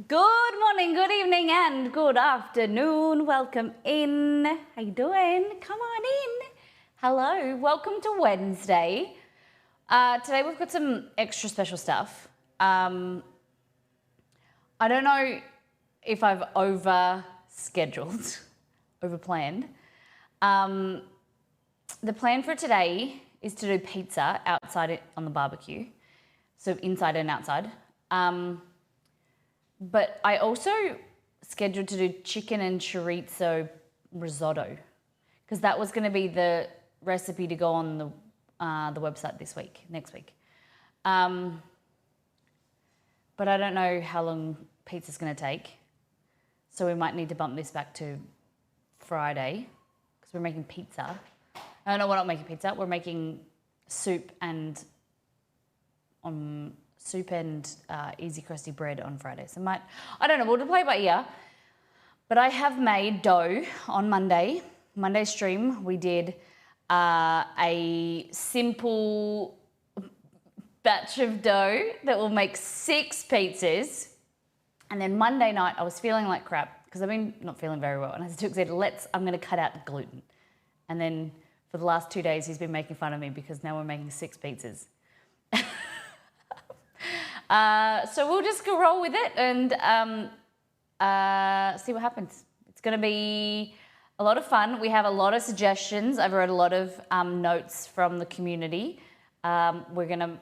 Good morning, good evening, and good afternoon. Welcome in. How you doing? Come on in. Hello. Welcome to Wednesday. Today we've got some extra special stuff. I don't know if I've over-scheduled, over-planned. The plan for today is to do pizza outside on the barbecue, so inside and outside. But I also scheduled to do chicken and chorizo risotto because that was going to be the recipe to go on the website next week. But I don't know how long pizza's going to take, so we might need to bump this back to Friday because we're making pizza. No, we're not making pizza. We're making soup and easy crusty bread on Friday. So I don't know, we'll play it by ear. But I have made dough on Monday. Monday stream, we did a simple batch of dough that will make 6 pizzas. And then Monday night, I was feeling like crap because I've been not feeling very well. And I said, I'm going to cut out the gluten. And then for the last 2 days, he's been making fun of me because now we're making 6 pizzas. So we'll just go roll with it and see what happens. It's going to be a lot of fun. We have a lot of suggestions. I've read a lot of notes from the community. We're going to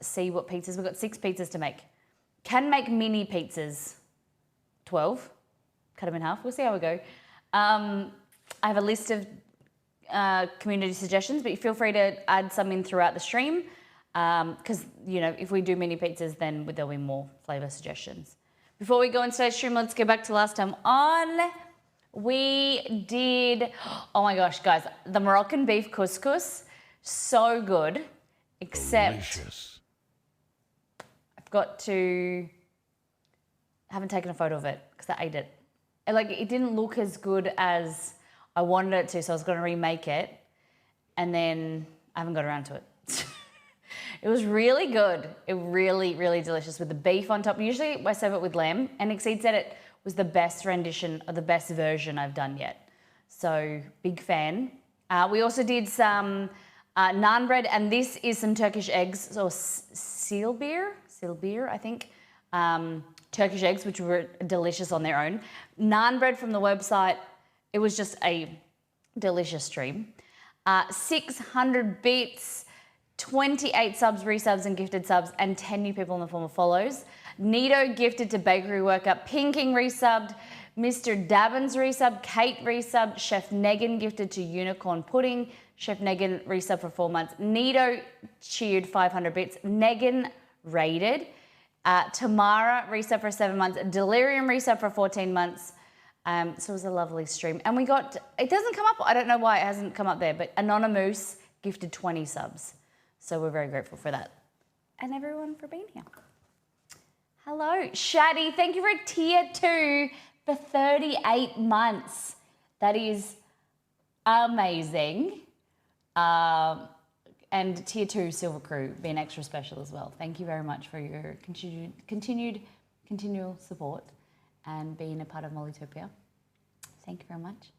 see what pizzas. We've got 6 pizzas to make. Can make mini pizzas, 12. Cut them in half. We'll see how we go. I have a list of community suggestions, but you feel free to add some in throughout the stream. Because, if we do mini pizzas, then there'll be more flavour suggestions. Before we go into today's stream, let's go back to last time on. We did, oh my gosh, guys, the Moroccan beef couscous, so good, except delicious. I haven't taken a photo of it because I ate it. It didn't look as good as I wanted it to, so I was going to remake it, and then I haven't got around to it. It was really good. It really, really delicious with the beef on top. Usually I serve it with lamb, and Exceed said it was the best rendition or the best version I've done yet. So big fan. We also did some naan bread, and this is some Turkish eggs, or seal beer, I think. Turkish eggs, which were delicious on their own. Naan bread from the website. It was just a delicious stream. 600 bits. 28 subs, resubs and gifted subs, and 10 new people in the form of follows. Nito gifted to Bakery Workup, Pinking resubbed, Mr. Dabbins resubbed, Kate resubbed, Chef Negan gifted to Unicorn Pudding, Chef Negan resubbed for 4 months, Nito cheered 500 bits, Negan raided, Tamara resubbed for 7 months, Delirium resubbed for 14 months. So it was a lovely stream. And we got, it doesn't come up, I don't know why it hasn't come up there, but Anonymous gifted 20 subs. So we're very grateful for that. And everyone for being here. Hello, Shaddy. Thank you for tier 2 for 38 months. That is amazing. And tier 2 Silver Crew being extra special as well. Thank you very much for your continual support and being a part of Mollytopia. Thank you very much.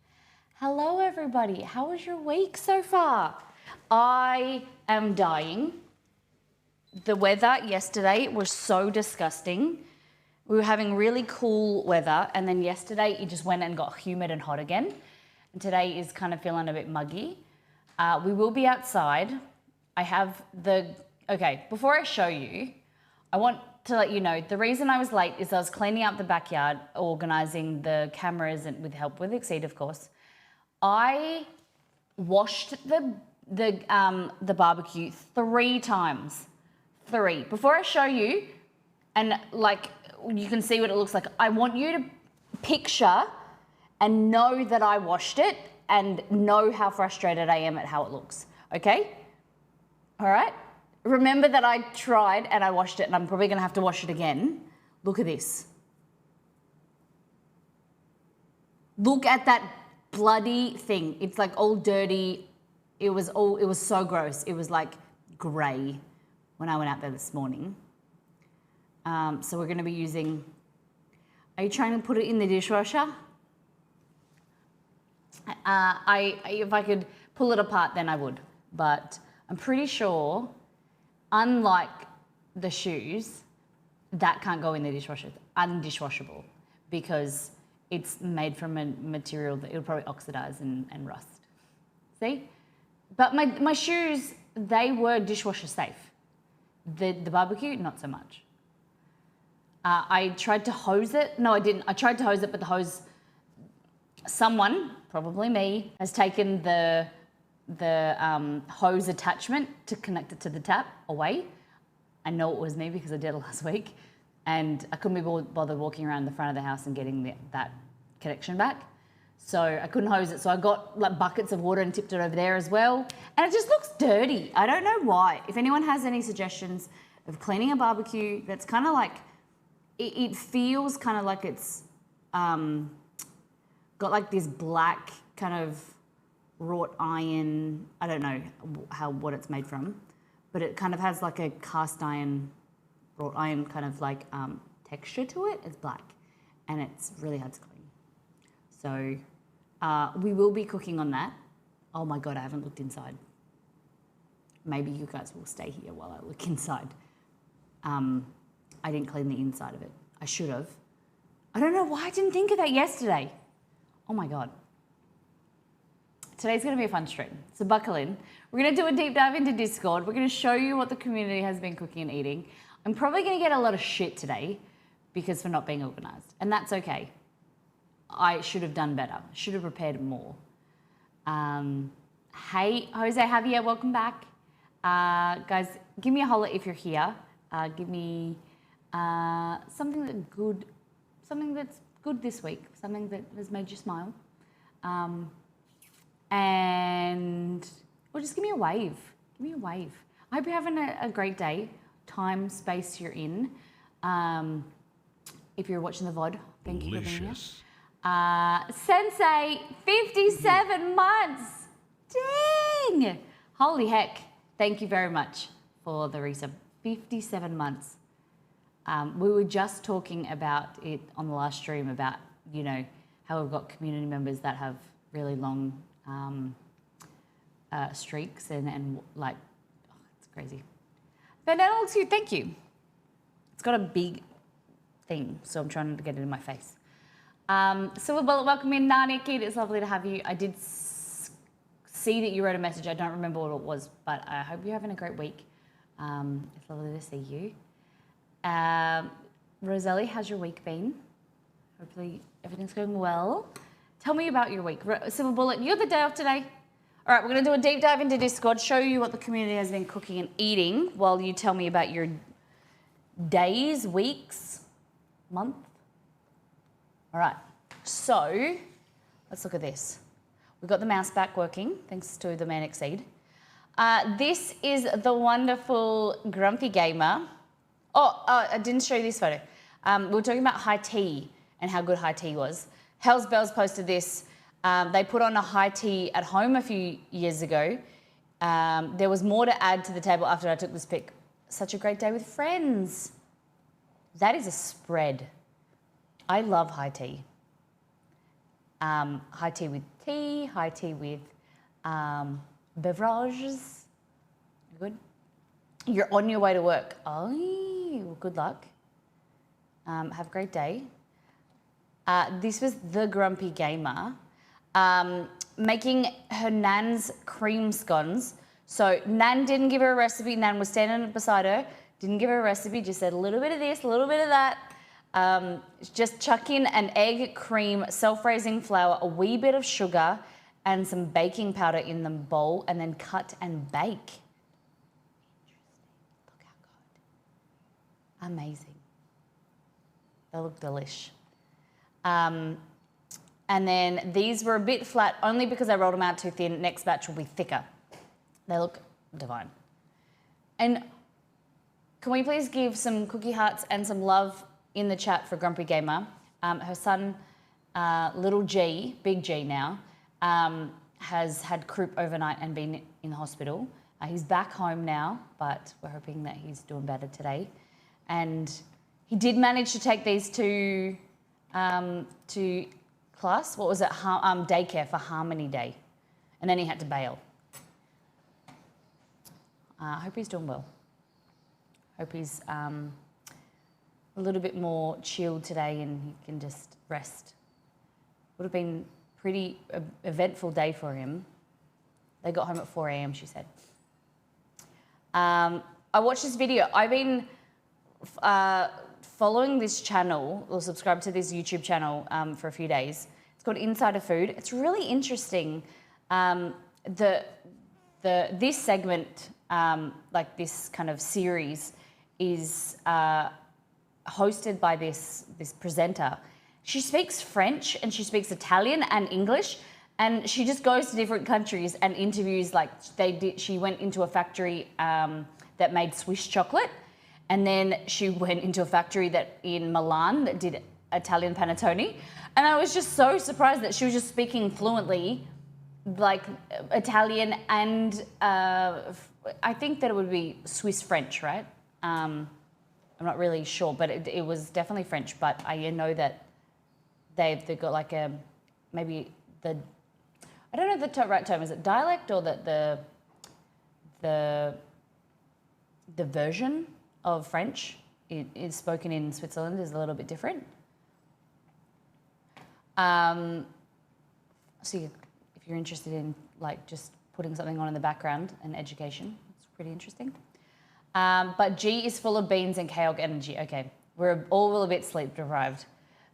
Hello, everybody. How was your week so far? I am dying. The weather yesterday was so disgusting. We were having really cool weather, and then yesterday it just went and got humid and hot again. And today is kind of feeling a bit muggy. We will be outside. Before I show you, I want to let you know, the reason I was late is I was cleaning up the backyard, organising the cameras and with help with Exceed, of course. I washed the barbecue 3 times. 3. Before I show you, and you can see what it looks like, I want you to picture and know that I washed it and know how frustrated I am at how it looks. Okay? All right? Remember that I tried and I washed it, and I'm probably going to have to wash it again. Look at this. Look at that bloody thing. It's all dirty. It was so gross. It was grey when I went out there this morning. So we're going to be using Are you trying to put it in the dishwasher? If I could pull it apart, then I would. But I'm pretty sure, unlike the shoes, that can't go in the dishwasher. It's undishwashable because it's made from a material that it'll probably oxidize and rust. See? But my shoes, they were dishwasher safe. The barbecue, not so much. I tried to hose it. No, I didn't. I tried to hose it, but the hose, someone, probably me, has taken the hose attachment to connect it to the tap away. I know it was me because I did it last week, and I couldn't be bothered walking around the front of the house and getting that connection back. So I couldn't hose it. So I got like buckets of water and tipped it over there as well. And it just looks dirty. I don't know why. If anyone has any suggestions of cleaning a barbecue, that's kind of like, it feels kind of like it's got like this black kind of wrought iron, I don't know what it's made from, but it kind of has like a cast iron, wrought iron kind of like texture to it. It's black and it's really hard to clean. So we will be cooking on that. Oh my God, I haven't looked inside. Maybe you guys will stay here while I look inside. I didn't clean the inside of it. I should have. I don't know why I didn't think of that yesterday. Oh my God. Today's going to be a fun stream, so buckle in. We're going to do a deep dive into Discord. We're going to show you what the community has been cooking and eating. I'm probably going to get a lot of shit today because for not being organised, and that's okay. I should have done better. Should have prepared more. Hey, Jose Javier, welcome back. Guys, give me a holler if you're here. Give me something that's good this week, something that has made you smile. Or just give me a wave. Give me a wave. I hope you're having a great day. Time, space you're in. If you're watching the VOD, thank you for being here. Sensei, 57 months. Dang. Holy heck. Thank you very much for the resub. 57 months. We were just talking about it on the last stream about, you know, how we've got community members that have really long streaks and like, oh, it's crazy. But now too, thank you. It's got a big thing, so I'm trying to get it in my face. Silver Bullet, welcome in. Narnia Kid, it's lovely to have you. I did see that you wrote a message. I don't remember what it was, but I hope you're having a great week. It's lovely to see you. Roselli, how's your week been? Hopefully everything's going well. Tell me about your week. Silver Bullet, you got the day off today? All right, we're going to do a deep dive into Discord, show you what the community has been cooking and eating while you tell me about your days, weeks, month. All right, so let's look at this. We've got the mouse back working, thanks to the Man Exceed. This is the wonderful Grumpy Gamer. I didn't show you this photo. We were talking about high tea and how good high tea was. Hells Bells posted this. They put on a high tea at home a few years ago. There was more to add to the table after I took this pic. Such a great day with friends. That is a spread. I love high tea. High tea with tea, high tea with beverages. Good. You're on your way to work. Oh, well, good luck. Have a great day. This was the Grumpy Gamer making her Nan's cream scones. So Nan didn't give her a recipe. Nan was standing beside her, didn't give her a recipe, just said a little bit of this, a little bit of that. Just chuck in an egg, cream, self-raising flour, a wee bit of sugar, and some baking powder in the bowl, and then cut and bake. Interesting. Look how good. Amazing. They look delish. And then these were a bit flat only because I rolled them out too thin. Next batch will be thicker. They look divine. And can we please give some cookie hearts and some love in the chat for Grumpy Gamer? Her son, little G, big G now, has had croup overnight and been in the hospital. He's back home now, but we're hoping that he's doing better today. And he did manage to take these to to class. What was it? Daycare for Harmony Day. And then he had to bail. I hope he's doing well. Hope he's a little bit more chilled today and he can just rest. Would have been a pretty eventful day for him. They got home at 4 a.m, she said. I watched this video. I've been following this channel or subscribed to this YouTube channel for a few days. It's called Insider Food. It's really interesting. This segment, like this kind of series, is hosted by this presenter. She speaks French and she speaks Italian and English, and she just goes to different countries and interviews. Like she went into a factory that made Swiss chocolate, and then she went into a factory in Milan that did Italian panettone. And I was just so surprised that she was just speaking fluently, like Italian and I think that it would be Swiss French, right? I'm not really sure, but it was definitely French. But I know that they've got like maybe I don't know the right term. Is it dialect or the version of French is spoken in Switzerland is a little bit different. So if you're interested in like just putting something on in the background and education, it's pretty interesting. But G is full of beans and chaotic energy. Okay, we're all a bit sleep deprived,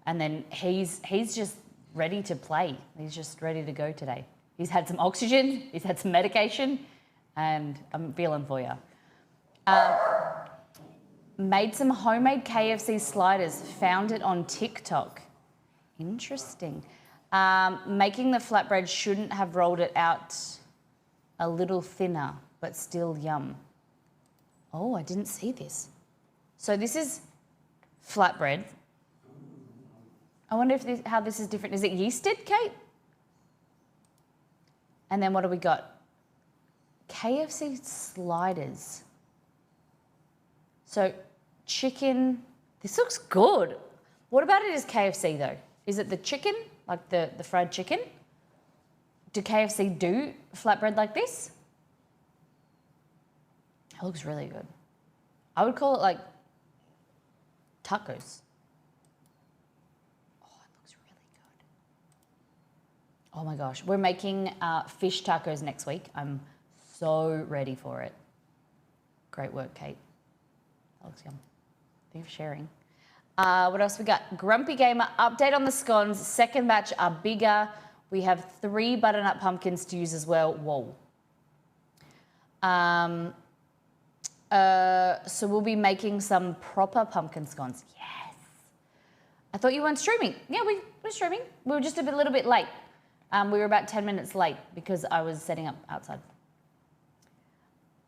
and then he's just ready to play. He's just ready to go today. He's had some oxygen, he's had some medication, and I'm feeling for you. Made some homemade KFC sliders, found it on TikTok. Interesting. Making the flatbread, shouldn't have rolled it out a little thinner, but still yum. Oh, I didn't see this. So this is flatbread. I wonder how this is different. Is it yeasted, Kate? And then what do we got? KFC sliders. So chicken, this looks good. What about it is KFC though? Is it the chicken, like the fried chicken? Do KFC do flatbread like this? It looks really good. I would call it like tacos. Oh, it looks really good. Oh my gosh, we're making fish tacos next week. I'm so ready for it. Great work, Kate. That looks yum. Thank you for sharing. What else we got? Grumpy Gamer, update on the scones. Second batch are bigger. We have 3 butternut pumpkins to use as well. Whoa. So we'll be making some proper pumpkin scones. Yes. I thought you weren't streaming. Yeah, we were streaming. We were just a little bit late. We were about 10 minutes late because I was setting up outside.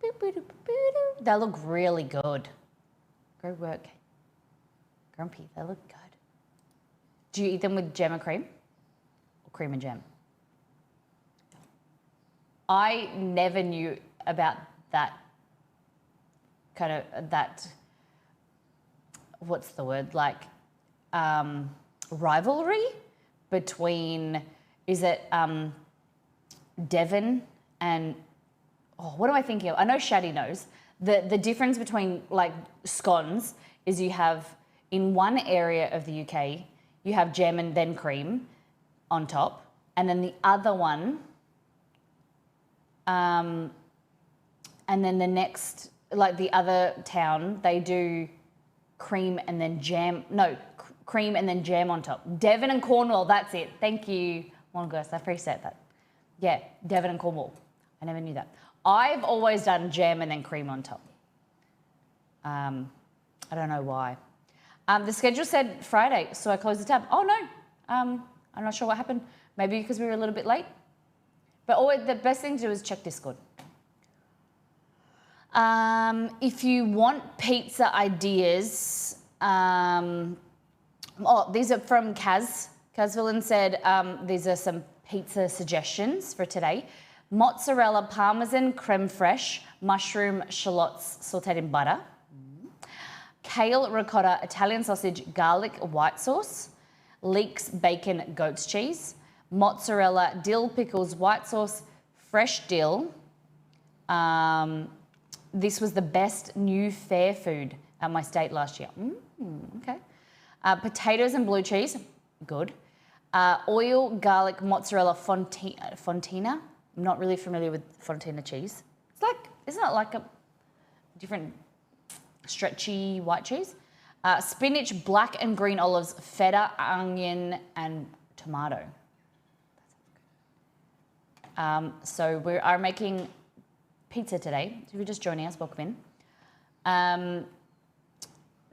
They look really good. Great work. Grumpy, they look good. Do you eat them with jam and cream? Or cream and jam? I never knew about that what's the word, like rivalry between, is it Devon and, what am I thinking of? I know Shaddy knows. The difference between like scones is you have, in one area of the UK, you have jam and then cream on top. And then the other one, and then the next, like the other town, they do cream and then jam. No, cream and then jam on top. Devon and Cornwall, that's it. Thank you, Mongus, I appreciate that. Yeah, Devon and Cornwall. I never knew that. I've always done jam and then cream on top. I don't know why. The schedule said Friday, so I closed the tab. Oh no, I'm not sure what happened. Maybe because we were a little bit late. But always the best thing to do is check Discord. If you want pizza ideas, these are from Kaz. Kaz Villain said these are some pizza suggestions for today. Mozzarella, parmesan, creme fraiche, mushroom, shallots sauteed in butter. Kale, ricotta, Italian sausage, garlic, white sauce. leeks, bacon, goat's cheese, mozzarella, dill, pickles, white sauce, fresh dill. This was the best new fair food at my state last year. Okay. Potatoes and blue cheese, good. Oil, garlic, mozzarella, fontina. I'm not really familiar with fontina cheese. It's like, isn't it like a different stretchy white cheese? Spinach, black and green olives, feta, onion, and tomato. So we are making pizza today. So if you're just joining us, welcome in.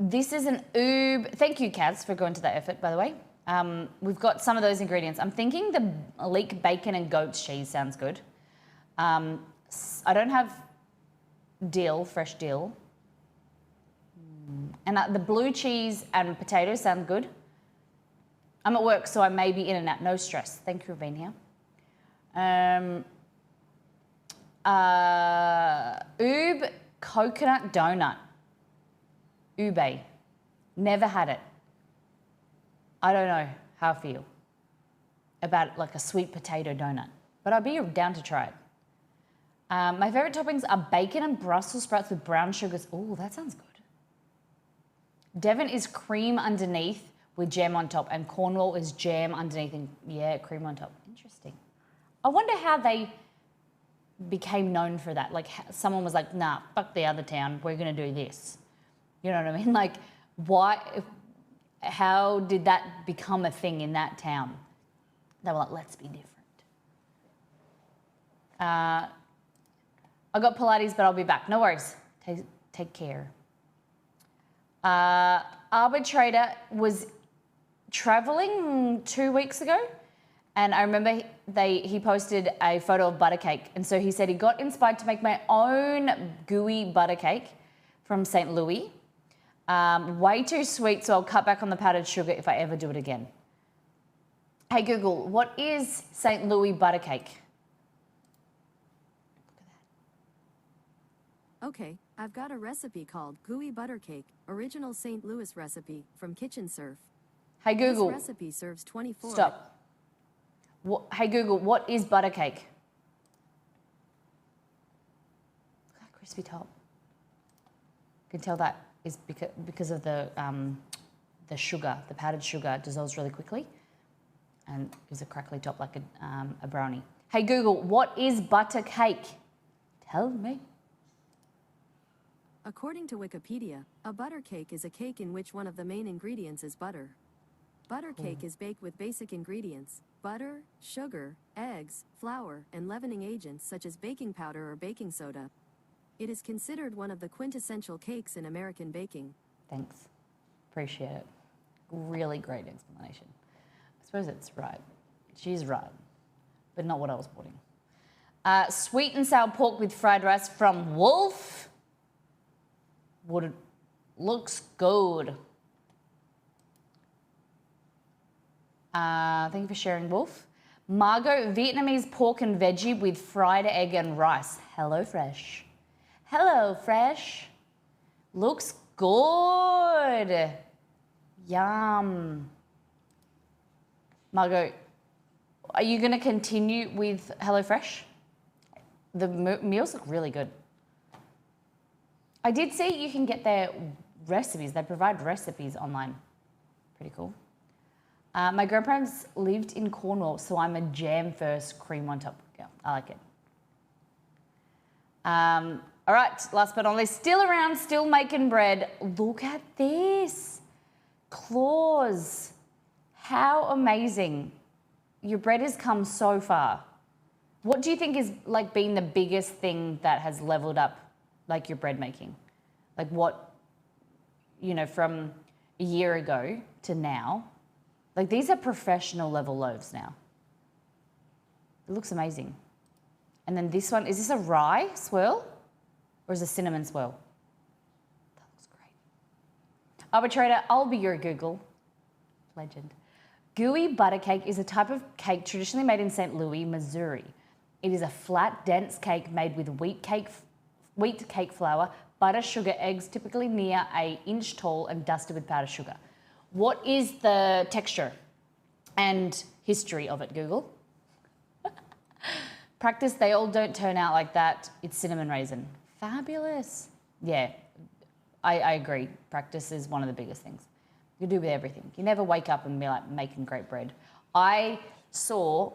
This is an oob. Thank you, Kaz, for going to that effort, by the way. We've got some of those ingredients. I'm thinking the leek, bacon, and goat's cheese sounds good. I don't have dill, fresh dill. And the blue cheese and potatoes sound good. I'm at work, so I may be in and out. No stress. Thank you for being here. Oob coconut donut. Ube. Never had it. I don't know how I feel about like a sweet potato donut, but I'd be down to try it. My favorite toppings are bacon and Brussels sprouts with brown sugars. Oh, that sounds good. Devon is cream underneath with jam on top, and Cornwall is jam underneath and cream on top. Interesting. I wonder how they became known for that. Like someone was like, nah, fuck the other town. We're going to do this. You know what I mean? Like why, how did that become a thing in that town? They were like, let's be different. I got Pilates, but I'll be back. No worries. Take care. Arbitrator was traveling 2 weeks ago, and I remember he posted a photo of butter cake, and so he said he got inspired to make my own gooey butter cake from St. Louis. Way too sweet, so I'll cut back on the powdered sugar if I ever do it again. Hey Google, what is St. Louis butter cake? Okay, I've got a recipe called Gooey Butter Cake, original St. Louis recipe from Kitchen Surf. Hey Google. This recipe serves 24. Stop. Hey Google, what is butter cake? Look at that crispy top. You can tell that is because of the sugar, the powdered sugar dissolves really quickly and gives a crackly top like a brownie. Hey Google, what is butter cake? Tell me. According to Wikipedia, a butter cake is a cake in which one of the main ingredients is butter. Butter cake is baked with basic ingredients: butter, sugar, eggs, flour, and leavening agents such as baking powder or baking soda. It is considered one of the quintessential cakes in American baking. Thanks. Appreciate it. Really great explanation. I suppose it's right. She's right, but not what I was putting. Sweet and sour pork with fried rice from Wolf. Looks good. Thank you for sharing, Wolf. Margot, Vietnamese pork and veggie with fried egg and rice. Hello Fresh. Hello Fresh. Looks good. Yum. Margot, are you going to continue with HelloFresh? The meals look really good. I did see you can get their recipes. They provide recipes online. Pretty cool. My grandparents lived in Cornwall, so I'm a jam first, cream on top. Yeah, I like it. All right, last but not least, still around, still making bread. Look at this. Claws. How amazing. Your bread has come so far. What do you think is like been the biggest thing that has leveled up like your bread making? Like what, you know, from a year ago to now? Like these are professional level loaves now. It looks amazing. And then this one, is this a rye swirl or is it a cinnamon swirl? That looks great. Arbitrator, I'll be your Google. Legend. Gooey butter cake is a type of cake traditionally made in St. Louis, Missouri. It is a flat, dense cake made with wheat cake flour, butter, sugar, eggs, typically near an inch tall and dusted with powdered sugar. What is the texture? And history of it, Google. Practice, they all don't turn out like that. It's cinnamon raisin. Fabulous. Yeah, I agree. Practice is one of the biggest things. You do with everything. You never wake up and be like making great bread. I saw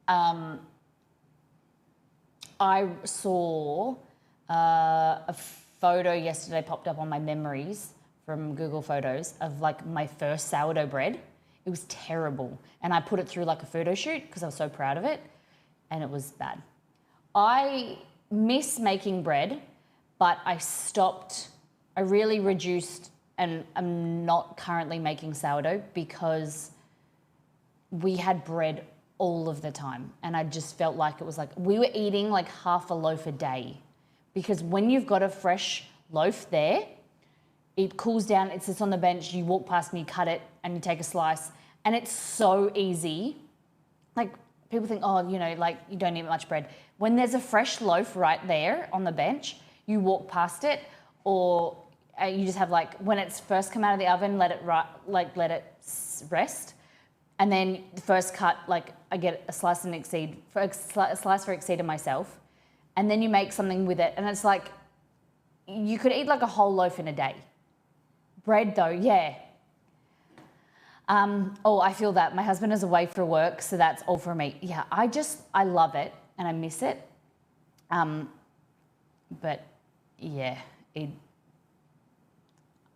a photo yesterday popped up on my memories from Google Photos of like my first sourdough bread. It was terrible. And I put it through like a photo shoot because I was so proud of it. And it was bad. I miss making bread, but I stopped. I really reduced, and I'm not currently making sourdough because we had bread all of the time. And I just felt like it was like, we were eating like half a loaf a day. Because when you've got a fresh loaf there, it cools down, it sits on the bench, you walk past and you cut it and you take a slice. And it's so easy. Like, people think, oh, you know, like you don't eat much bread. When there's a fresh loaf right there on the bench, you walk past it, or you just have like, when it's first come out of the oven, let it rest. And then the first cut, like I get a slice for Exceed myself. And then you make something with it. And it's like, you could eat like a whole loaf in a day. Bread though, yeah. I feel that. My husband is away for work, so that's all for me. Yeah, I love it and I miss it. But yeah,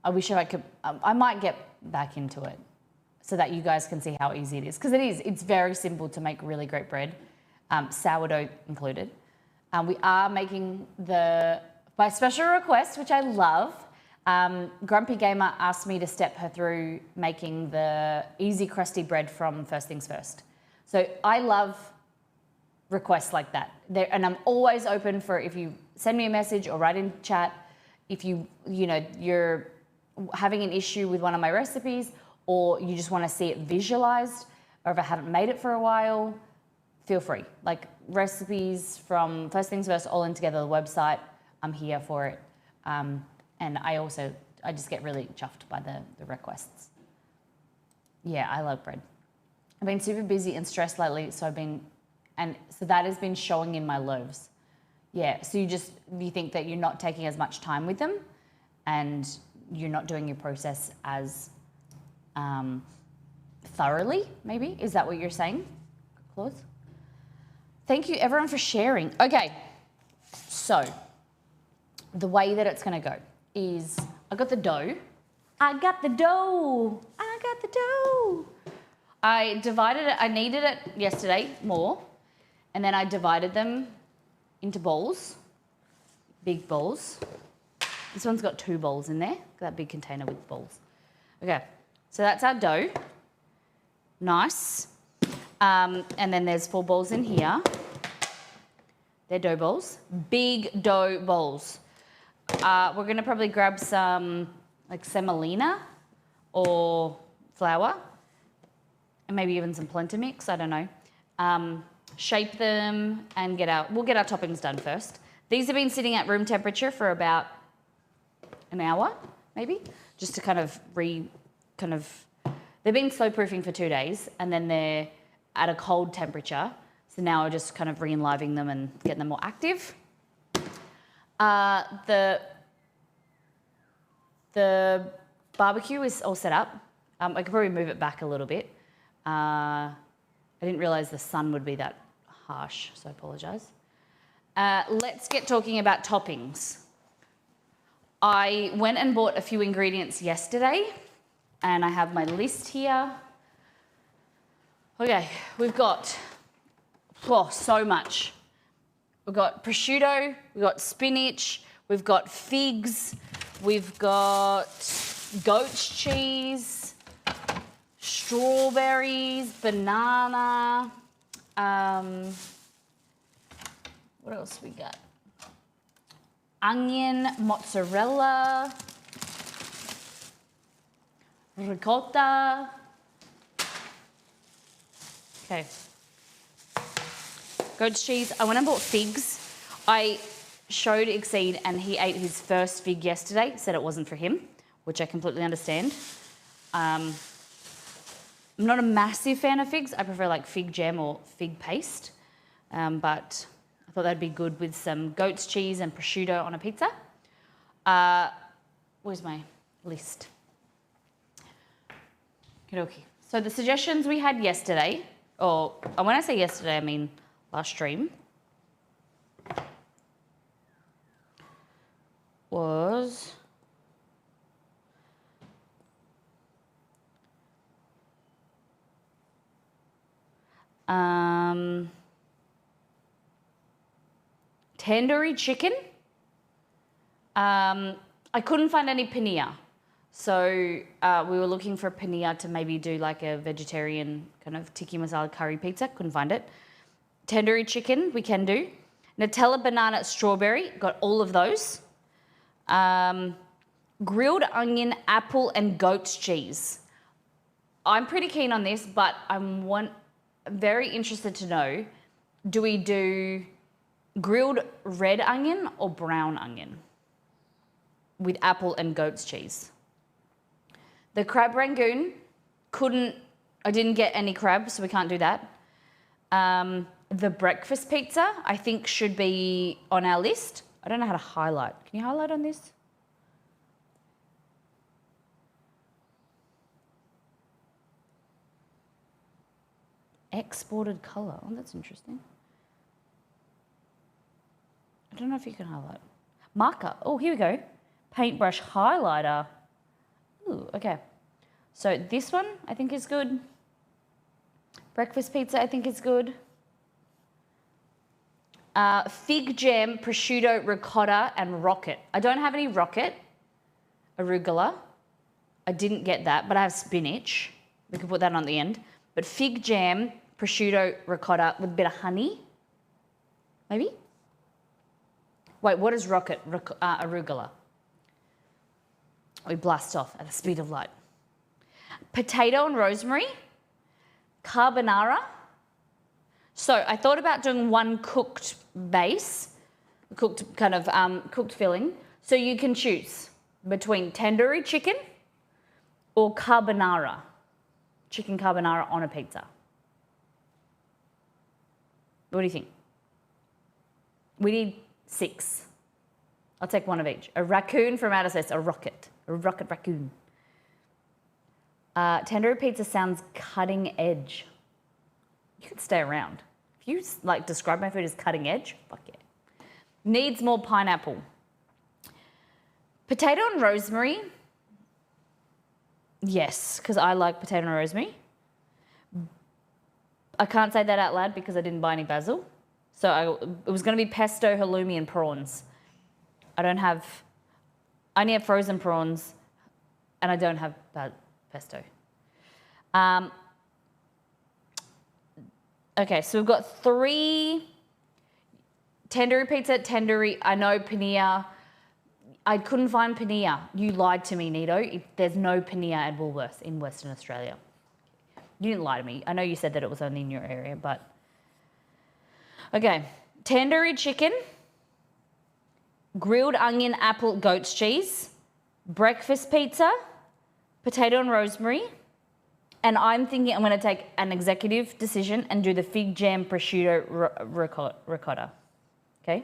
I wish I could, I might get back into it so that you guys can see how easy it is. Because it's very simple to make really great bread, sourdough included. We are making by special request, which I love, Grumpy Gamer asked me to step her through making the easy crusty bread from First Things First. So I love requests like that. And I'm always open for, if you send me a message or write in chat, if you're having an issue with one of my recipes, or you just want to see it visualized, or if I haven't made it for a while, feel free. Like recipes from First Things First, all in together, the website, I'm here for it. And I just get really chuffed by the requests. Yeah, I love bread. I've been super busy and stressed lately, so that has been showing in my loaves. Yeah, so you think that you're not taking as much time with them, and you're not doing your process as thoroughly, maybe? Is that what you're saying, Claude? Thank you, everyone, for sharing. Okay, so the way that it's going to go is I got the dough. I divided it. I kneaded it yesterday more, and then I divided them into bowls, big bowls. This one's got 2 bowls in there, that big container with bowls. Okay, so that's our dough. Nice. And then there's 4 bowls in here. They're dough bowls, big dough bowls. We're gonna probably grab some like semolina or flour, and maybe even some Plenta mix, I don't know. Shape them and we'll get our toppings done first. These have been sitting at room temperature for about an hour, maybe, just to they've been slow proofing for 2 days, and then they're at a cold temperature. So now we're just kind of re-enlivening them and getting them more active. The barbecue is all set up. I could probably move it back a little bit. I didn't realize the sun would be that harsh, so I apologize. Let's get talking about toppings. I went and bought a few ingredients yesterday, and I have my list here. Okay, we've got so much. We've got prosciutto, we've got spinach, we've got figs, we've got goat's cheese, strawberries, banana. What else we got? Onion, mozzarella, ricotta. Okay. Goat's cheese. I went and bought figs. I showed Exceed, and he ate his first fig yesterday, said it wasn't for him, which I completely understand. I'm not a massive fan of figs. I prefer like fig jam or fig paste. But I thought that'd be good with some goat's cheese and prosciutto on a pizza. Where's my list? Okay. So the suggestions we had yesterday, or when I say yesterday, I mean last stream, was tandoori chicken. I couldn't find any paneer. So we were looking for paneer to maybe do like a vegetarian kind of tikka masala curry pizza. Couldn't find it. Tandoori chicken we can do. Nutella, banana, strawberry. Got all of those. Grilled onion, apple and goat's cheese. I'm pretty keen on this, but I'm very interested to know, do we do grilled red onion or brown onion with apple and goat's cheese? The crab rangoon, I didn't get any crab, so we can't do that. The breakfast pizza, I think should be on our list. I don't know how to highlight. Can you highlight on this? Exported color. Oh, that's interesting. I don't know if you can highlight. Marker. Oh, here we go. Paintbrush highlighter. Ooh, okay. So this one I think is good. Breakfast pizza I think is good. Fig jam, prosciutto, ricotta and rocket. I don't have any rocket. Arugula. I didn't get that, but I have spinach. We could put that on the end. But fig jam, prosciutto, ricotta with a bit of honey. Maybe? Wait, what is rocket? Arugula. We blast off at the speed of light. Potato and rosemary. Carbonara. So I thought about doing one cooked base, cooked filling. So you can choose between tandoori chicken or carbonara. Chicken carbonara on a pizza. What do you think? We need 6. I'll take one of each. A raccoon from outer space, a rocket raccoon. Tandoori pizza sounds cutting edge. You could stay around. If you describe my food as cutting edge, fuck yeah. Needs more pineapple. Potato and rosemary. Yes, because I like potato and rosemary. I can't say that out loud because I didn't buy any basil. So it was going to be pesto, halloumi and prawns. I only have frozen prawns and I don't have pesto. Okay, so we've got 3 tandoori pizza, tandoori, I know paneer. I couldn't find paneer. You lied to me, Nito. There's no paneer at Woolworths in Western Australia. You didn't lie to me. I know you said that it was only in your area, but... Okay, tandoori chicken, grilled onion, apple, goat's cheese, breakfast pizza, potato and rosemary, and I'm thinking I'm going to take an executive decision and do the fig jam prosciutto ricotta. Okay?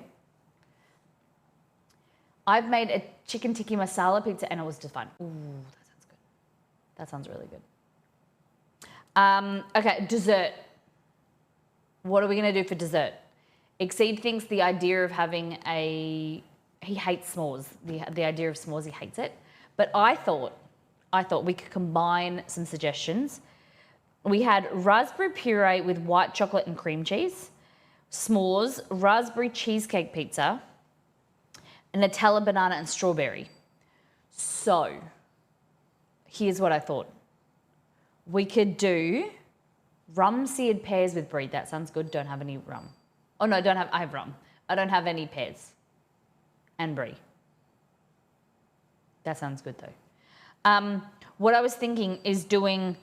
I've made a chicken tikka masala pizza and it was just fun. Ooh, that sounds good. That sounds really good. Okay, dessert. What are we going to do for dessert? Exceed thinks the idea of having he hates s'mores. The idea of s'mores, he hates it. But I thought we could combine some suggestions. We had raspberry puree with white chocolate and cream cheese, s'mores, raspberry cheesecake pizza, Nutella, banana and strawberry. So, here's what I thought. We could do rum-seared pears with brie. That sounds good. Don't have any rum. Oh no, I have rum. I don't have any pears and brie. That sounds good though. What I was thinking is doing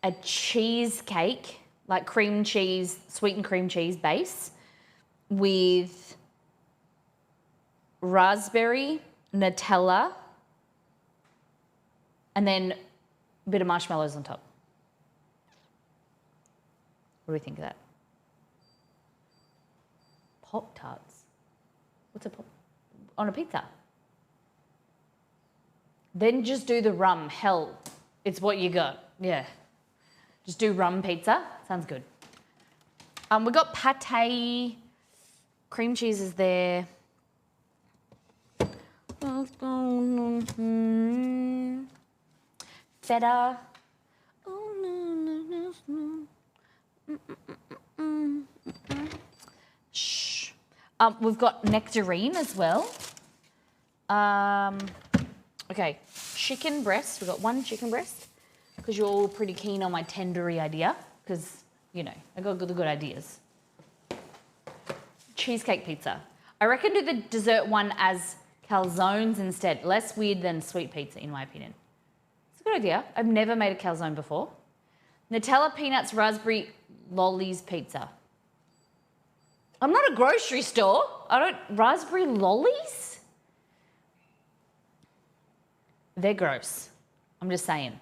a cheesecake, like cream cheese, sweetened cream cheese base with raspberry, Nutella, and then a bit of marshmallows on top. What do we think of that? Pop-Tarts. What's a pop? On a pizza. Then just do the rum. Hell, it's what you got. Yeah. Just do rum pizza. Sounds good. We got pate. Cream cheese is there. Feta. Shh. We've got nectarine as well. Okay, chicken breast. We've got one chicken breast because you're all pretty keen on my tandoori idea because, you know, I got the good ideas. Cheesecake pizza. I reckon do the dessert one as calzones instead. Less weird than sweet pizza, in my opinion. It's a good idea. I've never made a calzone before. Nutella, peanuts, raspberry, lollies pizza. I'm not a grocery store. Raspberry lollies? They're gross. I'm just saying.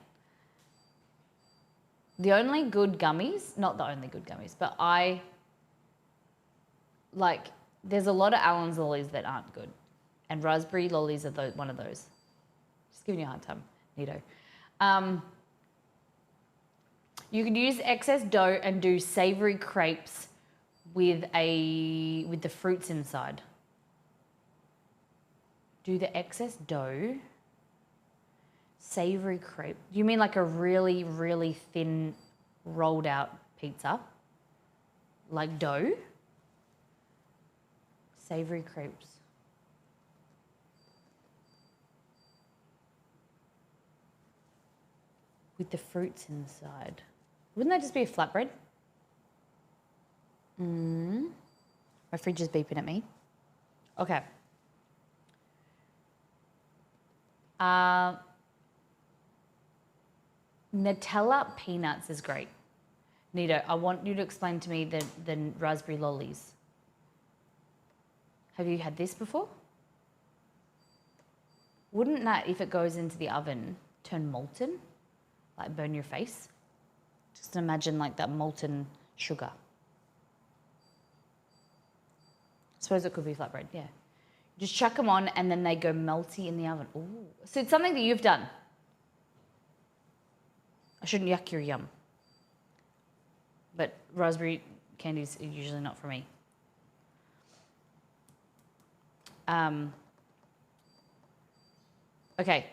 The only good gummies, not the only good gummies, but there's a lot of Allen's lollies that aren't good. And raspberry lollies are one of those. Just giving you a hard time, Nito. You could use excess dough and do savory crepes with the fruits inside. Do the excess dough. Savory crepe. Do you mean like a really, really thin rolled out pizza? Like dough? Savory crepes. With the fruits inside. Wouldn't that just be a flatbread? My fridge is beeping at me. Okay. Nutella peanuts is great. Nito, I want you to explain to me the raspberry lollies. Have you had this before? Wouldn't that, if it goes into the oven, turn molten? Like burn your face? Just imagine like that molten sugar. I suppose it could be flatbread, yeah. Just chuck them on and then they go melty in the oven. Ooh. So it's something that you've done. I shouldn't yuck your yum. But raspberry candy's usually not for me. Okay.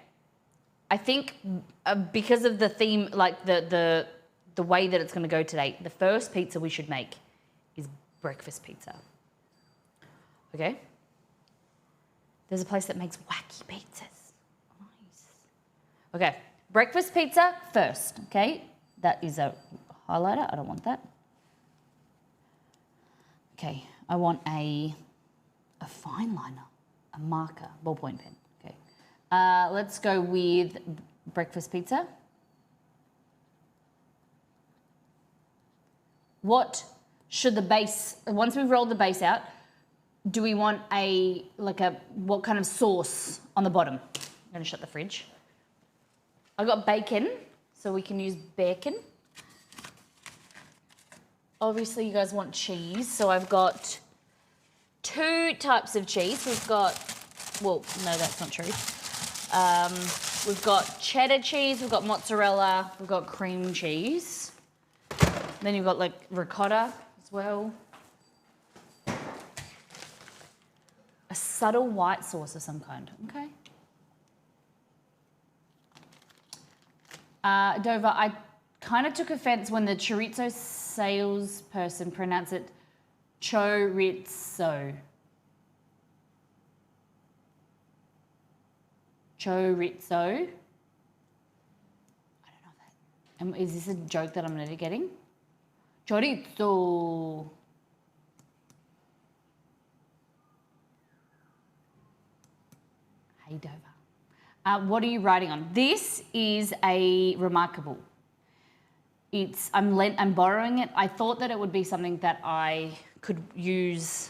I think because of the theme, like the way that it's going to go today, the first pizza we should make is breakfast pizza. Okay? There's a place that makes wacky pizzas. Nice. Okay. Breakfast pizza first, okay? That is a highlighter. I don't want that. Okay. I want a fine liner, a marker, ballpoint pen. Okay. Let's go with breakfast pizza. What should the base, once we've rolled the base out, do we want what kind of sauce on the bottom? I'm going to shut the fridge. I got bacon, so we can use bacon. Obviously, you guys want cheese, so I've got 2 types of cheese. We've got, well, no, that's not true. We've got cheddar cheese, we've got mozzarella, we've got cream cheese. Then you've got like ricotta as well. A subtle white sauce of some kind, okay? Dover, I kind of took offense when the chorizo salesperson pronounced it chorizo. Chorizo. I don't know that. Is this a joke that I'm never getting? Chorizo. Hey, Dover. What are you writing on? This is a remarkable. I'm borrowing it. I thought that it would be something that I could use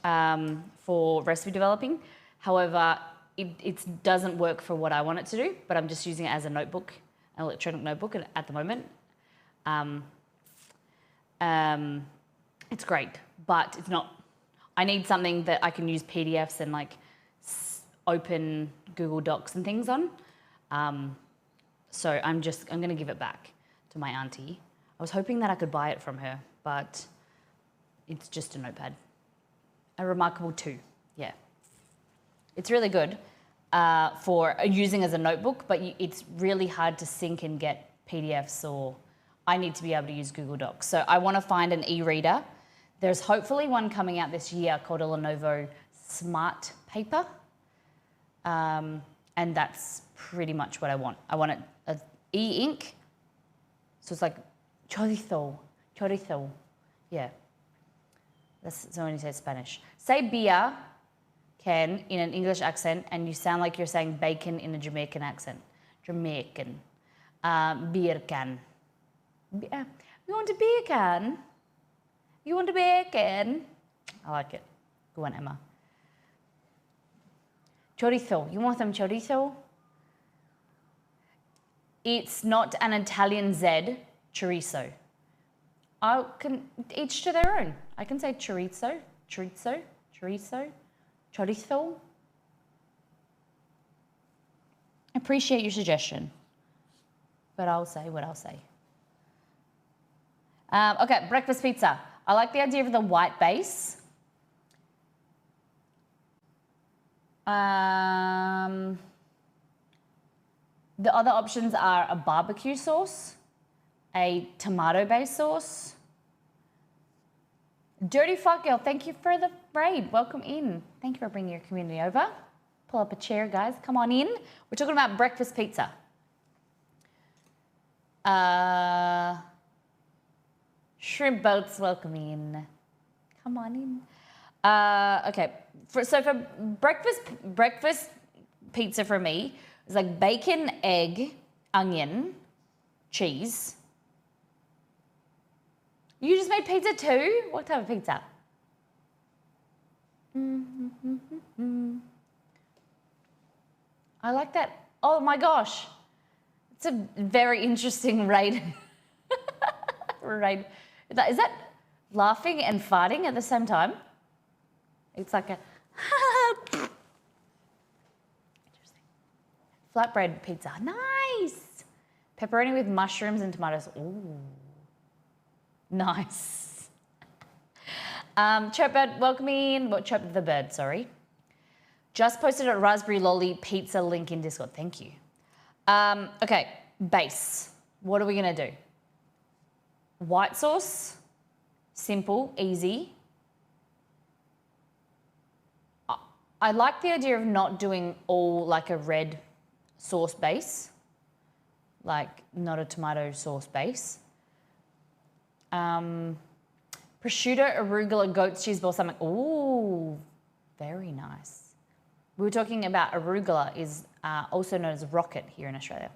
for recipe developing. However, it doesn't work for what I want it to do, but I'm just using it as a notebook, an electronic notebook at the moment. It's great, but it's not. I need something that I can use PDFs and like open Google Docs and things on. So I'm going to give it back to my auntie. I was hoping that I could buy it from her, but it's just a notepad. A Remarkable 2, yeah. It's really good for using as a notebook, but it's really hard to sync and get PDFs, or I need to be able to use Google Docs. So I want to find an e-reader. There's hopefully one coming out this year called a Lenovo Smart Paper. And that's pretty much what I want. I want an e-ink. So it's like chorizo, yeah. That's so when you say Spanish. Say beer can in an English accent, and you sound like you're saying bacon in a Jamaican accent. Jamaican. Beer can. You want a beer can? You want a bacon? I like it. Go on, Emma. Chorizo. You want some chorizo? It's not an Italian Z, chorizo. I can, each to their own. I can say chorizo, chorizo. Appreciate your suggestion, but I'll say what I'll say. Okay, breakfast pizza. I like the idea of the white base. The other options are a barbecue sauce, a tomato-based sauce. Dirty Fuck Girl, thank you for the raid. Welcome in. Thank you for bringing your community over. Pull up a chair, guys. Come on in. We're talking about breakfast pizza. Shrimp boats, welcome in. Come on in. Okay, so for breakfast pizza for me is like bacon, egg, onion, cheese. You just made pizza too? What type of pizza? I like that. Oh my gosh. It's a very interesting raid. Is that laughing and farting at the same time? It's like a interesting. Flatbread pizza. Nice. Pepperoni with mushrooms and tomatoes. Ooh. Nice. Chirpbird, welcome in. Well, Chirp the bird, sorry. Just posted a raspberry lolly pizza link in Discord. Thank you. Okay, base. What are we gonna do? White sauce, simple, easy. I like the idea of not doing all like a red sauce base, like not a tomato sauce base. Prosciutto, arugula, goat's cheese balsamic. Ooh, very nice. We were talking about arugula, is also known as rocket here in Australia.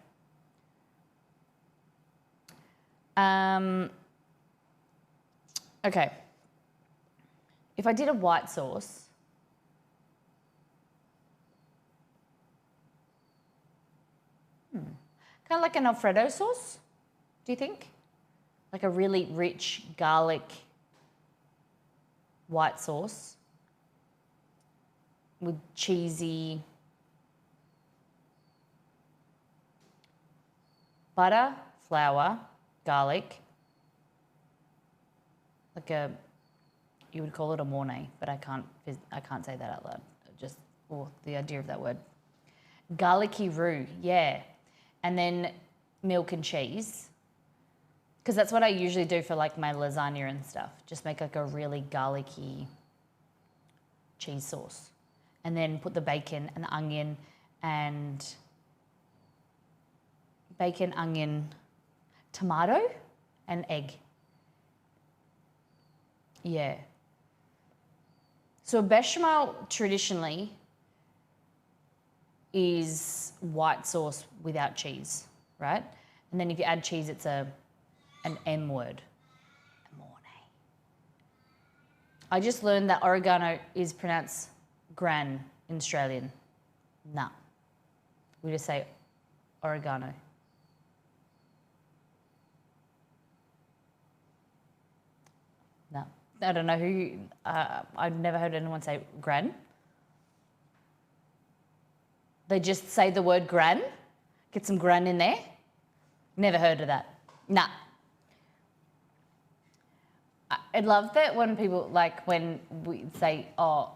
Okay. If I did a white sauce, kind of like an Alfredo sauce, do you think? Like a really rich garlic white sauce with cheesy butter, flour, garlic, like a, you would call it a mornay, but I can't say that out loud. Just, the idea of that word. Garlicky roux, yeah. And then milk and cheese. Because that's what I usually do for like my lasagna and stuff. Just make like a really garlicky cheese sauce. And then put the bacon and the onion and tomato and egg. Yeah. So a bechamel traditionally is white sauce without cheese, right? And then if you add cheese, it's an M word. Mornay. I just learned that oregano is pronounced gran in Australian. Nah. We just say oregano. I don't know who, I've never heard anyone say gran. They just say the word gran, get some gran in there. Never heard of that. Nah. I love that when people, like when we say, oh,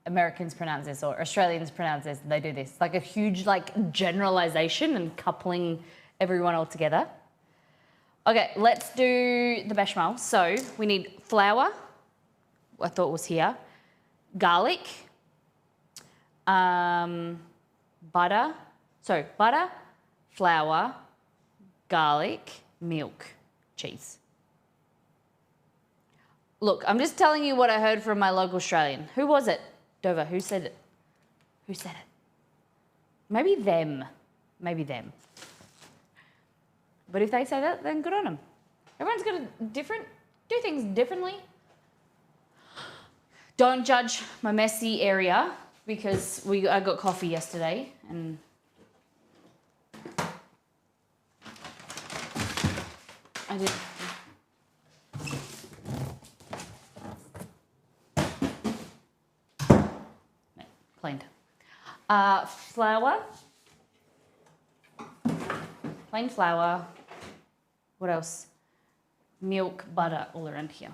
Americans pronounce this or Australians pronounce this, they do this. Like a huge like generalization and coupling everyone all together. Okay, let's do the bechamel. So we need flour, I thought was here, garlic, butter, flour, garlic, milk, cheese. Look, I'm just telling you what I heard from my local Australian. Who was it? Dover, who said it? Who said it? Maybe them. Maybe them. But if they say that, then good on them. Everyone's got do things differently. Don't judge my messy area because I got coffee yesterday and I did. Cleaned. Flour. Plain flour. What else? Milk, butter, all around here.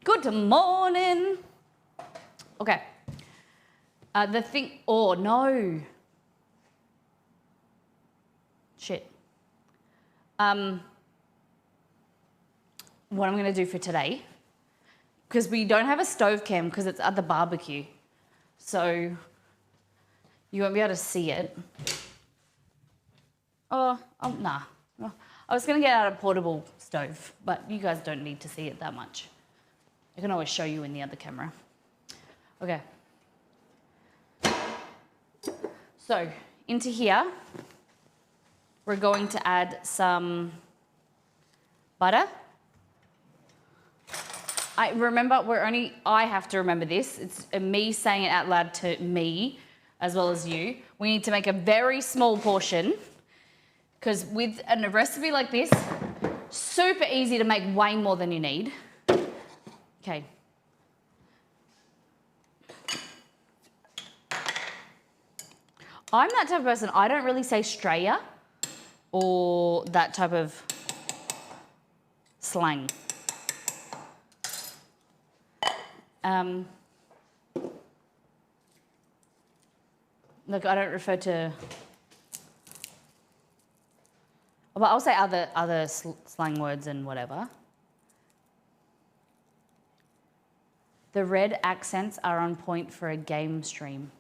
Good morning. Okay. Oh no. Shit. What I'm going to do for today, because we don't have a stove cam because it's at the barbecue. So you won't be able to see it. Nah. I was going to get out a portable stove, but you guys don't need to see it that much. I can always show you in the other camera. Okay. So into here, we're going to add some butter. I have to remember this. It's me saying it out loud to me as well as you. We need to make a very small portion because with a recipe like this, super easy to make way more than you need. Okay. I'm that type of person, I don't really say Straya or that type of slang. Look, I don't refer to, but I'll say other slang words and whatever. The red accents are on point for a game stream.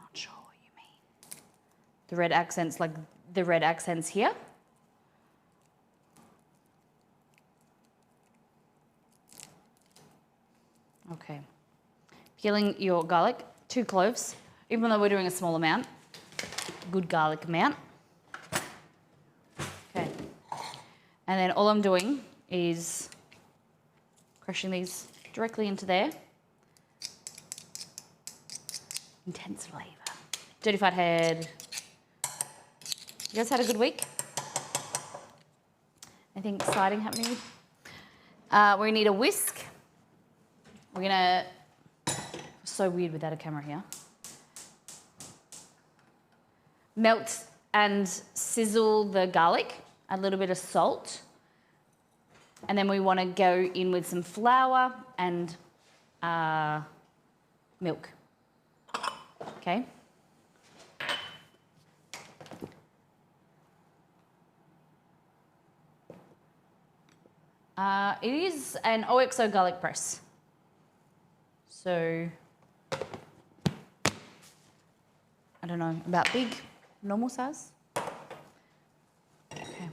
Not sure what you mean. The red accents, like the red accents here. Okay. Peeling your garlic, 2 cloves, even though we're doing a small amount. Good garlic amount. Okay. And then all I'm doing is crushing these directly into there. Intense flavour. Dirty fat head. You guys had a good week? Anything exciting happening? We need a whisk. We're gonna, so weird without a camera here. Melt and sizzle the garlic, a little bit of salt. And then we wanna go in with some flour and milk, okay? It is an OXO garlic press. So, I don't know, about big, normal size. Okay.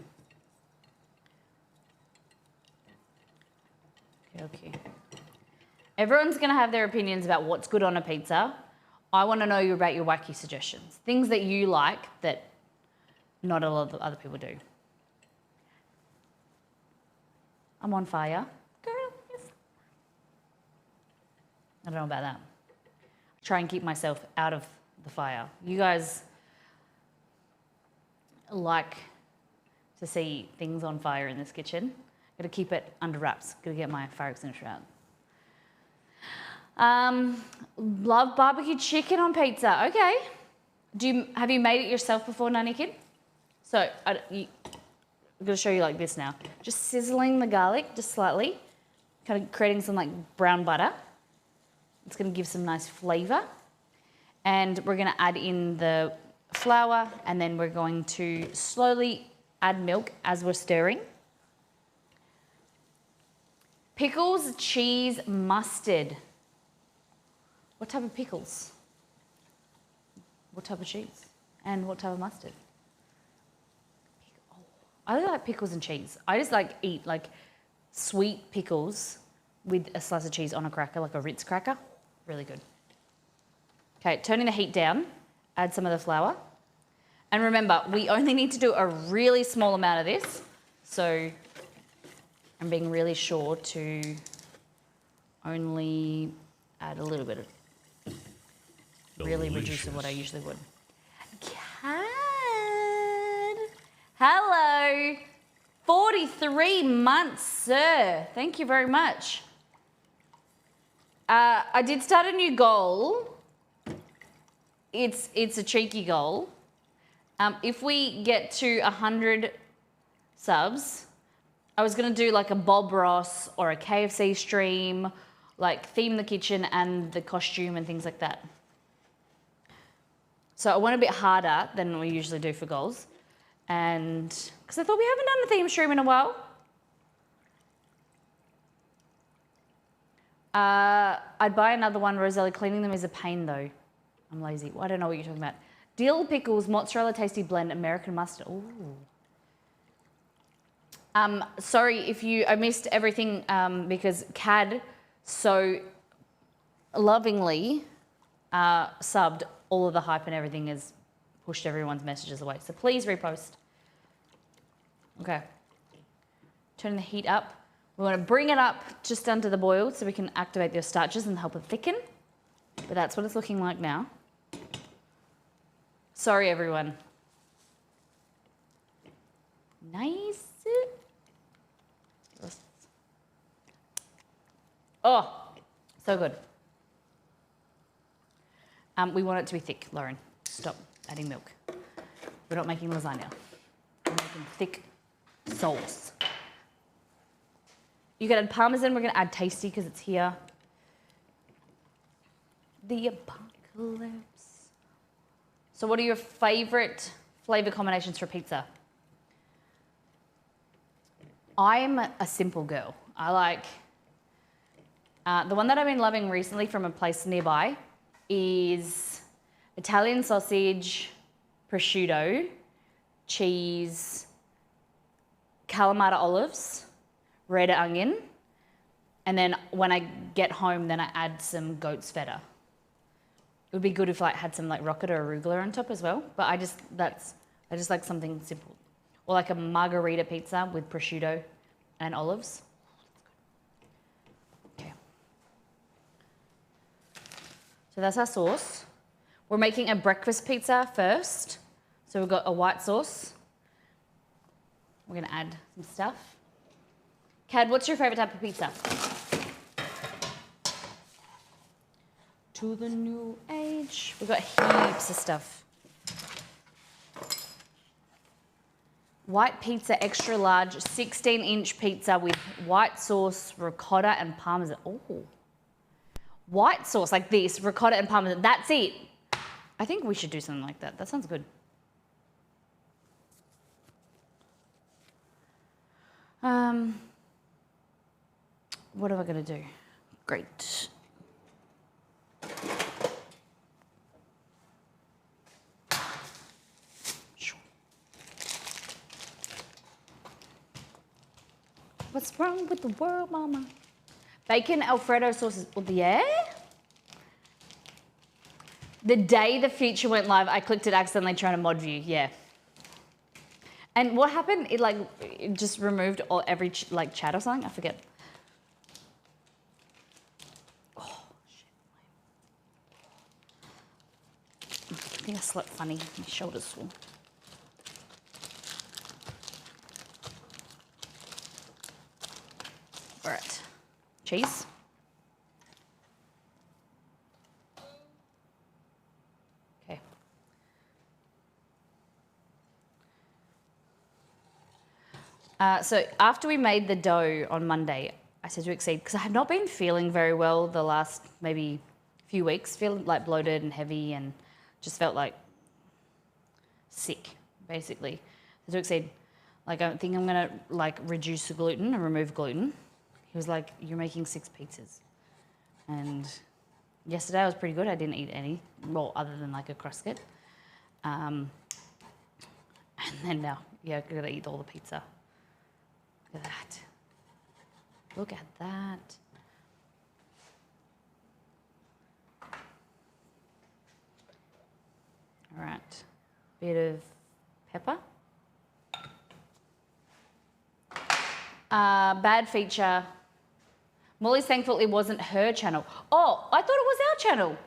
Okay. Everyone's gonna have their opinions about what's good on a pizza. I wanna know about your wacky suggestions. Things that you like that not a lot of other people do. I'm on fire. Girl, yes. I don't know about that. I try and keep myself out of the fire. You guys, like to see things on fire in this kitchen. Gotta keep it under wraps. Gotta get my fire extinguisher out. Love barbecue chicken on pizza. Okay. Have you made it yourself before, Nanny Kid? So I'm gonna show you like this now. Just sizzling the garlic just slightly, kind of creating some like brown butter. It's gonna give some nice flavor. And we're gonna add in the flour, and then we're going to slowly add milk as we're stirring. Pickles, cheese, mustard. What type of pickles? What type of cheese? And what type of mustard? I really like pickles and cheese. I just like eat like sweet pickles with a slice of cheese on a cracker, like a Ritz cracker. Really good. Okay, turning the heat down, add some of the flour. And remember, we only need to do a really small amount of this. So I'm being really sure to only add a little bit of, really reduce what I usually would. Cad, hello, 43 months, sir. Thank you very much. I did start a new goal. It's a cheeky goal. If we get to 100 subs, I was gonna do like a Bob Ross or a KFC stream, like theme the kitchen and the costume and things like that. So I went a bit harder than we usually do for goals, and because I thought we haven't done a theme stream in a while. I'd buy another one, Roselli. Cleaning them is a pain though. I'm lazy. Well, I don't know what you're talking about. Dill pickles, mozzarella tasty blend, American mustard. Ooh. Sorry if I missed everything because Cad so lovingly subbed all of the hype and everything, has pushed everyone's messages away. So please repost. Okay. Turn the heat up. We want to bring it up just under the boil so we can activate those starches and help it thicken. But that's what it's looking like now. Sorry, everyone. Nice. Oh, so good. We want it to be thick, Lauren. Stop adding milk. We're not making lasagna. We're making thick sauce. You can add parmesan. We're going to add tasty because it's here. The apocalypse. So what are your favorite flavor combinations for pizza? I'm a simple girl. I like, the one that I've been loving recently from a place nearby is Italian sausage, prosciutto, cheese, Kalamata olives, red onion, and then when I get home, then I add some goat's feta. It would be good if I had some like rocket or arugula on top as well, but I just like something simple. Or like a margarita pizza with prosciutto and olives. Okay. So that's our sauce. We're making a breakfast pizza first. So we've got a white sauce. We're gonna add some stuff. Cad, what's your favorite type of pizza? To the new age. We've got heaps of stuff. White pizza, extra large, 16-inch pizza with white sauce, ricotta, and parmesan. Oh, white sauce like this, ricotta and parmesan. That's it. I think we should do something like that. That sounds good. What am I gonna do? Great. What's wrong with the world, mama? Bacon Alfredo sauce is, yeah? The day the feature went live, I clicked it accidentally trying to mod view, yeah. And what happened? It just removed every chat or something? I forget. Oh, shit. I think I slept funny. My shoulder's sore. All right, cheese. Okay. So after we made the dough on Monday, I said to Exceed, because I have not been feeling very well the last maybe few weeks, feeling like bloated and heavy and just felt like sick, basically. So to Exceed, like, I think I'm gonna like reduce the gluten and remove gluten. He was like, you're making 6 pizzas. And yesterday I was pretty good. I didn't eat any, well, other than like a crusket. And then now, yeah, I gotta eat all the pizza. Look at that. Look at that. All right, bit of pepper. Bad feature. Molly's thankful it wasn't her channel. Oh, I thought it was our channel.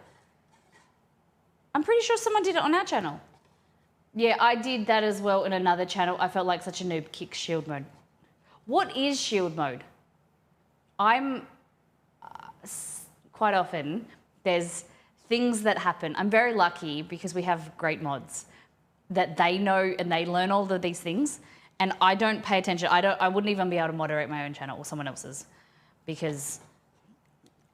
I'm pretty sure someone did it on our channel. Yeah, I did that as well in another channel. I felt like such a noob. Kick shield mode. What is shield mode? I'm quite often, there's things that happen. I'm very lucky because we have great mods that they know and they learn all of these things. And I don't pay attention. I wouldn't even be able to moderate my own channel or someone else's because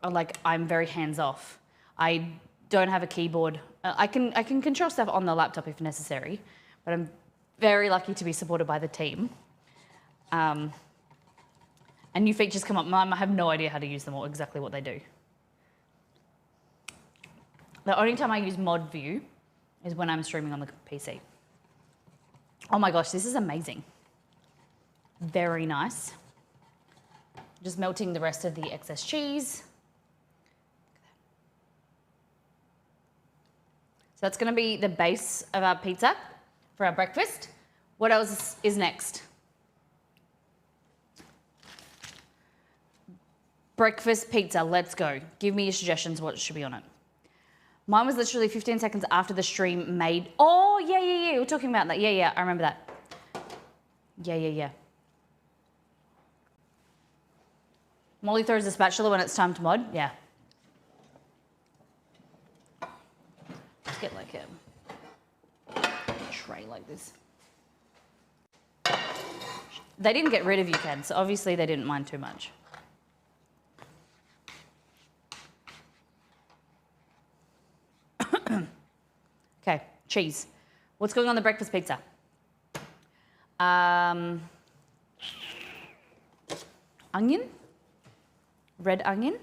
I'm very hands off. I don't have a keyboard. I can control stuff on the laptop if necessary, but I'm very lucky to be supported by the team. And new features come up. I have no idea how to use them or exactly what they do. The only time I use mod view is when I'm streaming on the PC. Oh my gosh, this is amazing. Very nice. Just melting the rest of the excess cheese. So that's going to be the base of our pizza for our breakfast. What else is next? Breakfast pizza, let's go. Give me your suggestions, what should be on it. Mine was literally 15 seconds after the stream made. Oh, yeah, we're talking about that. Yeah, I remember that. Yeah. Molly throws the spatula when it's time to mod. Yeah. Let's get like a tray like this. They didn't get rid of you, Ken, so obviously they didn't mind too much. Okay, cheese. What's going on the breakfast pizza? Onion, red onion.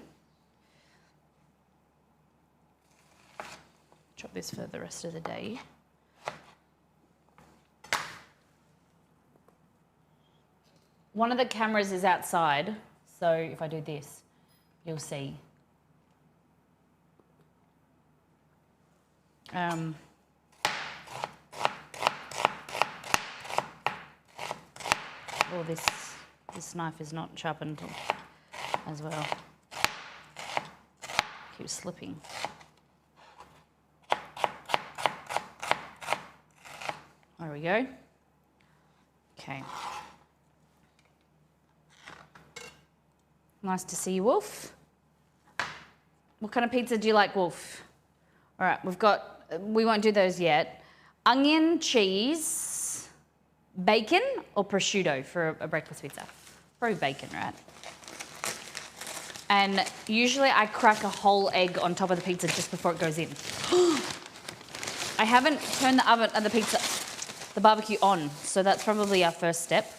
Chop this for the rest of the day. One of the cameras is outside, so if I do this, you'll see. Oh, this knife is not sharpened as well. Keeps slipping. There we go. Okay. Nice to see you, Wolf. What kind of pizza do you like, Wolf? All right, we won't do those yet. Onion, cheese, bacon, or prosciutto for a breakfast pizza? Probably bacon, right? And usually I crack a whole egg on top of the pizza just before it goes in. I haven't turned the barbecue on, so that's probably our first step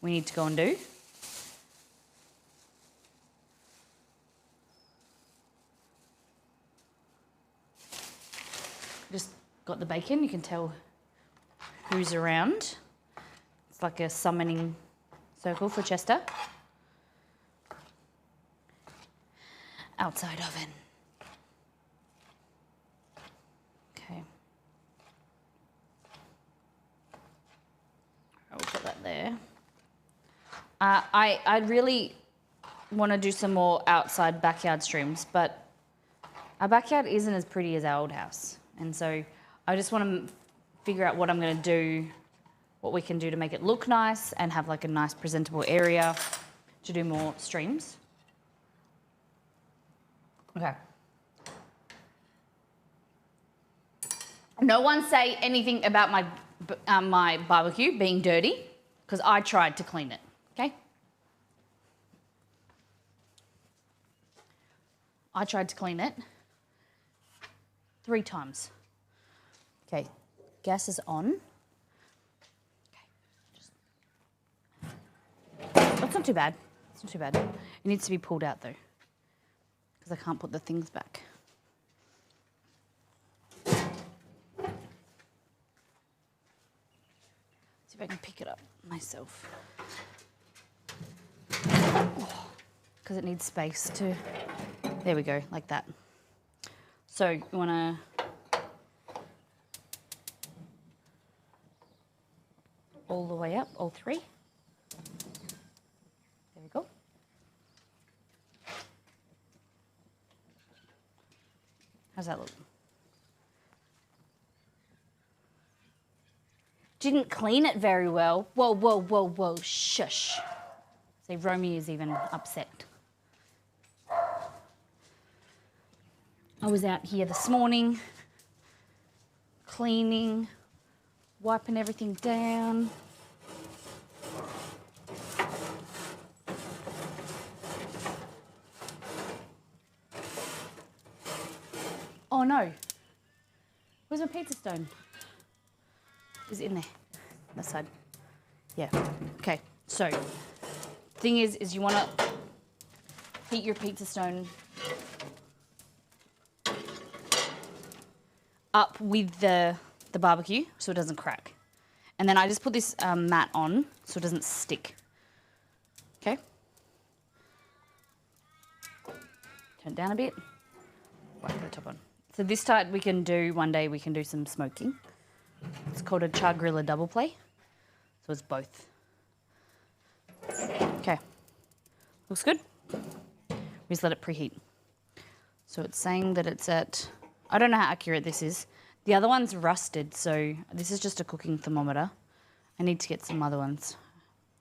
we need to go and do. Just got the bacon, you can tell who's around. It's like a summoning circle for Chester. Outside oven. Okay. I'll put that there. I really want to do some more outside backyard streams, but our backyard isn't as pretty as our old house. And so I just want to figure out what I'm going to do, what we can do to make it look nice and have like a nice presentable area to do more streams. Okay. No one say anything about my barbecue being dirty because I tried to clean it, okay? I tried to clean it 3 times. Okay, gas is on. Okay, that's not too bad. It's not too bad. It needs to be pulled out though because I can't put the things back. See if I can pick it up myself. Because it needs space to, there we go, like that. So you want to all the way up, all 3. There we go. How's that look? Didn't clean it very well. Whoa, whoa, whoa, whoa, shush. See, Romy is even upset. I was out here this morning, cleaning, wiping everything down. Oh no, where's my pizza stone? Is it in there? That side. Yeah. Okay. So, thing is you want to heat your pizza stone up with the barbecue so it doesn't crack. And then I just put this mat on so it doesn't stick. Okay. Turn it down a bit. Right, put the top on. So this type we can do one day. We can do some smoking. It's called a char griller double play. So it's both. Okay. Looks good. We just let it preheat. So it's saying that it's at, I don't know how accurate this is. The other one's rusted, so this is just a cooking thermometer. I need to get some other ones.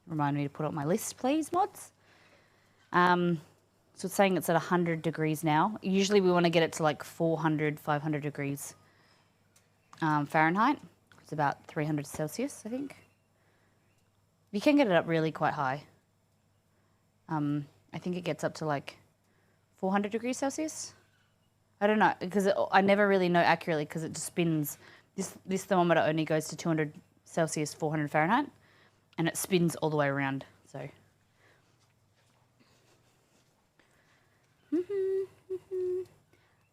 Remind me to put up my list, please, mods. So it's saying it's at 100 degrees now. Usually we want to get it to like 400, 500 degrees Fahrenheit. It's about 300 Celsius, I think. You can get it up really quite high. I think it gets up to like 400 degrees Celsius. I don't know, because I never really know accurately because it just spins. This thermometer only goes to 200 Celsius, 400 Fahrenheit, and it spins all the way around, so.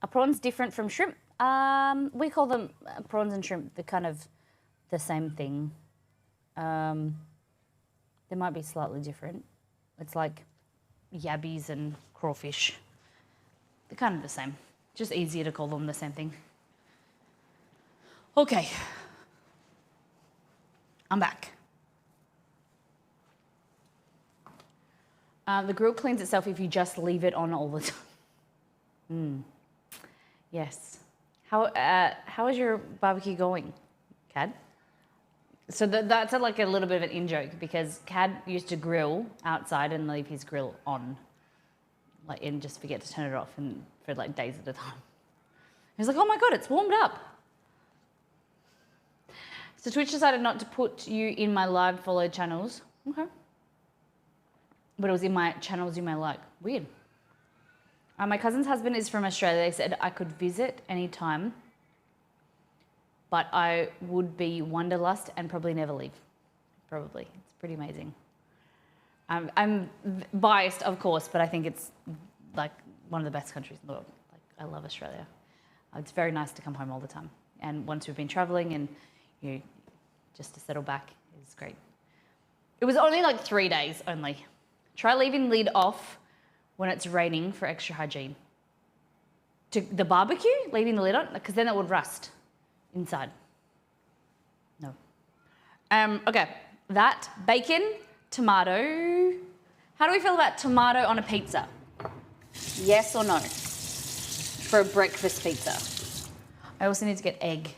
Are prawns different from shrimp? We call them prawns and shrimp. They're kind of the same thing. They might be slightly different. It's like yabbies and crawfish. They're kind of the same. Just easier to call them the same thing. Okay. I'm back. The grill cleans itself if you just leave it on all the time. Yes. How is your barbecue going, Cad? So that's like a little bit of an in-joke because Cad used to grill outside and leave his grill on, like, and just forget to turn it off and for like days at a time. He was like, oh my God, it's warmed up. So Twitch decided not to put you in my live followed channels. Okay. But it was in my channels you may like. Weird. My cousin's husband is from Australia. They said I could visit anytime, but I would be wanderlust and probably never leave. Probably. It's pretty amazing. I'm biased, of course, but I think it's like one of the best countries in the world. Like, I love Australia. It's very nice to come home all the time. And once we've been traveling and just to settle back is great. It was only like 3 days only. Try leaving lid off when it's raining for extra hygiene. To the barbecue, leaving the lid on, because then it would rust inside. No. Okay, that, bacon, tomato. How do we feel about tomato on a pizza? Yes or no? For a breakfast pizza. I also need to get egg.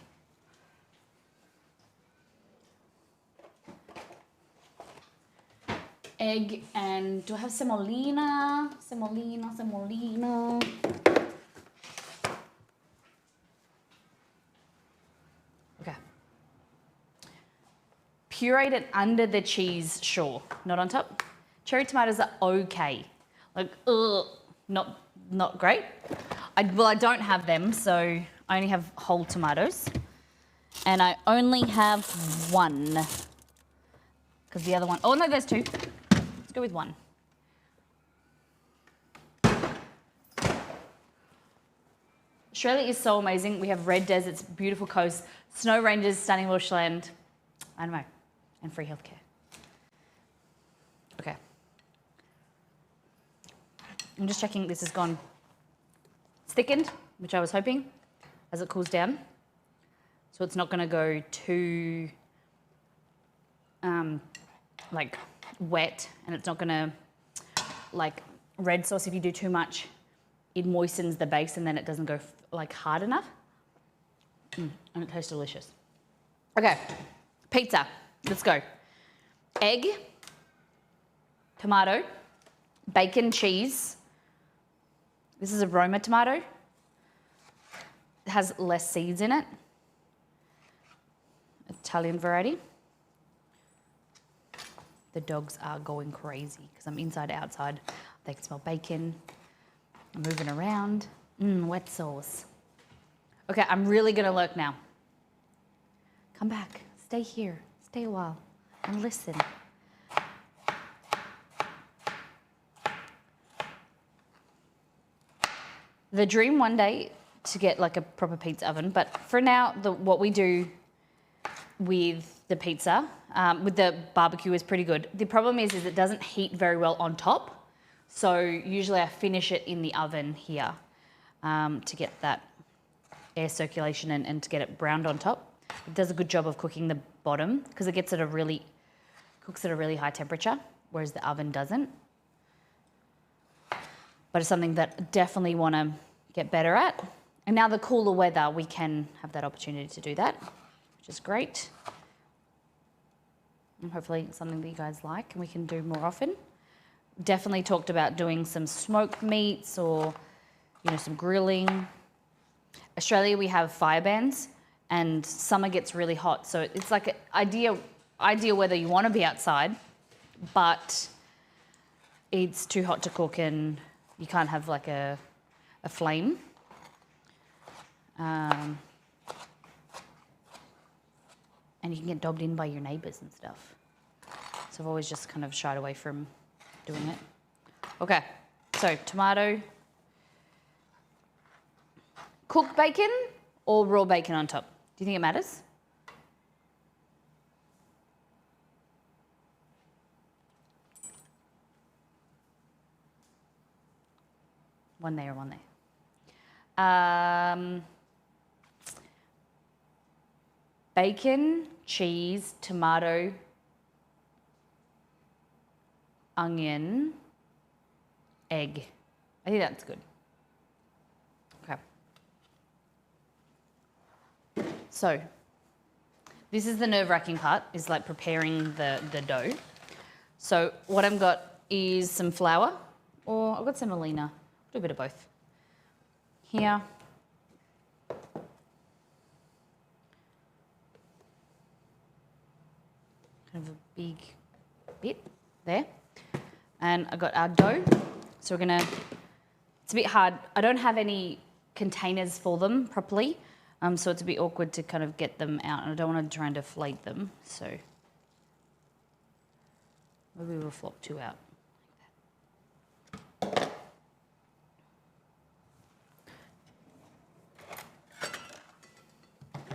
egg, and do I have semolina? Semolina. Okay. Pureed it under the cheese, sure, not on top. Cherry tomatoes are okay. Like, not great. I don't have them, so I only have whole tomatoes. And I only have one. Because the other one, oh no, there's two. Let's go with one. Australia is so amazing. We have red deserts, beautiful coast, snow ranges, stunning bushland. I don't know. And free healthcare. Okay. I'm just checking this has gone. It's thickened, which I was hoping, as it cools down. So it's not going to go too like wet, and it's not going to, like red sauce, if you do too much, it moistens the base and then it doesn't go like hard enough. And it tastes delicious. Okay, pizza. Let's go. Egg, tomato, bacon, cheese. This is a Roma tomato. It has less seeds in it. Italian variety. The dogs are going crazy because I'm inside, outside. They can smell bacon. I'm moving around. Wet sauce. Okay, I'm really gonna lurk now. Come back, stay here, stay a while, and listen. The dream one day to get like a proper pizza oven, but for now, what we do with the pizza, with the barbecue is pretty good. The problem is it doesn't heat very well on top. So usually I finish it in the oven here to get that air circulation and to get it browned on top. It does a good job of cooking the bottom because it cooks at a really high temperature, whereas the oven doesn't. But it's something that I definitely want to get better at. And now the cooler weather, we can have that opportunity to do that, which is great. And hopefully it's something that you guys like and we can do more often. Definitely talked about doing some smoked meats or, some grilling. Australia, we have fire bans and summer gets really hot. So it's like ideal weather you want to be outside, but it's too hot to cook and you can't have like a flame. And you can get dobbed in by your neighbours and stuff. So I've always just kind of shied away from doing it. Okay, so tomato. Cooked bacon or raw bacon on top? Do you think it matters? One there, one there. Bacon, cheese, tomato, onion, egg. I think that's good. Okay. So, this is the nerve-wracking part, is like preparing the dough. So what I've got is some flour, or I've got semolina. Do a bit of both. Here. Kind of a big bit there. And I got our dough. So we're gonna, it's a bit hard. I don't have any containers for them properly. So it's a bit awkward to kind of get them out and I don't want to try and deflate them. So maybe we'll flop two out.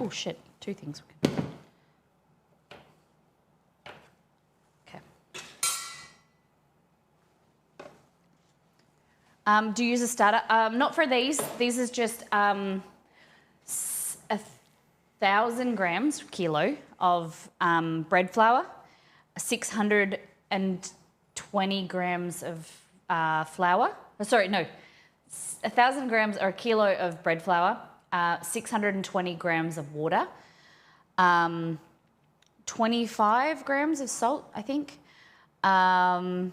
Oh shit, two things. Okay. Do you use a starter? Not for these. These is just 1,000 grams, kilo, of bread flour, 620 grams of flour. Oh, sorry, no. 1,000 grams or a kilo of bread flour, 620 grams of water, 25 grams of salt, I think, I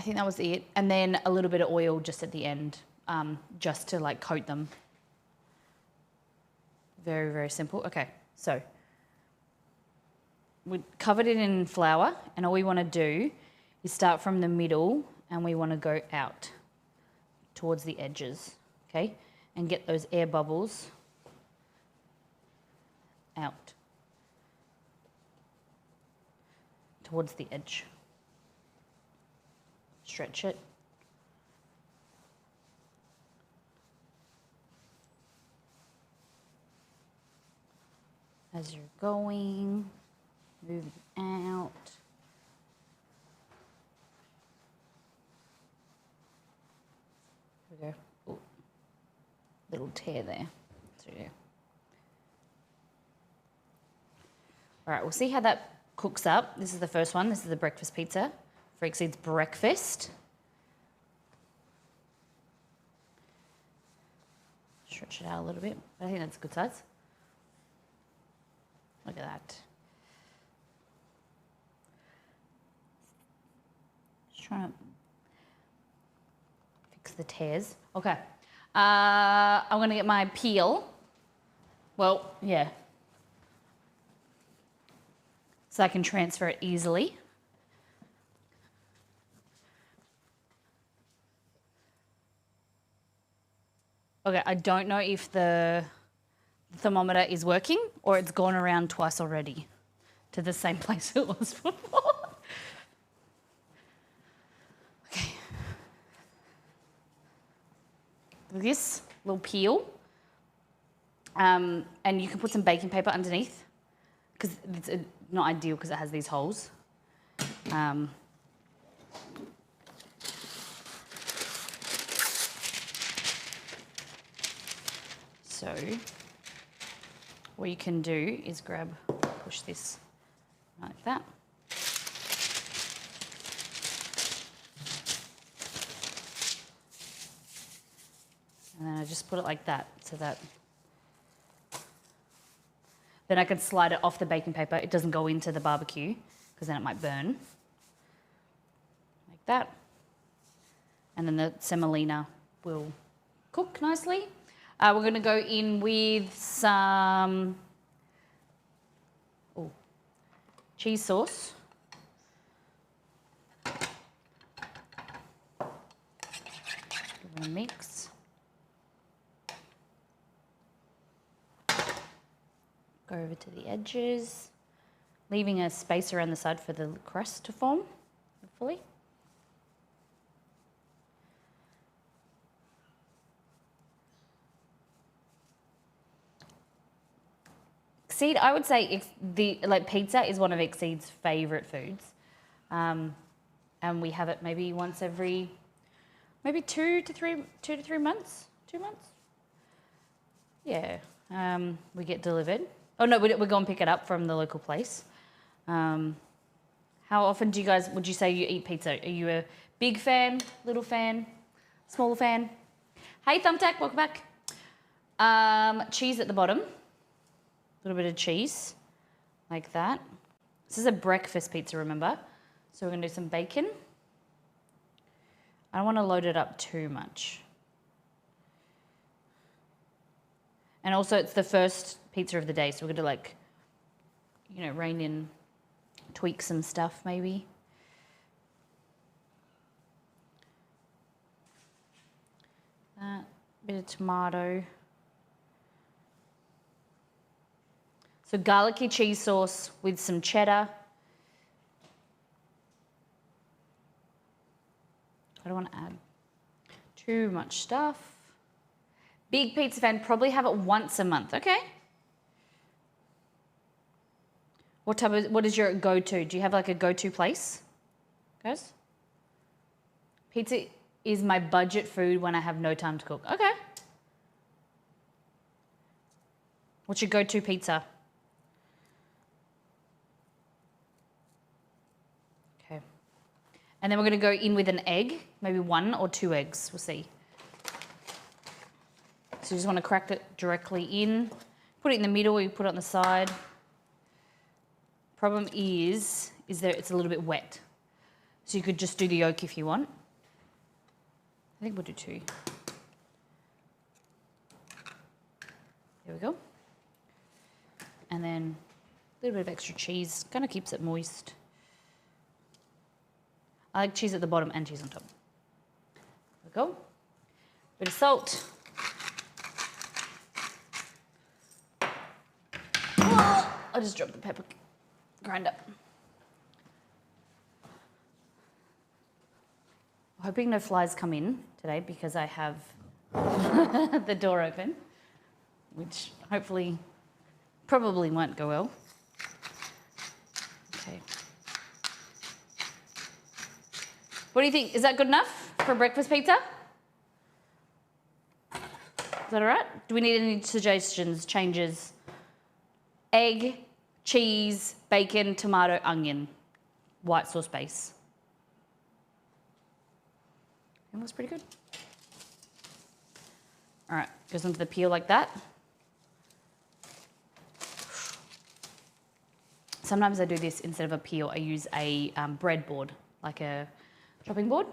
think that was it. And then a little bit of oil just at the end, just to like coat them. Very, very simple. Okay, so we covered it in flour, and all we want to do is start from the middle, and we want to go out towards the edges, okay? And get those air bubbles out towards the edge. Stretch it. As you're going, move it out. There we go. Ooh. Little tear there. So, yeah. All right, we'll see how that cooks up. This is the first one. This is the breakfast pizza for Exceed's breakfast. Stretch it out a little bit. I think that's a good size. Look at that. Just trying to fix the tears. Okay. I'm going to get my peel. Well, yeah. So I can transfer it easily. Okay, I don't know if the thermometer is working or it's gone around twice already to the same place it was before. Okay. This little peel, and you can put some baking paper underneath because it's not ideal because it has these holes. So what you can do is push this like that. And then I just put it like that so that then I can slide it off the baking paper. It doesn't go into the barbecue because then it might burn. Like that. And then the semolina will cook nicely. We're going to go in with some cheese sauce. Give it a mix. Go over to the edges, leaving a space around the side for the crust to form, hopefully. Exceed, I would say pizza is one of Exceed's favourite foods, and we have it maybe once every, maybe 2 to 3 months. 2 months. Yeah, we get delivered. Oh no, we go and pick it up from the local place. How often would you say you eat pizza? Are you a big fan, little fan, small fan? Hey Thumbtack, welcome back. Cheese at the bottom. A little bit of cheese, like that. This is a breakfast pizza, remember? So we're gonna do some bacon. I don't wanna load it up too much. And also it's the first pizza of the day, so we're gonna rein in, tweak some stuff maybe. That, bit of tomato. So garlicky cheese sauce with some cheddar. I don't want to add too much stuff. Big pizza fan, probably have it once a month, okay? What is your go-to? Do you have like a go-to place, guys? Pizza is my budget food when I have no time to cook. Okay. What's your go-to pizza? Okay. And then we're going to go in with an egg, maybe 1 or 2 eggs, we'll see. So you just want to crack it directly in. Put it in the middle, you put it on the side. Problem is that it's a little bit wet. So you could just do the yolk if you want. I think we'll do 2. There we go. And then a little bit of extra cheese, kind of keeps it moist. I like cheese at the bottom and cheese on top. There we go. Bit of salt. Oh, I just dropped the pepper grinder. I'm hoping no flies come in today because I have the door open, which hopefully probably won't go well. Okay. What do you think? Is that good enough for breakfast pizza? Is that all right? Do we need any suggestions, changes? Egg, cheese, bacon, tomato, onion, white sauce base. It looks pretty good. All right, goes into the peel like that. Sometimes I do this instead of a peel. I use a bread board, like a chopping board,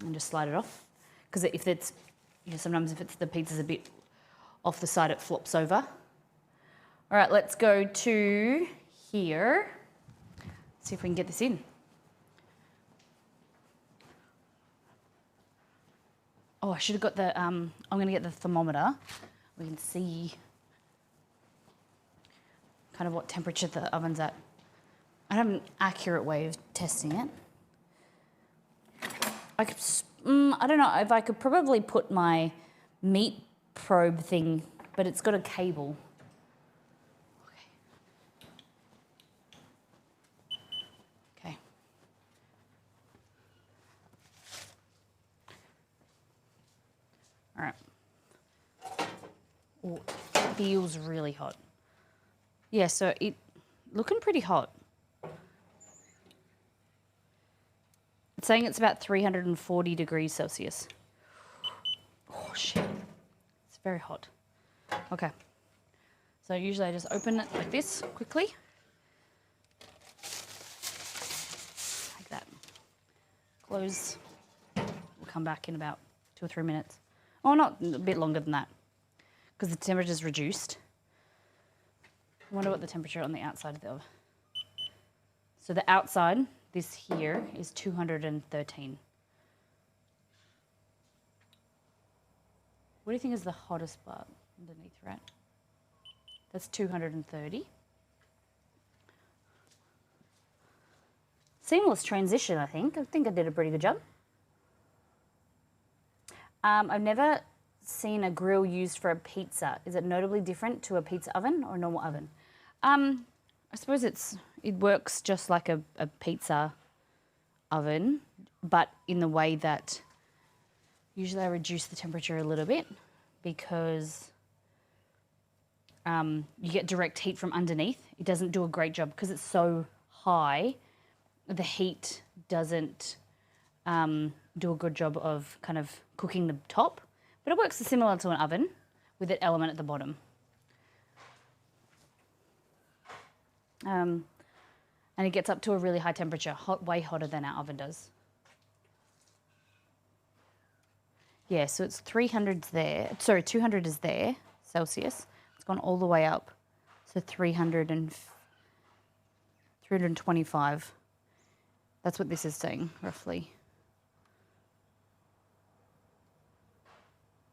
and just slide it off. Because if it's, sometimes if it's the pizza's a bit off the side, it flops over. All right, let's go to here. See if we can get this in. Oh, I should have got the, I'm going to get the thermometer. We can see kind of what temperature the oven's at. I have an accurate way of testing it. I don't know if I could probably put my meat probe thing, but it's got a cable. Okay. All right. Oh, it feels really hot. Yeah, so it looking pretty hot. It's saying it's about 340 degrees Celsius. Oh, shit. It's very hot. Okay. So usually I just open it like this quickly. Like that. Close. We'll come back in about 2 or 3 minutes. Oh, not a bit longer than that, because the temperature's reduced. I wonder what the temperature on the outside of the oven. So the outside, this here, is 213. What do you think is the hottest part underneath, right? That's 230. Seamless transition, I think. I think I did a pretty good job. I've never seen a grill used for a pizza. Is it notably different to a pizza oven or a normal oven? I suppose it works just like a pizza oven, but in the way that usually I reduce the temperature a little bit because you get direct heat from underneath. It doesn't do a great job because it's so high. The heat doesn't do a good job of kind of cooking the top, but it works similar to an oven with an element at the bottom. And it gets up to a really high temperature, way hotter than our oven does. Yeah, so it's 300 there. Sorry, 200 is there, Celsius. It's gone all the way up. So 325. That's what this is saying, roughly.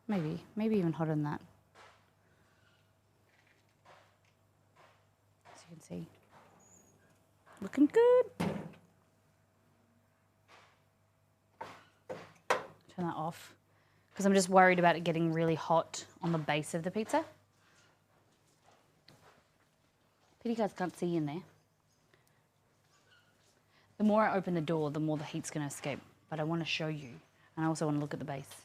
Maybe even hotter than that. As you can see. Looking good. Turn that off because I'm just worried about it getting really hot on the base of the pizza. Pity you guys can't see in there. The more I open the door, the more the heat's going to escape. But I want to show you, and I also want to look at the base.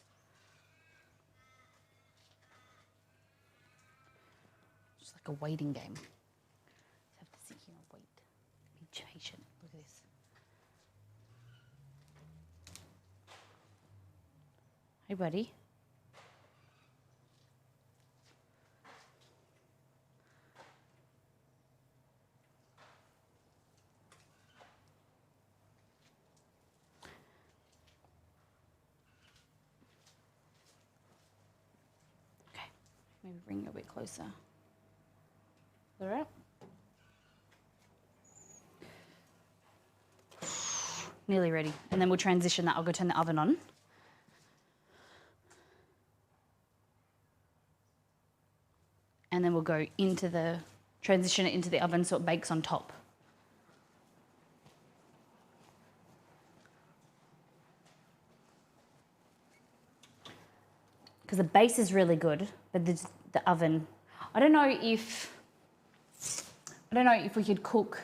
Just like a waiting game. Just have to sit here and wait. Be patient. Look at this. Hey, buddy. Maybe bring it a bit closer. All right. Nearly ready. And then we'll transition that. I'll go turn the oven on. And then we'll go into the, transition it into the oven so it bakes on top. Because the base is really good, but the oven, I don't know if we could cook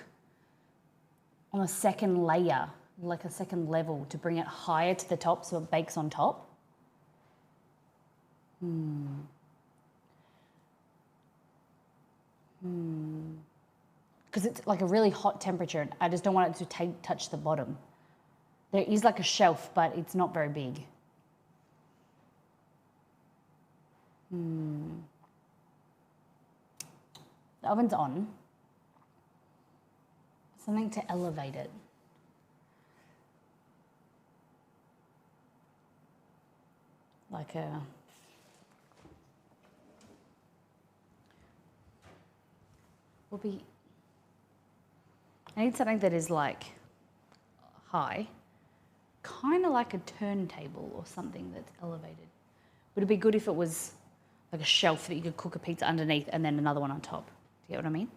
on a second layer, like a second level, to bring it higher to the top so it bakes on top. Because it's like a really hot temperature and I just don't want it to touch the bottom. There is like a shelf, but it's not very big. The oven's on. Something to elevate it. Like a... will be... I need something that is like high, kind of like a turntable or something that's elevated. Would it be good if it was like a shelf that you could cook a pizza underneath and then another one on top? Do you get what I mean?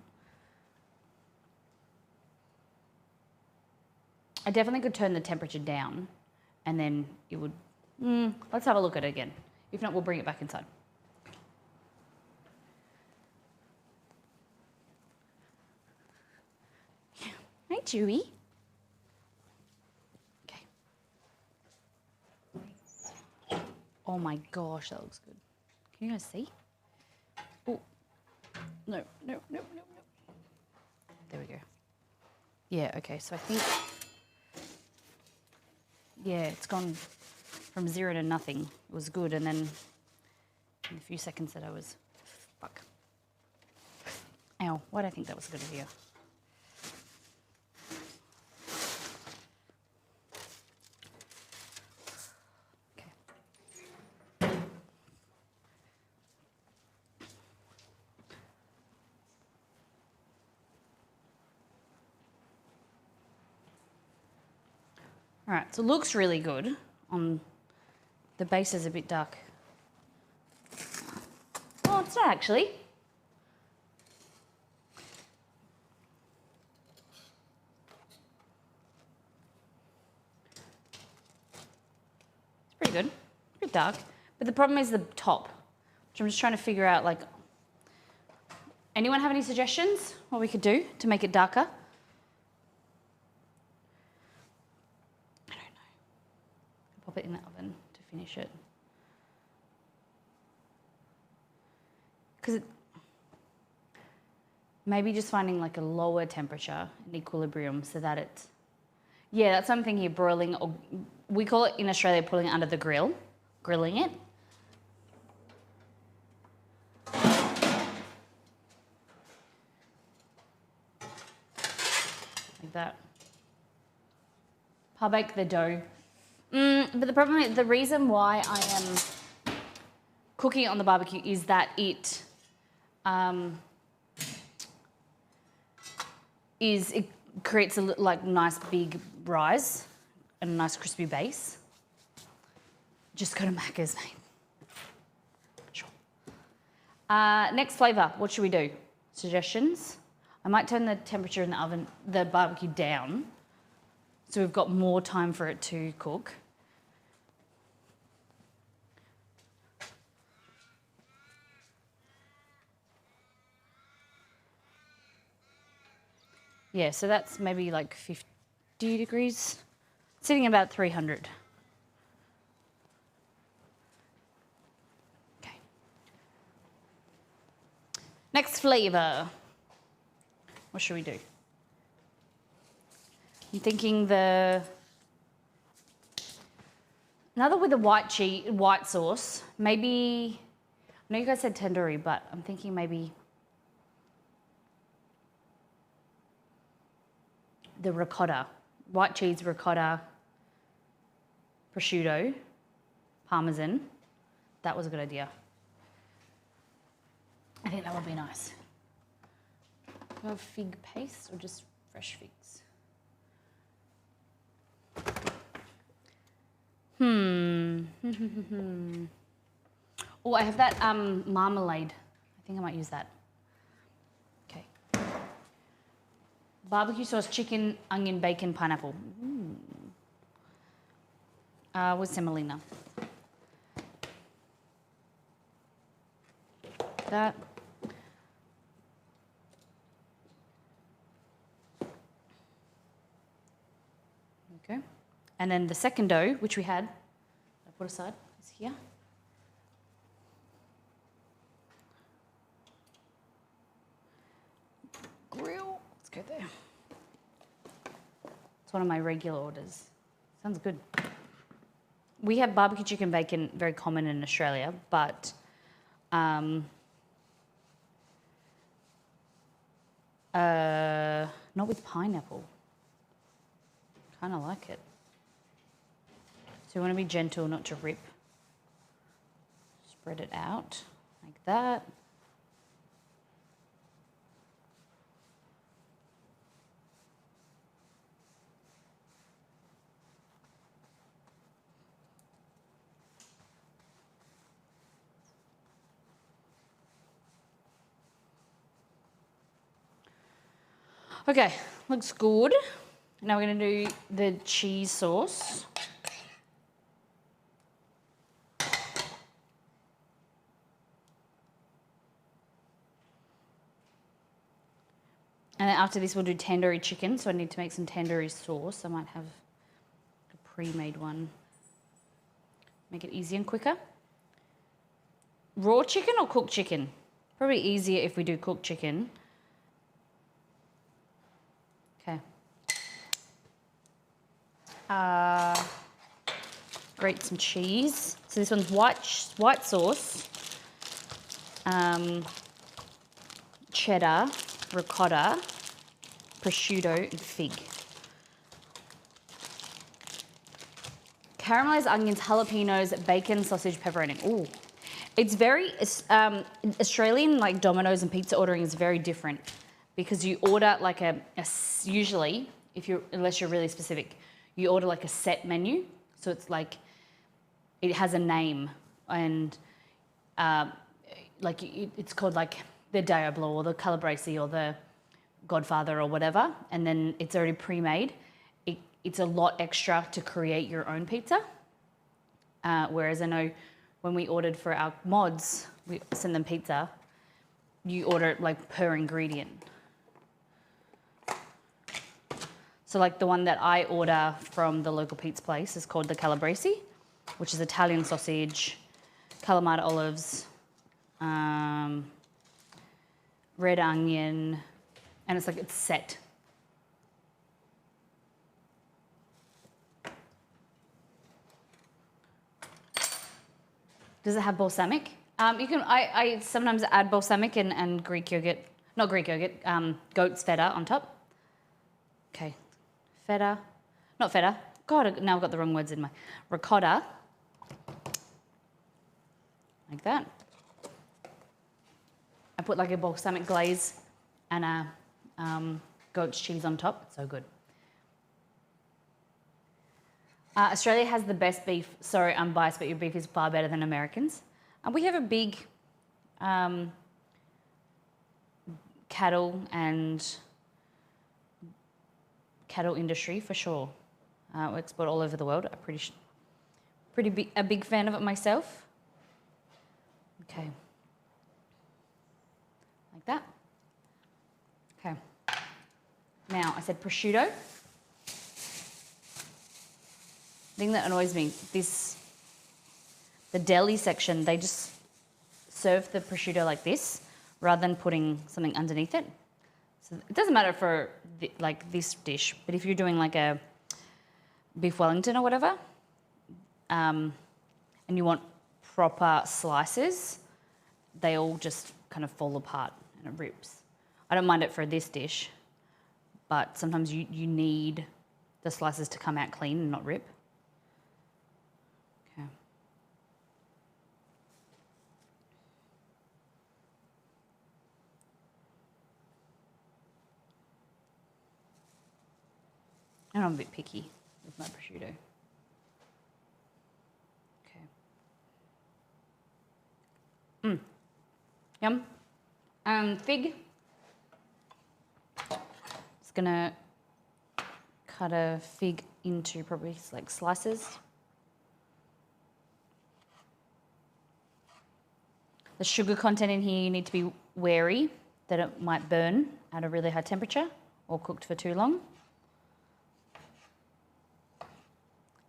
I definitely could turn the temperature down and then it would... let's have a look at it again. If not, we'll bring it back inside. Hi, Chewy. Okay. Oh my gosh, that looks good. Can you guys see? Oh, no. There we go. Yeah, okay, so I think, yeah, it's gone from 0 to nothing. It was good, and then in a few seconds that I was, fuck. Ow, why did I think that was a good idea? All right, so it looks really good. The base is a bit dark. Oh, it's not actually. It's pretty good. It's a bit dark. But the problem is the top, which I'm just trying to figure out, like, anyone have any suggestions what we could do to make it darker? Pop it in the oven to finish it. Because maybe just finding like a lower temperature and equilibrium so that it's, yeah, that's something here, broiling, or we call it in Australia putting it under the grill, grilling it. Like that. Par-bake the dough. But the problem is, the reason why I am cooking it on the barbecue is that it creates a like nice big rise and a nice crispy base. Just go to Macca's, mate. Sure. Next flavour, what should we do? Suggestions? I might turn the temperature in the oven, the barbecue down, so we've got more time for it to cook. Yeah, so that's maybe like 50 degrees, sitting about 300. Okay. Next flavour. What should we do? I'm thinking another with the white sauce. Maybe, I know you guys said tandoori, but I'm thinking maybe the ricotta, white cheese ricotta, prosciutto, parmesan. That was a good idea. I think that would be nice. Do you have fig paste or just fresh figs? Oh, I have that marmalade. I think I might use that. Okay. Barbecue sauce, chicken, onion, bacon, pineapple. With semolina. That. Okay. And then the second dough, which we had, I put aside, is here. Grill. Let's go there. It's one of my regular orders. Sounds good. We have barbecue chicken bacon, very common in Australia, but not with pineapple. Kind of like it. So you want to be gentle, not to rip. Spread it out like that. Okay, looks good. Now we're going to do the cheese sauce. And then after this, we'll do tandoori chicken. So I need to make some tandoori sauce. I might have a pre-made one. Make it easier and quicker. Raw chicken or cooked chicken? Probably easier if we do cooked chicken. Okay. Grate some cheese. So this one's white sauce, cheddar, ricotta, prosciutto, and fig. Caramelized onions, jalapenos, bacon, sausage, pepperoni. Ooh, it's very Australian, like Domino's and pizza ordering is very different because you order like usually unless you're really specific, you order like a set menu. So it's like it has a name and it's called like the Diablo or the Calabrese or the Godfather or whatever, and then it's already pre-made. It's a lot extra to create your own pizza. Whereas I know when we ordered for our mods, we send them pizza, you order it like per ingredient. So like the one that I order from the local pizza place is called the Calabrese, which is Italian sausage, Kalamata olives, red onion, and it's set. Does it have balsamic? I sometimes add balsamic and Greek yogurt, not Greek yogurt, goat's feta on top. Okay, feta, not feta. God, now I've got the wrong words in my ricotta. Like that. I put like a balsamic glaze and a goat's cheese on top. It's so good. Australia has the best beef. Sorry, I'm biased, but your beef is far better than Americans. We have a big cattle industry for sure. We export all over the world. I'm a big fan of it myself. Okay. Like that. Okay. Now, I said prosciutto. The thing that annoys me, the deli section, they just serve the prosciutto like this rather than putting something underneath it. So it doesn't matter for this dish, but if you're doing like a beef Wellington or whatever, and you want proper slices, they all just kind of fall apart and it rips. I don't mind it for this dish, but sometimes you need the slices to come out clean and not rip. Okay. And I'm a bit picky with my prosciutto. Okay. Yum. Fig. Just gonna cut a fig into probably like slices. The sugar content in here, you need to be wary that it might burn at a really high temperature or cooked for too long.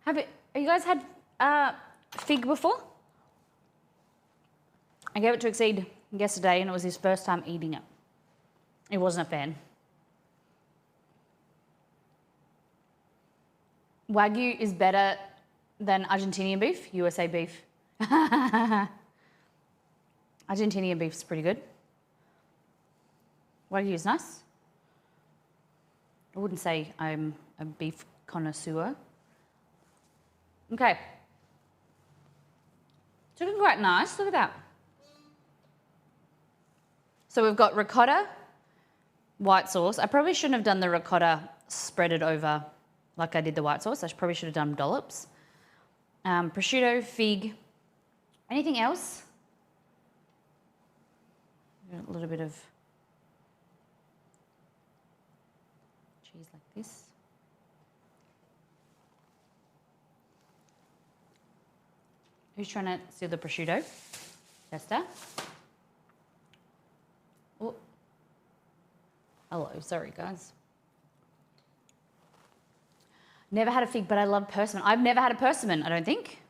Have you guys had fig before? I gave it to Exceed yesterday and it was his first time eating it. He wasn't a fan. Wagyu is better than Argentinian beef, USA beef. Argentinian beef's pretty good. Wagyu is nice. I wouldn't say I'm a beef connoisseur. Okay. It's looking quite nice, look at that. So we've got ricotta, white sauce. I probably shouldn't have done the ricotta spreaded over like I did the white sauce. I probably should have done dollops. Prosciutto, fig. Anything else? A little bit of cheese like this. Who's trying to steal the prosciutto? Testa. Oh. Hello, sorry guys. Never had a fig, but I love persimmon. I've never had a persimmon, I don't think.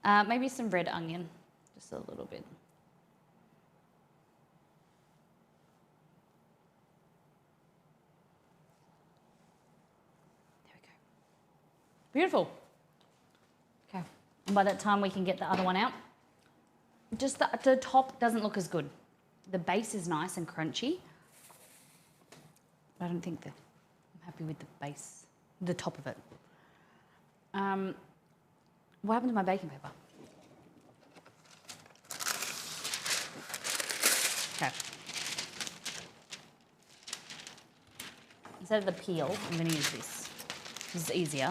Maybe some red onion, just a little bit. There we go. Beautiful. Okay, and by that time we can get the other one out. Just the top doesn't look as good. The base is nice and crunchy. I don't think that I'm happy with the base, the top of it. What happened to my baking paper? Okay. Instead of the peel, I'm going to use this. This is easier.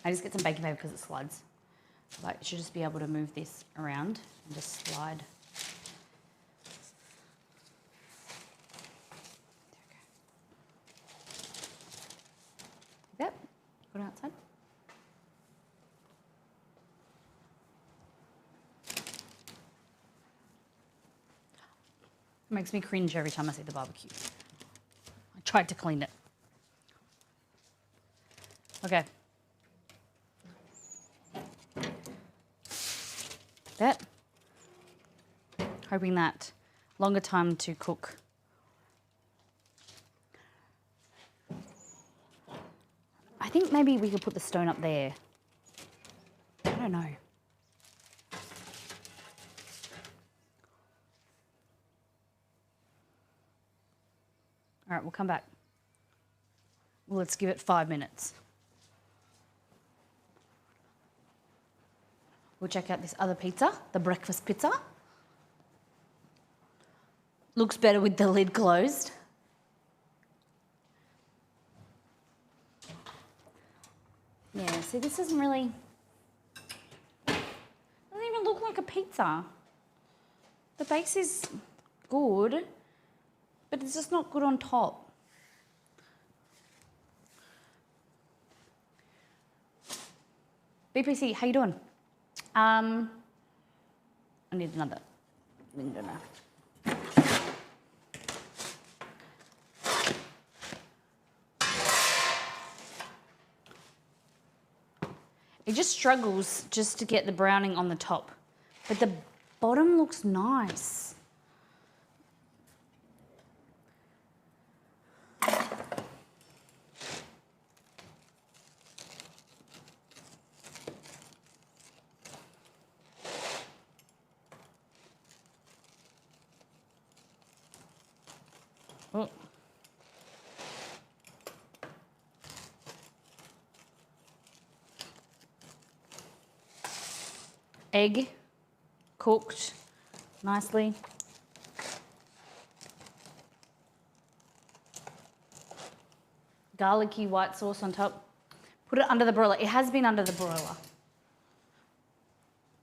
I just get some baking paper because it slides. But you should just be able to move this around and just slide. There we go. Yep. Put it outside. It makes me cringe every time I see the barbecue. I tried to clean it. Okay. That. Hoping that longer time to cook. I think maybe we could put the stone up there. I don't know. All right, we'll come back. Let's give it 5 minutes. We'll check out this other pizza, the breakfast pizza. Looks better with the lid closed. Yeah, see, this doesn't really, doesn't even look like a pizza. The base is good, but it's just not good on top. BPC, how you doing? I need another window now. It just struggles just to get the browning on the top, but the bottom looks nice. Oh. Egg cooked nicely. garlicky white sauce on top. Put it under the broiler. It has been under the broiler.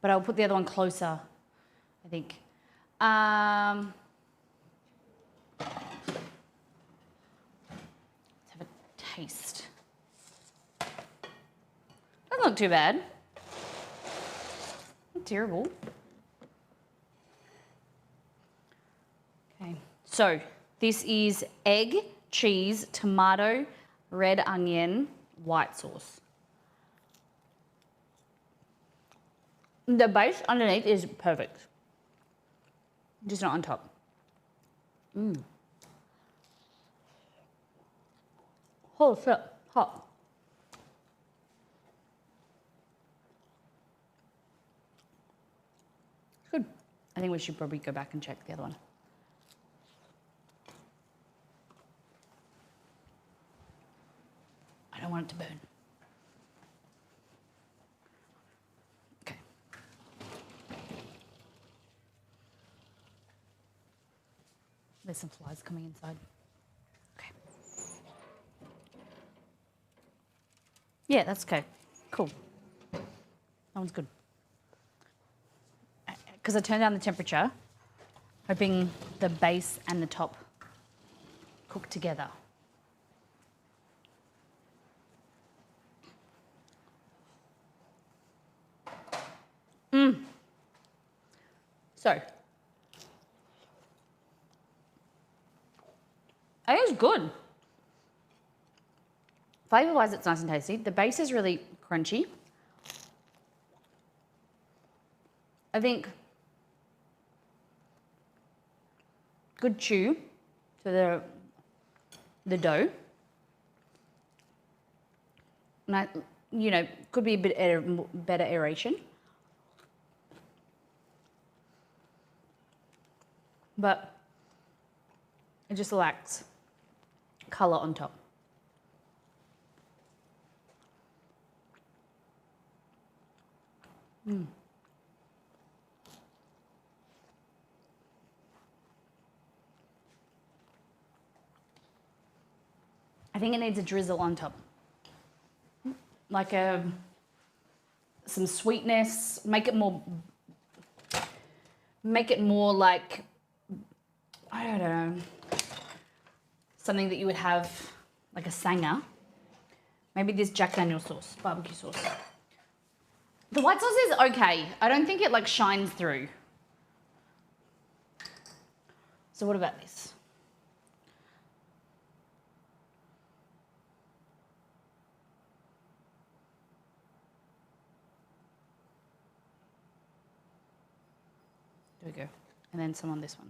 But I'll put the other one closer, I think. Let's have a taste. Doesn't look too bad. Not terrible. Okay, so this is egg, cheese, tomato, red onion, white sauce. The base underneath is perfect. Just not on top. Oh shit, hot. Good. I think we should probably go back and check the other one. I don't want it to burn. Okay. There's some flies coming inside. Okay. Yeah, that's okay. Cool. That one's good. Because I turned down the temperature, hoping the base and the top cook together. So, it is good. Flavour-wise, it's nice and tasty. The base is really crunchy. I think good chew to the dough. You know, could be a bit better aeration. But it just lacks colour on top. I think it needs a drizzle on top. Like some sweetness, make it more like, I don't know, something that you would have like a sanger. Maybe this Jack Daniel's sauce, barbecue sauce. The white sauce is okay. I don't think it like shines through. So what about this? There we go. And then some on this one.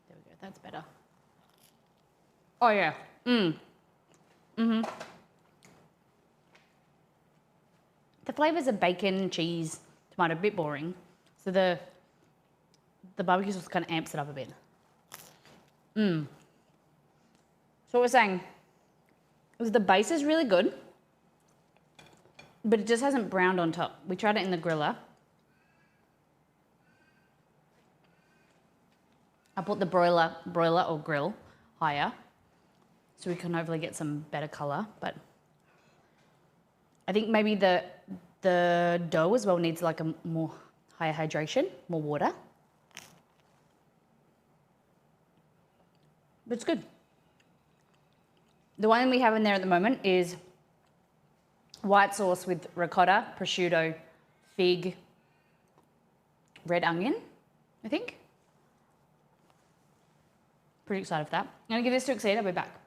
There we go. That's better. Oh yeah. The flavours of bacon, cheese, tomato, a bit boring. So the barbecue sauce kind of amps it up a bit. So what we're saying is the base is really good, but it just hasn't browned on top. We tried it in the griller. I put the broiler or grill higher so we can hopefully get some better colour, but I think maybe the dough as well needs like a more higher hydration, more water. But it's good. The one we have in there at the moment is white sauce with ricotta, prosciutto, fig, red onion, I think. Pretty excited for that. I'm gonna give this to Exceed, I'll be back.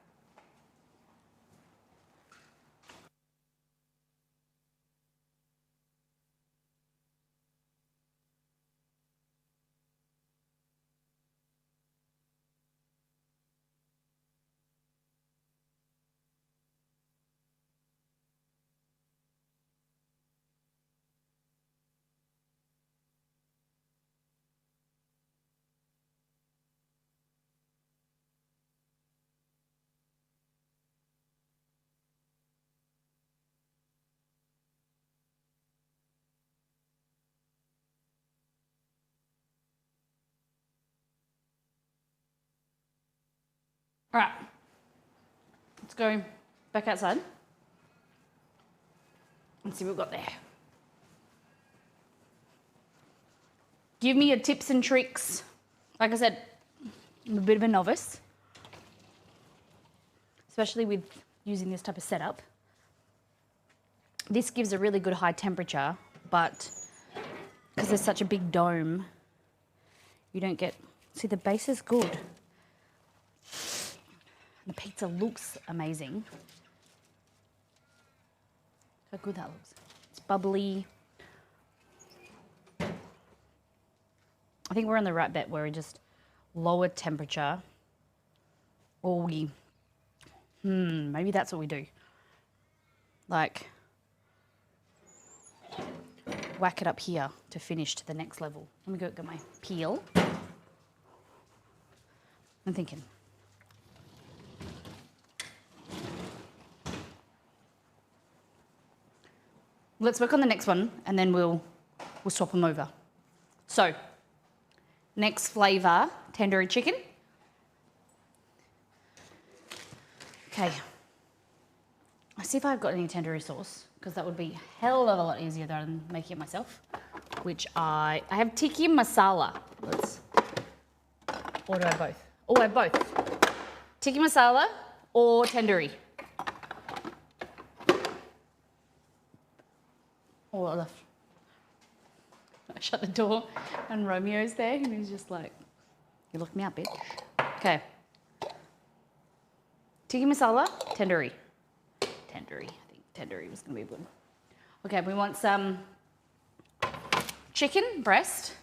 All right, let's go back outside and see what we've got there. Give me your tips and tricks. Like I said, I'm a bit of a novice, especially with using this type of setup. This gives a really good high temperature, but because there's such a big dome, you don't get, see the base is good. The pizza looks amazing. How good that looks. It's bubbly. I think we're on the right bet where we just lower temperature, or we, maybe that's what we do. Like, whack it up here to finish to the next level. Let me go get my peel. I'm thinking. Let's work on the next one and then we'll swap them over. So, next flavour, tandoori chicken. Okay. I'll see if I've got any tandoori sauce, because that would be a hell of a lot easier than making it myself. Which I have tikka masala. Or do I have both? Oh, I have both. Tikka masala or tandoori. Oh, I shut the door and Romeo's there and he's just like, you locked me out, bitch. Okay. Tikka masala, tandoori. Tandoori. I think tandoori was going to be good. Okay, we want some chicken breast.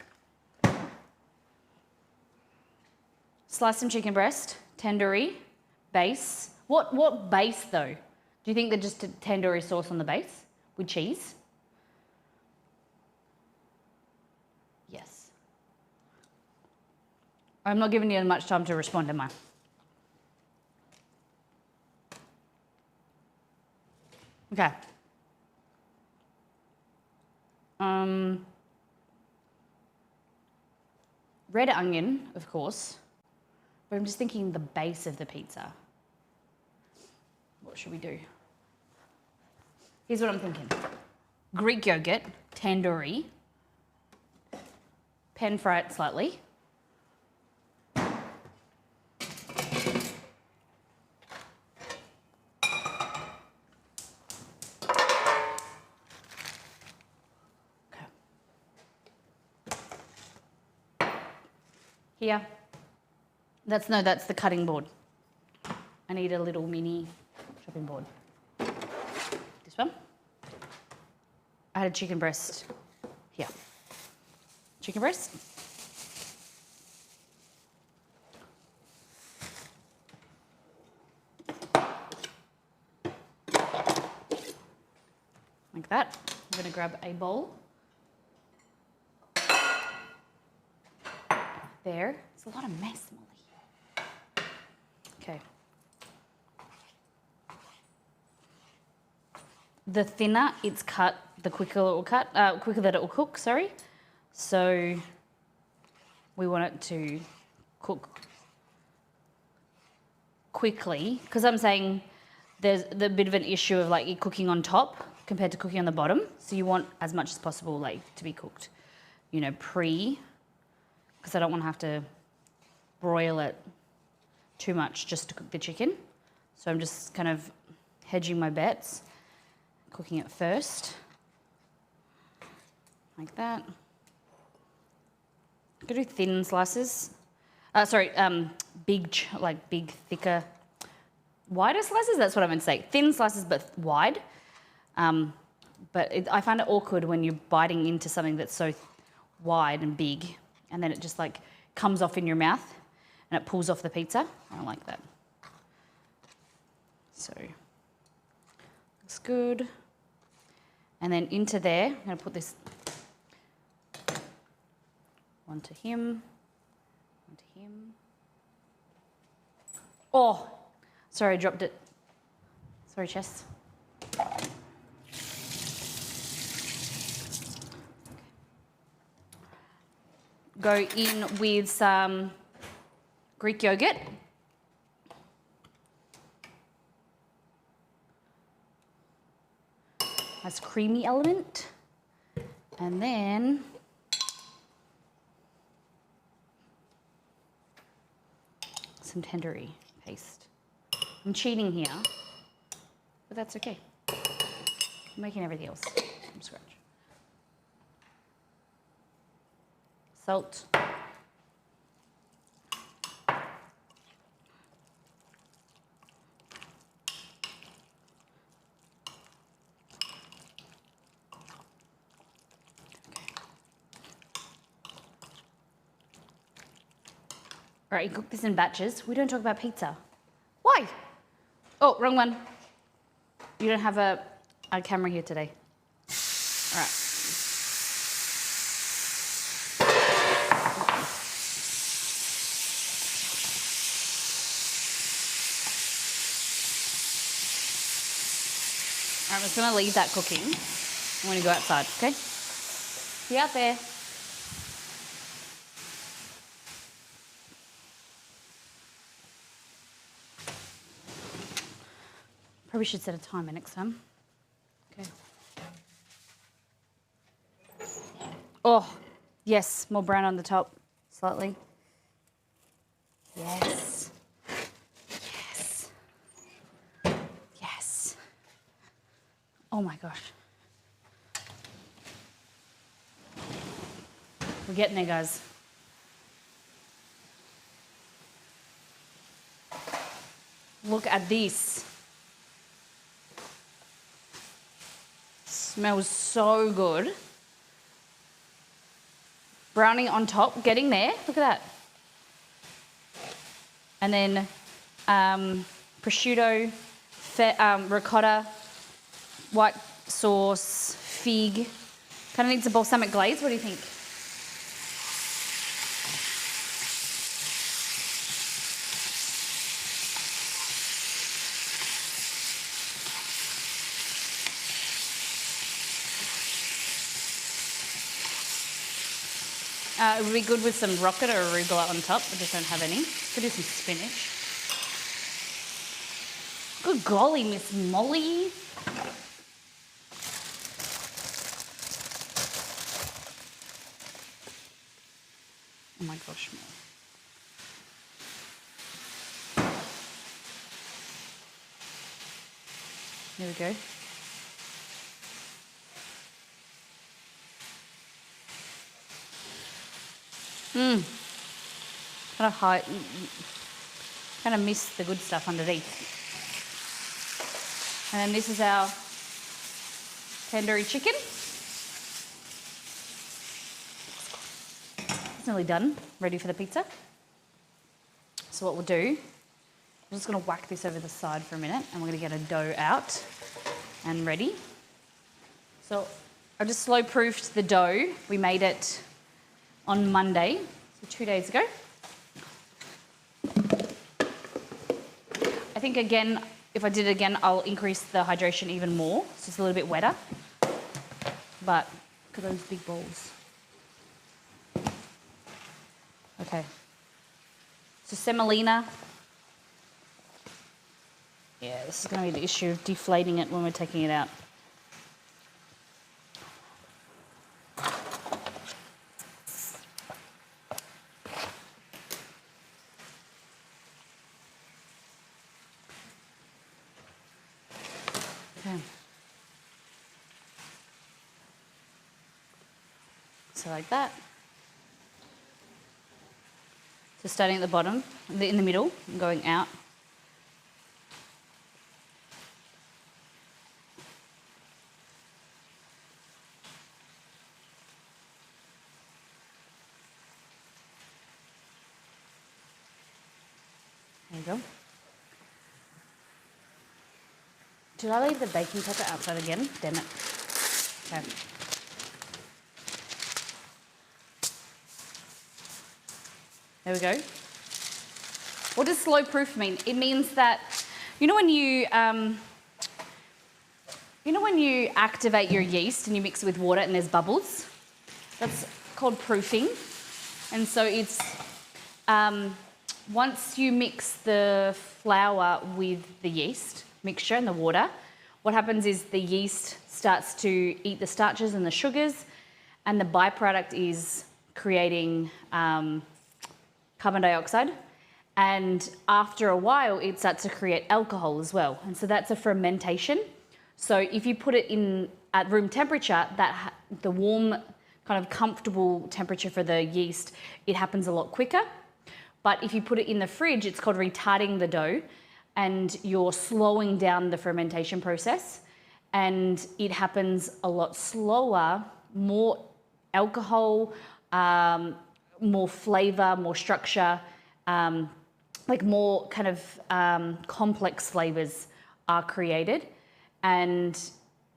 Slice some chicken breast, tandoori, base. What base though? Do you think they're just a tandoori sauce on the base with cheese? Yes. I'm not giving you much time to respond, am I? Okay. Red onion, of course. But I'm just thinking the base of the pizza. What should we do? Here's what I'm thinking. Greek yogurt, tandoori, pan fry it slightly. Here. That's the cutting board. I need a little mini chopping board. This one. I had a chicken breast here. Chicken breast. Like that. I'm going to grab a bowl. There. It's a lot of mess, Molly. Okay. The thinner it's cut, the quicker it will quicker that it will cook, sorry. So we want it to cook quickly, because I'm saying there's the bit of an issue of like it cooking on top compared to cooking on the bottom. So you want as much as possible like to be cooked, you know, because I don't want to have to broil it too much just to cook the chicken. So I'm just kind of hedging my bets, cooking it first, like that. I'm gonna do thin slices. Big, thicker, wider slices. That's what I meant to say. Thin slices, but wide. I find it awkward when you're biting into something that's so wide and big, and then it just like comes off in your mouth and it pulls off the pizza. I don't like that. So, looks good. And then into there, I'm going to put this one to him, one to him. Oh, sorry, I dropped it. Sorry, Chess. Go in with some Greek yogurt. Has creamy element. And then some tandoori paste. I'm cheating here, but that's okay. I'm making everything else from scratch. Salt. All right, you cook this in batches. We don't talk about pizza. Why? Oh, wrong one. You don't have a camera here today. All right. All right, I'm just gonna leave that cooking. I'm gonna go outside, okay? See you out there. Probably should set a timer next time. Okay. Oh, yes, more brown on the top, slightly. Yes. Yes. Yes. Oh my gosh. We're getting there, guys. Look at this. Smells so good. Browning on top, getting there. Look at that. And then prosciutto, ricotta, white sauce, fig. Kind of needs a balsamic glaze. What do you think? It would be good with some rocket or arugula on top. I just don't have any. Could do some spinach. Good golly, Miss Molly. Oh my gosh, Molly. There we go. Kind of high, kind of miss the good stuff underneath. And then this is our tandoori chicken. It's nearly done, ready for the pizza. So what we'll do, I'm just gonna whack this over the side for a minute and we're gonna get a dough out and ready. So I just slow proofed the dough. We made it on Monday, so 2 days ago. I think again, if I did it again, I'll increase the hydration even more. So it's a little bit wetter. But look at those big balls. Okay. So semolina. Yeah, this is going to be the issue of deflating it when we're taking it out. Okay. So like that. So starting at the bottom, in the middle, and going out. There you go. Did I leave the baking paper outside again? Damn it. Okay. There we go. What does slow proof mean? It means that, you know when you activate your yeast and you mix it with water and there's bubbles? That's called proofing. And so it's, once you mix the flour with the yeast mixture and the water, what happens is the yeast starts to eat the starches and the sugars, and the byproduct is creating carbon dioxide. And after a while, it starts to create alcohol as well. And so that's a fermentation. So if you put it in at room temperature, the warm, kind of comfortable temperature for the yeast, it happens a lot quicker. But if you put it in the fridge, it's called retarding the dough, and you're slowing down the fermentation process, and it happens a lot slower, more alcohol, more flavor, more structure, like more kind of complex flavors are created, and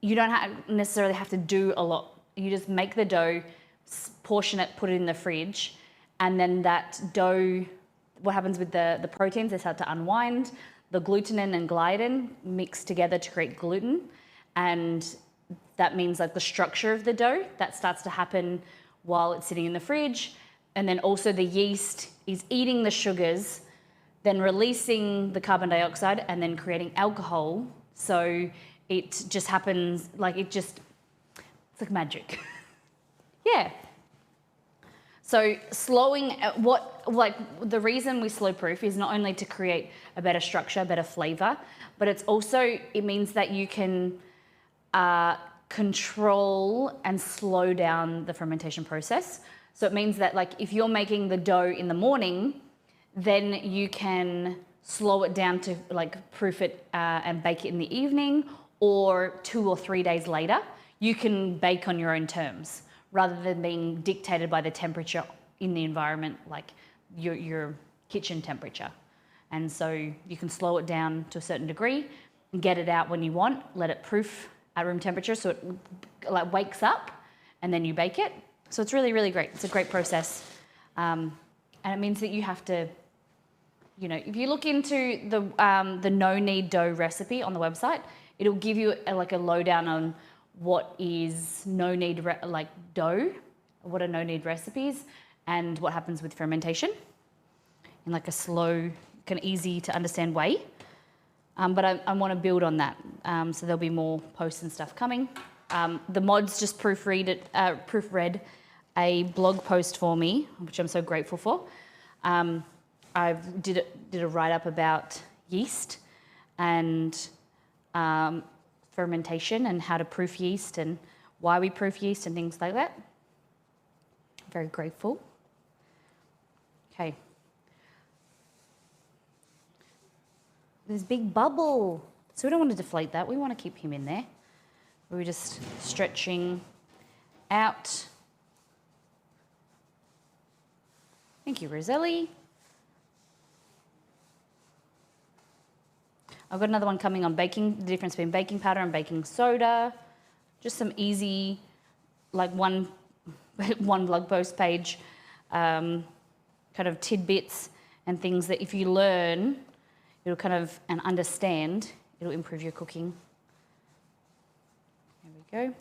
you don't necessarily have to do a lot. You just make the dough, portion it, put it in the fridge, and then that dough, what happens with the proteins, they start to unwind. The glutenin and gliadin mix together to create gluten, and that means like the structure of the dough, that starts to happen while it's sitting in the fridge. And then also the yeast is eating the sugars, then releasing the carbon dioxide and then creating alcohol. So it just happens, like it's like magic. Yeah. So slowing, the reason we slow proof is not only to create a better structure, better flavor, but it means that you can control and slow down the fermentation process. So it means that like if you're making the dough in the morning, then you can slow it down to like proof it and bake it in the evening, or 2 or 3 days later, you can bake on your own terms, rather than being dictated by the temperature in the environment, like your kitchen temperature. And so you can slow it down to a certain degree and get it out when you want, let it proof at room temperature so it like wakes up, and then you bake it. So it's really, really great. It's a great process. And it means that you have to, if you look into the no knead dough recipe on the website, it'll give you a lowdown on what is no knead dough, what are no knead recipes, and what happens with fermentation in like a slow, kind of easy to understand way. But I want to build on that. So there'll be more posts and stuff coming. The mods just proofread a blog post for me, which I'm so grateful for. I did a write-up about yeast and fermentation and how to proof yeast and why we proof yeast and things like that. Very grateful. Okay. There's a big bubble. So we don't want to deflate that. We want to keep him in there. We're just stretching out. Thank you, Roselli. I've got another one coming on baking, the difference between baking powder and baking soda. Just some easy, like one blog post page, kind of tidbits and things that if you learn, it'll kind of, and understand, it'll improve your cooking. There we go.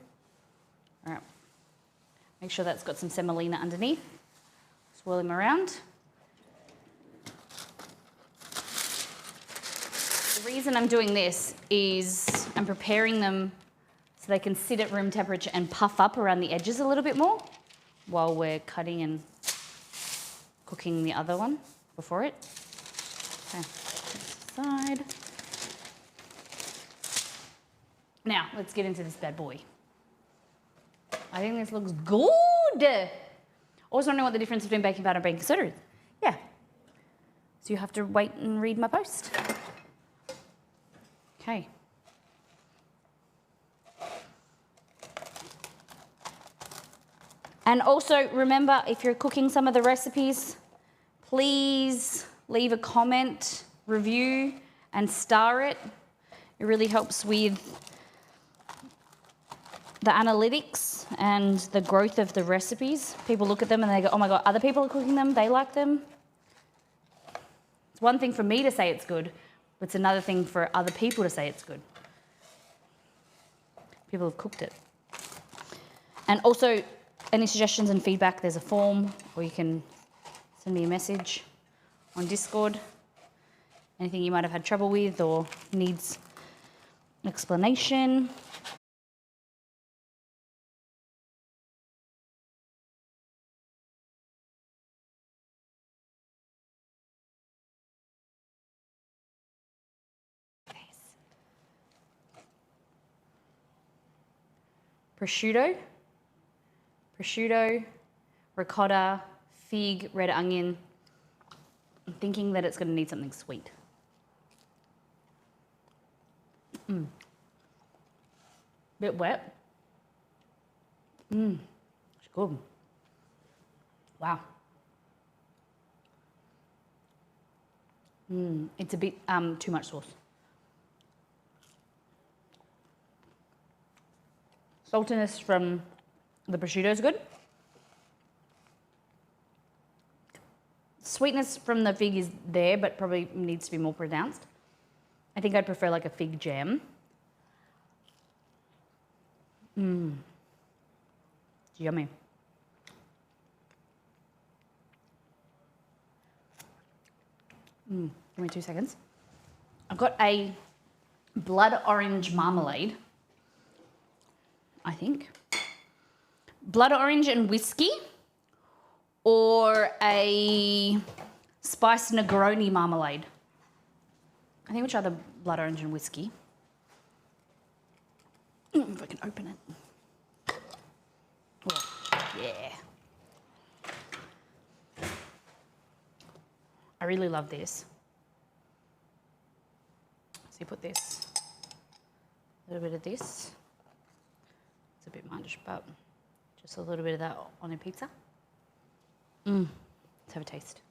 All right. Make sure that's got some semolina underneath. Swirl him around. The reason I'm doing this is I'm preparing them so they can sit at room temperature and puff up around the edges a little bit more while we're cutting and cooking the other one before it. Okay, side. Now, let's get into this bad boy. I think this looks good. Also want to know what the difference between baking powder and baking soda is. Yeah. So you have to wait and read my post. Okay. And also remember, if you're cooking some of the recipes, please leave a comment, review, and star it. It really helps with the analytics and the growth of the recipes. People look at them and they go, oh my God, other people are cooking them, they like them. It's one thing for me to say it's good, but it's another thing for other people to say it's good. People have cooked it. And also, any suggestions and feedback, there's a form, or you can send me a message on Discord. Anything you might have had trouble with or needs explanation. Prosciutto, ricotta, fig, red onion. I'm thinking that it's going to need something sweet. Bit wet. It's good. Wow. It's a bit too much sauce. Saltiness from the prosciutto is good. Sweetness from the fig is there, but probably needs to be more pronounced. I think I'd prefer like a fig jam. Yummy. Give me 2 seconds. I've got a blood orange marmalade, I think. Blood orange and whiskey, or a spiced Negroni marmalade. I think we'll try the blood orange and whiskey. If I can open it. Oh, yeah. I really love this. So you put this, a little bit of this. It's a bit much, but just a little bit of that on a pizza. Let's have a taste.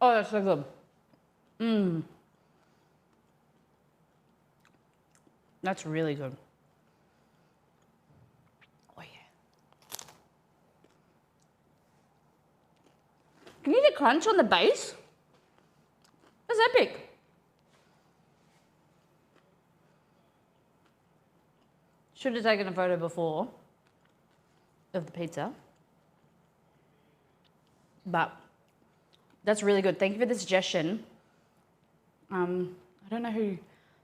Oh, that's so good. That's really good. Oh, yeah. Can you get crunch on the base? That's epic. Should have taken a photo before of the pizza. But that's really good. Thank you for the suggestion. I don't know who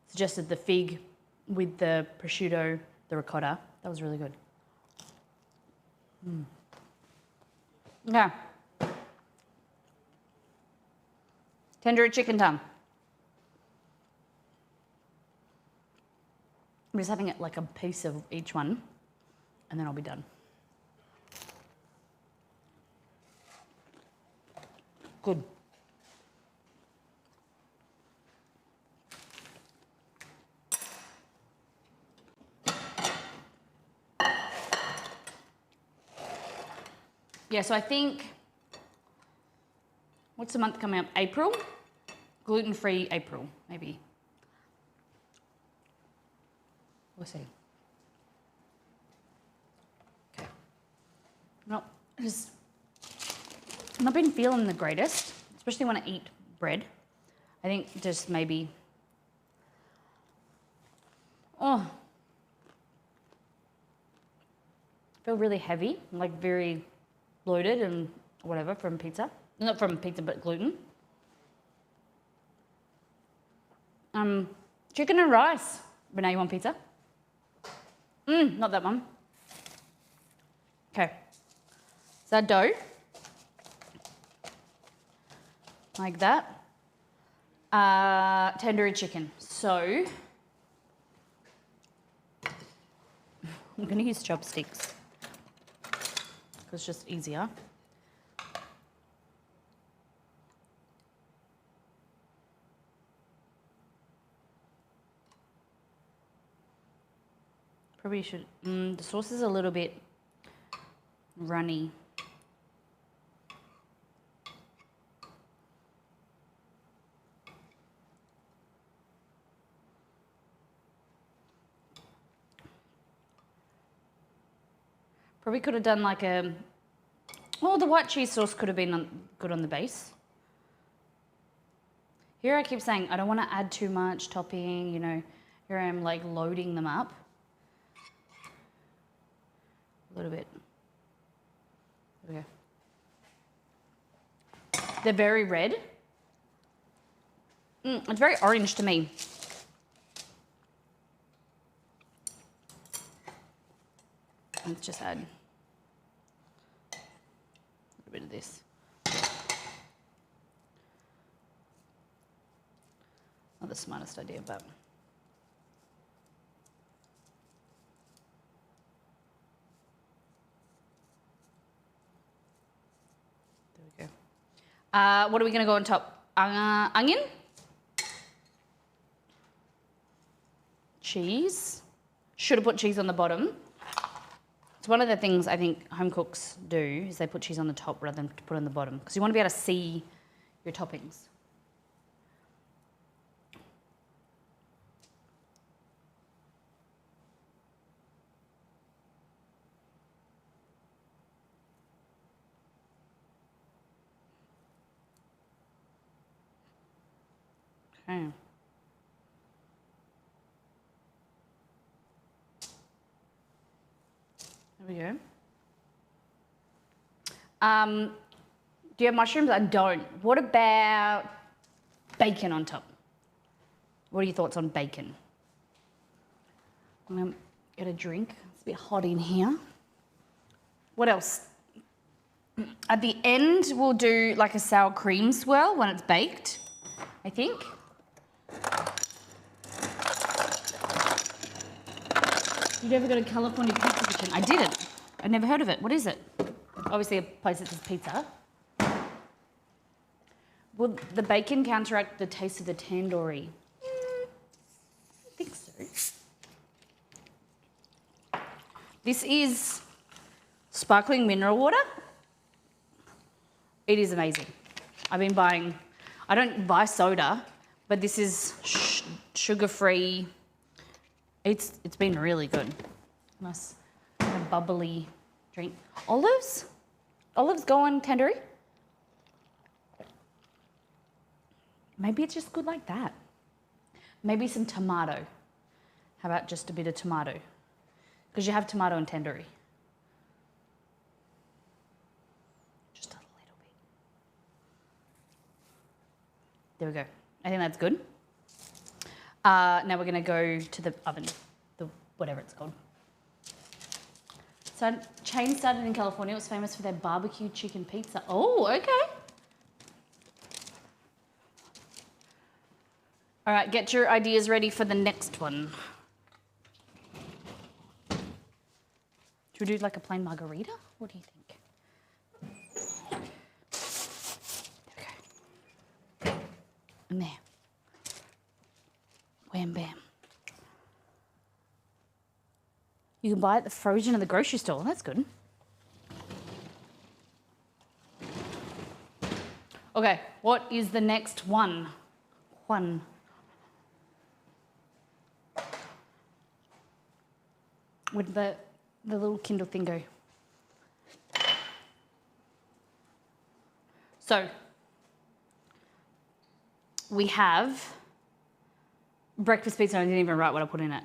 suggested the fig with the prosciutto, the ricotta. That was really good. Yeah. Tandoori chicken tongue. I'm just having it like a piece of each one, and then I'll be done. Good. Yeah, so I think, what's the month coming up? April? Gluten-free April, maybe. We'll see. Okay. Well, just I've not been feeling the greatest, especially when I eat bread. I think just maybe, I feel really heavy, like very bloated and whatever from pizza. Not from pizza, but gluten. Chicken and rice. Renee, you want pizza? Not that one. Okay. So dough. Like that. Tandoori chicken. So, I'm going to use chopsticks because it's just easier. Probably should, the sauce is a little bit runny. Probably could have done like the white cheese sauce could have been good on the base. Here I keep saying, I don't want to add too much topping, you know, here I am like loading them up. A little bit. There we go. They're very red. It's very orange to me. Let's just add a little bit of this. Not the smartest idea, but there we go. What are we going to go on top? Onion, cheese. Should have put cheese on the bottom. It's one of the things I think home cooks do is they put cheese on the top rather than put on the bottom because you want to be able to see your toppings. Okay. There we go. Do you have mushrooms? I don't. What about bacon on top? What are your thoughts on bacon? I'm going to get a drink. It's a bit hot in here. What else? At the end, we'll do like a sour cream swirl when it's baked, I think. You never got a California pizza kitchen? I didn't. I'd never heard of it. What is it? Obviously a place that says pizza. Will the bacon counteract the taste of the tandoori? I think so. This is sparkling mineral water. It is amazing. I've been buying, I don't buy soda, but this is sugar-free. It's been really good. Nice kind of bubbly drink. Olives? Olives go on tandoori? Maybe it's just good like that. Maybe some tomato. How about just a bit of tomato? Because you have tomato in tandoori. Just a little bit. There we go. I think that's good. Now we're going to go to the oven, the whatever it's called. So, chain started in California. It was famous for their barbecue chicken pizza. Oh, okay. All right, get your ideas ready for the next one. Should we do like a plain margarita? What do you think? There we go. And there. Wham bam. You can buy it at the frozen at the grocery store. That's good. Okay, what is the next one? With the little Kindle thing go. So, we have breakfast pizza. I didn't even write what I put in it.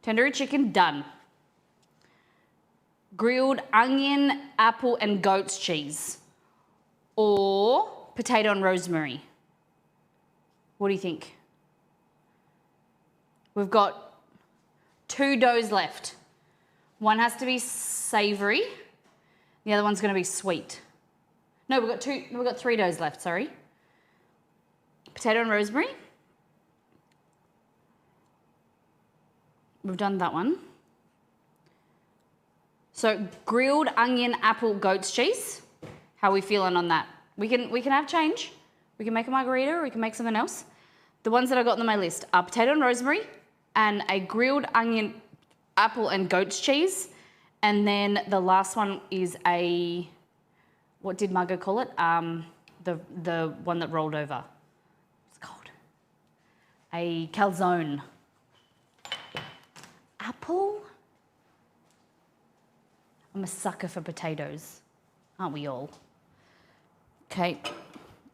Tandoori chicken, done. Grilled onion, apple, and goat's cheese. Or potato and rosemary. What do you think? We've got 2 doughs left. One has to be savoury. The other one's going to be sweet. No, we've got 3 doughs left, sorry. Potato and rosemary. We've done that one. So grilled onion, apple, goat's cheese. How are we feeling on that? We can have change. We can make a margarita or we can make something else. The ones that I got on my list are potato and rosemary and a grilled onion, apple and goat's cheese. And then the last one is a, what did Margot call it? The one that rolled over. What's it called? A calzone. Apple? I'm a sucker for potatoes. Aren't we all? Okay.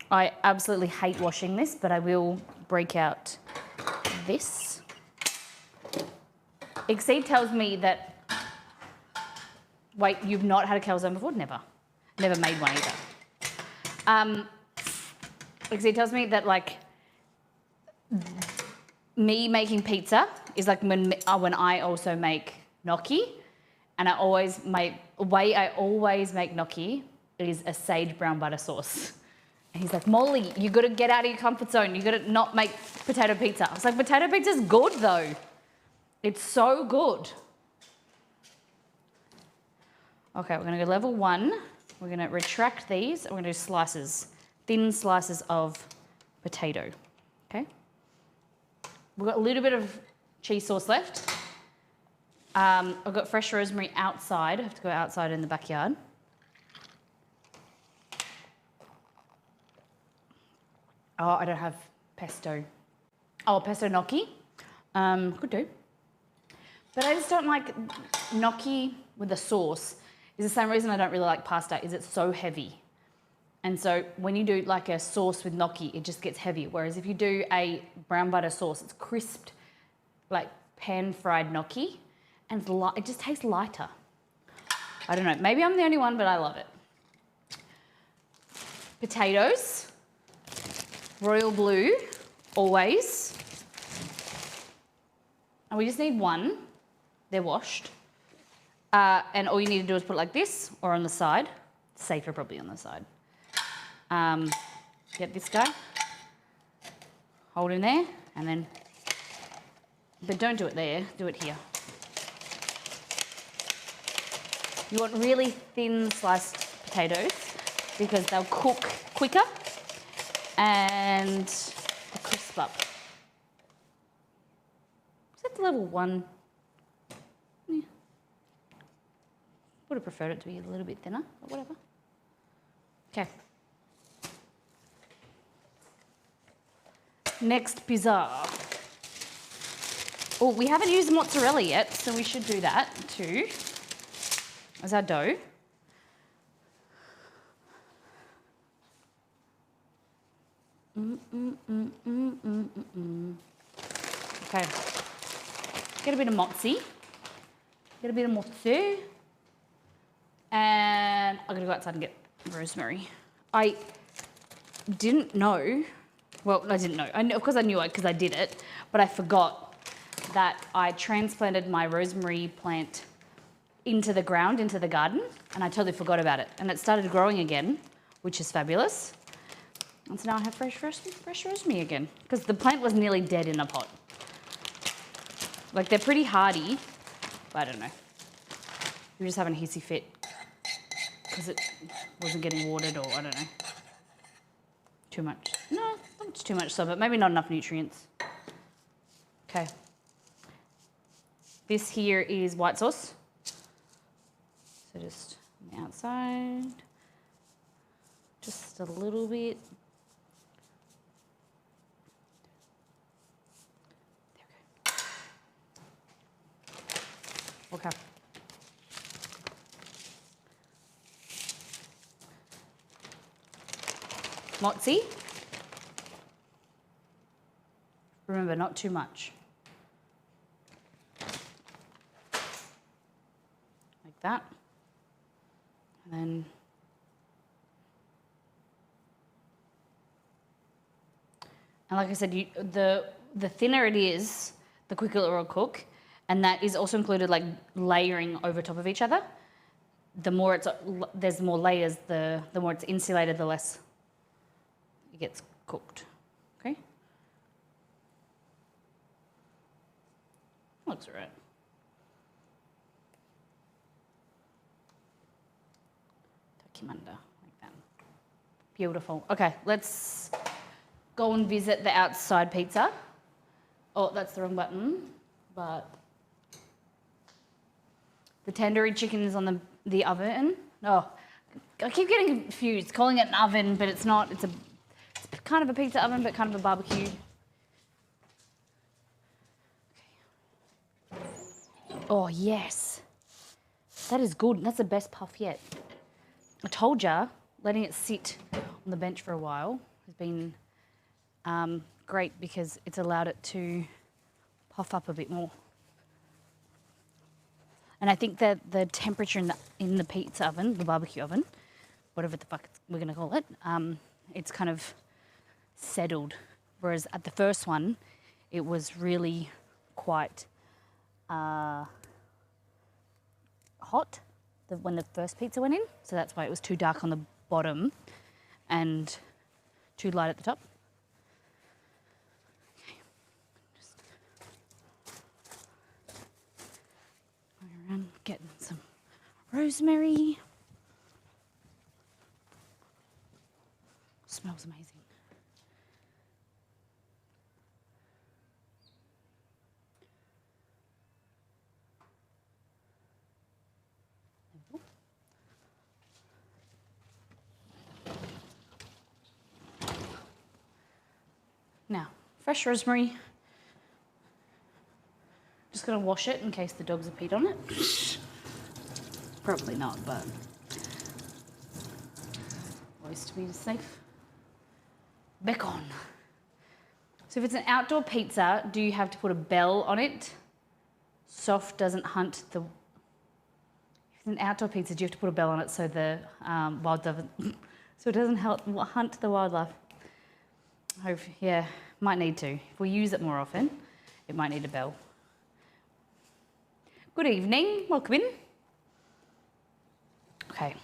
I absolutely hate washing this, but I will break out this. Exceed tells me that, wait, you've not had a calzone before? Never. Never made one either. Exceed tells me that like me making pizza is like when I also make gnocchi, and my way I always make gnocchi is a sage brown butter sauce. And he's like, Molly, you got to get out of your comfort zone. You got to not make potato pizza. I was like, potato pizza's good though. It's so good. Okay, we're going to go level 1. We're going to retract these. And we're going to do slices, thin slices of potato. Okay. We've got a little bit of cheese sauce left. I've got fresh rosemary outside. I have to go outside in the backyard. Oh, I don't have pesto. Oh, pesto gnocchi. Could do. But I just don't like gnocchi with a sauce. It's the same reason I don't really like pasta, is it's so heavy. And so when you do like a sauce with gnocchi, it just gets heavy. Whereas if you do a brown butter sauce, it's crisped, like pan-fried gnocchi, and it just tastes lighter. I don't know, maybe I'm the only one, but I love it. Potatoes, royal blue, always. And we just need one. They're washed. And all you need to do is put it like this or on the side. Safer probably on the side. Get this guy. Hold in there and then, but don't do it there, do it here. You want really thin sliced potatoes because they'll cook quicker and crisp up. Is that the level 1? Yeah. Would have preferred it to be a little bit thinner, but whatever. Okay. Next pizza. Oh, we haven't used mozzarella yet, so we should do that too. As our dough. Okay. Get a bit of mozzie. Get a bit of mozzie. And I'm gonna go outside and get rosemary. I didn't know. Well, I didn't know. I know, of course I knew it because I did it, but I forgot that I transplanted my rosemary plant into the ground, into the garden, and I totally forgot about it. And it started growing again, which is fabulous. And so now I have fresh rosemary again because the plant was nearly dead in a pot. Like they're pretty hardy, but I don't know. We were just having a hissy fit because it wasn't getting watered or I don't know. Too much. No, not too much so, but maybe not enough nutrients. Okay. This here is white sauce. So just on the outside, just a little bit. There we go. Okay. Mozzie. Remember, not too much. Like that. And then like I said, the thinner it is, the quicker it will cook. And that is also included like layering over top of each other. The more there's more layers, the more it's insulated, the less it gets cooked. Okay? Looks all right. Tuck him under like that. Beautiful. Okay, let's go and visit the outside pizza. Oh, that's the wrong button, but the tandoori chicken is on the oven. Oh, I keep getting confused, calling it an oven, but it's not. It's kind of a pizza oven, but kind of a barbecue. Okay. Oh, yes. That is good. That's the best puff yet. I told ya, letting it sit on the bench for a while has been great because it's allowed it to puff up a bit more. And I think that the temperature in the pizza oven, the barbecue oven, whatever the fuck we're gonna call it, it's kind of settled. Whereas at the first one, it was really quite hot when the first pizza went in. So that's why it was too dark on the bottom and too light at the top. Okay. Just going around getting some rosemary. Smells amazing. Now, fresh rosemary. Just gonna wash it in case the dogs have peed on it. Probably not, but always to be safe. Bacon. So if it's an outdoor pizza, do you have to put a bell on it? Soft doesn't hunt the... If it's an outdoor pizza, do you have to put a bell on it so the wildlife... so it doesn't hunt the wildlife? Yeah, might need to. If we use it more often, it might need a bell. Good evening, welcome in. Okay.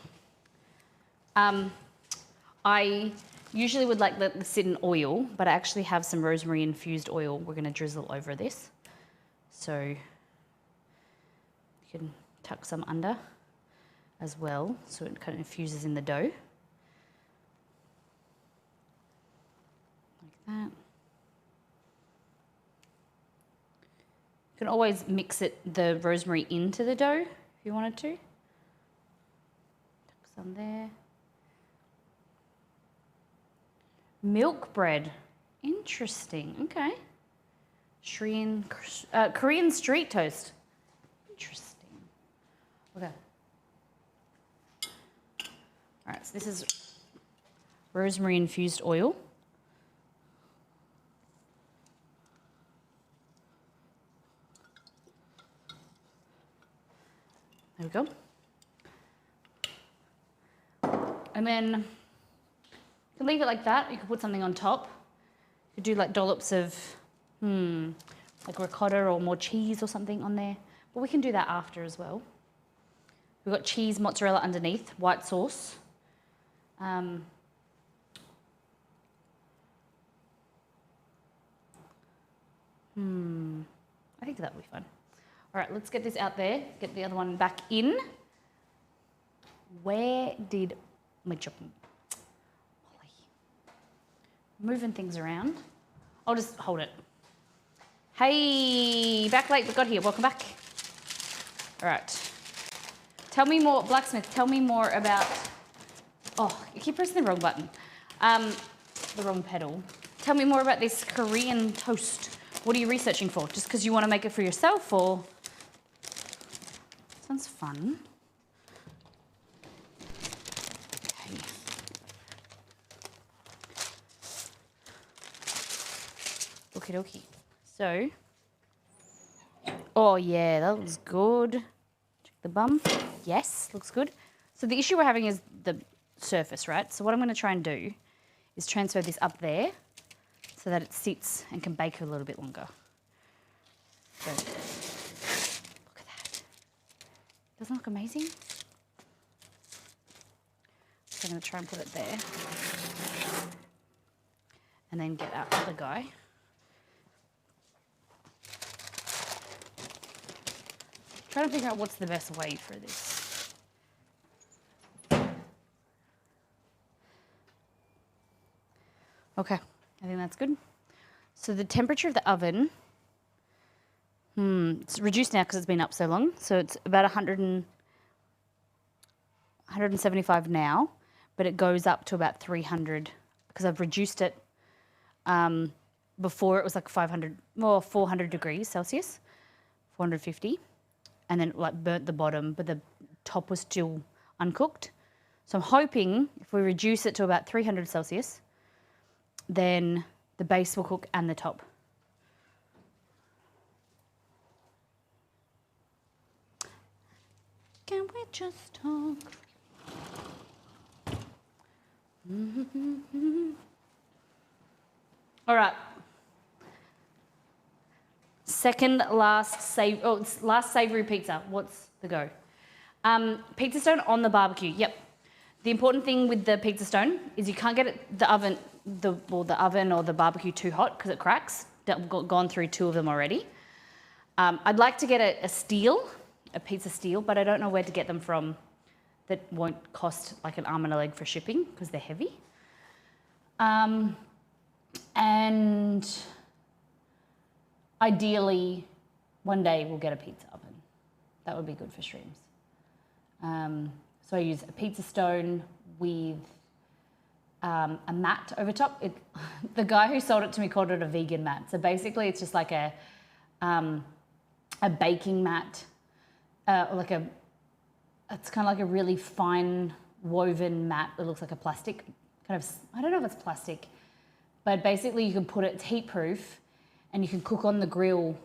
I usually would like let this sit in oil, but I actually have some rosemary infused oil we're gonna drizzle over this. So you can tuck some under as well, so it kind of infuses in the dough. That. You can always mix the rosemary into the dough if you wanted to. Tuck some there. Milk bread. Interesting. Okay. Korean street toast. Interesting. Okay. All right, so this is rosemary infused oil. There we go. And then you can leave it like that. You can put something on top. You could do like dollops of, like ricotta or more cheese or something on there. But we can do that after as well. We've got cheese, mozzarella underneath, white sauce. I think that'll be fun. All right, let's get this out there, get the other one back in. Where did my chopping? Moving things around. I'll just hold it. Hey, back late but got here. Welcome back. All right. Tell me more, Blacksmith, tell me more about... Oh, you keep pressing the wrong button. The wrong pedal. Tell me more about this Korean toast. What are you researching for? Just because you want to make it for yourself, or... Sounds fun. Okay. Okie dokie. So, oh yeah, that looks good. Check the bum. Yes, looks good. So the issue we're having is the surface, right? So what I'm going to try and do is transfer this up there so that it sits and can bake a little bit longer. So, look at that. Doesn't it look amazing? So I'm going to try and put it there. And then get out the guy. Trying to figure out what's the best way for this. Okay, I think that's good. So the temperature of the oven, it's reduced now because it's been up so long. So it's about 175 now, but it goes up to about 300 because I've reduced it. Before it was like 400 degrees Celsius, 450. And then like burnt the bottom, but the top was still uncooked. So I'm hoping if we reduce it to about 300 Celsius, then the base will cook and the top. Can we just talk? All right. Last savory pizza. What's the go? Pizza stone on the barbecue. Yep. The important thing with the pizza stone is you can't get the oven or the barbecue too hot because it cracks. I've gone through 2 of them already. I'd like to get a pizza steel, but I don't know where to get them from that won't cost like an arm and a leg for shipping because they're heavy. And ideally, one day we'll get a pizza oven. That would be good for streams. So I use a pizza stone with a mat over top. The guy who sold it to me called it a vegan mat. So basically, it's just like a baking mat, it's kind of like a really fine woven mat that looks like a plastic kind of. I don't know if it's plastic, but basically you can put it. It's heat proof, and you can cook on the grill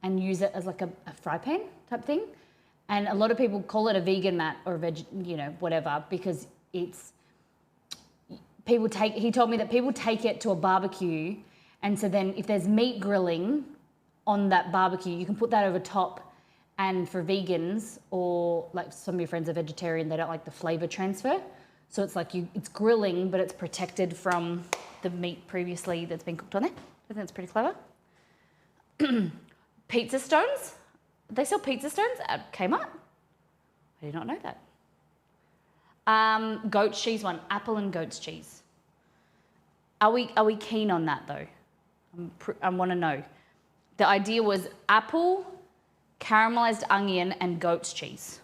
and use it as like a fry pan type thing. And a lot of people call it a vegan mat or whatever, because he told me that people take it to a barbecue, and so then if there's meat grilling on that barbecue, you can put that over top. And for vegans, or like some of your friends are vegetarian, they don't like the flavor transfer. So it's like it's grilling, but it's protected from the meat previously that's been cooked on it. I think that's pretty clever. Pizza stones. They sell pizza stones at Kmart. I did not know that. Goat's cheese one, apple and goat's cheese. Are we keen on that though? I want to know. The idea was apple, caramelized onion, and goat's cheese.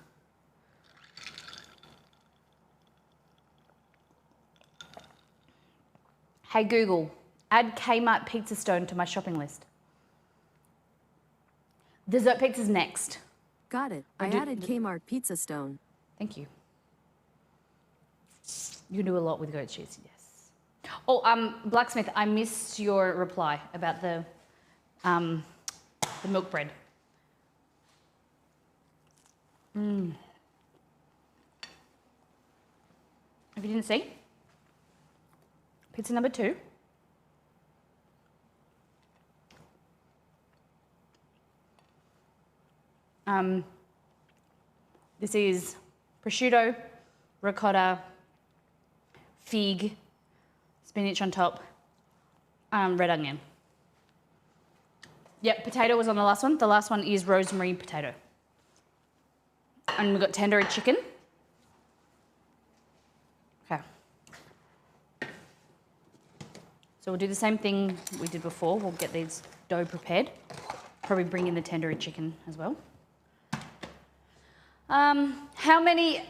Hey Google, add Kmart pizza stone to my shopping list. Dessert pizza's next. Got it. I added Kmart pizza stone. Thank you. You can do a lot with goat cheese, yes. Oh, Blacksmith, I missed your reply about the milk bread. If you didn't see, pizza number 2. This is prosciutto, ricotta, fig, spinach on top, red onion. Yep, potato was on the last one. The last one is rosemary potato. And we've got tandoori chicken. Okay. So we'll do the same thing we did before. We'll get these dough prepared. Probably bring in the tandoori chicken as well. How many,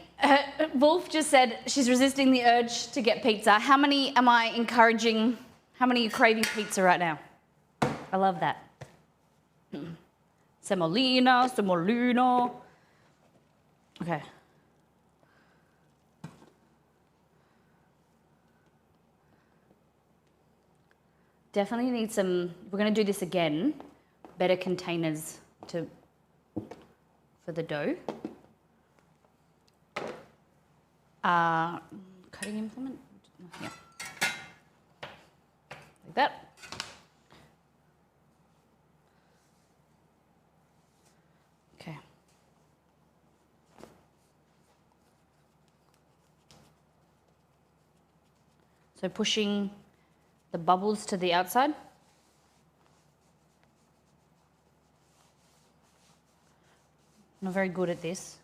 Wolf just said she's resisting the urge to get pizza. How many am I encouraging? How many are craving pizza right now? I love that. Semolina. Okay. Definitely need some, we're going to do this again, better containers for the dough. Cutting implement? Yeah. Like that. Okay. So pushing the bubbles to the outside. Not very good at this.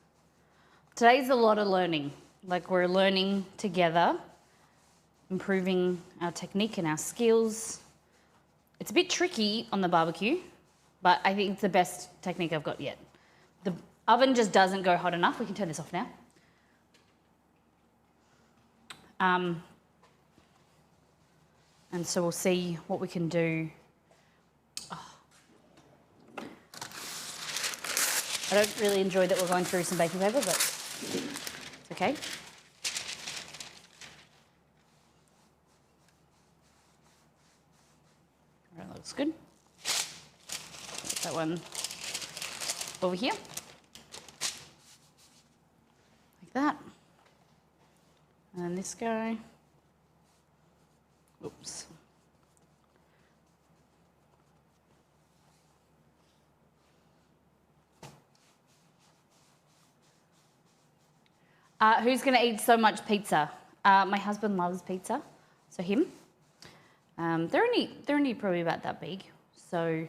Today's a lot of learning. Like we're learning together, improving our technique and our skills. It's a bit tricky on the barbecue, but I think it's the best technique I've got yet. The oven just doesn't go hot enough. We can turn this off now. And so we'll see what we can do. Oh. I don't really enjoy that we're going through some baking paper, but it's okay. All right, that looks good. Put that one over here. that. And then this guy. Oops. Who's going to eat so much pizza? My husband loves pizza, so him. They're only probably about that big, so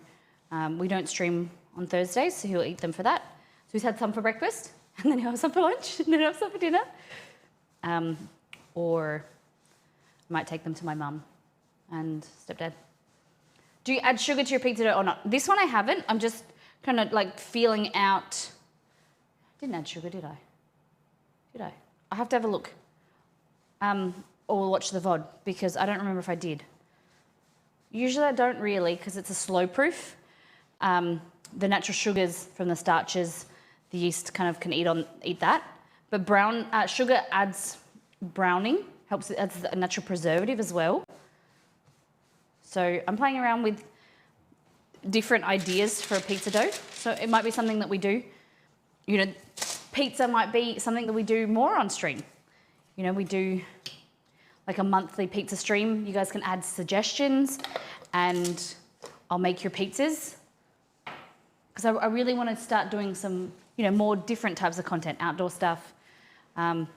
we don't stream on Thursdays, so he'll eat them for that. So he's had some for breakfast, and then he'll have some for lunch, and then he'll have some for dinner. Or I might take them to my mum and stepdad. Do you add sugar to your pizza dough or not? This one I haven't. I'm just kind of like feeling out. I didn't add sugar, did I? Did I? I have to have a look. Or watch the VOD, because I don't remember if I did. Usually I don't really, because it's a slow proof. The natural sugars from the starches, the yeast kind of can eat that. But brown sugar adds browning, helps, it adds a natural preservative as well. So I'm playing around with different ideas for a pizza dough. So it might be something that we do. You know, pizza might be something that we do more on stream. You know, we do like a monthly pizza stream. You guys can add suggestions and I'll make your pizzas. Because I really want to start doing some, you know, more different types of content, outdoor stuff. I'm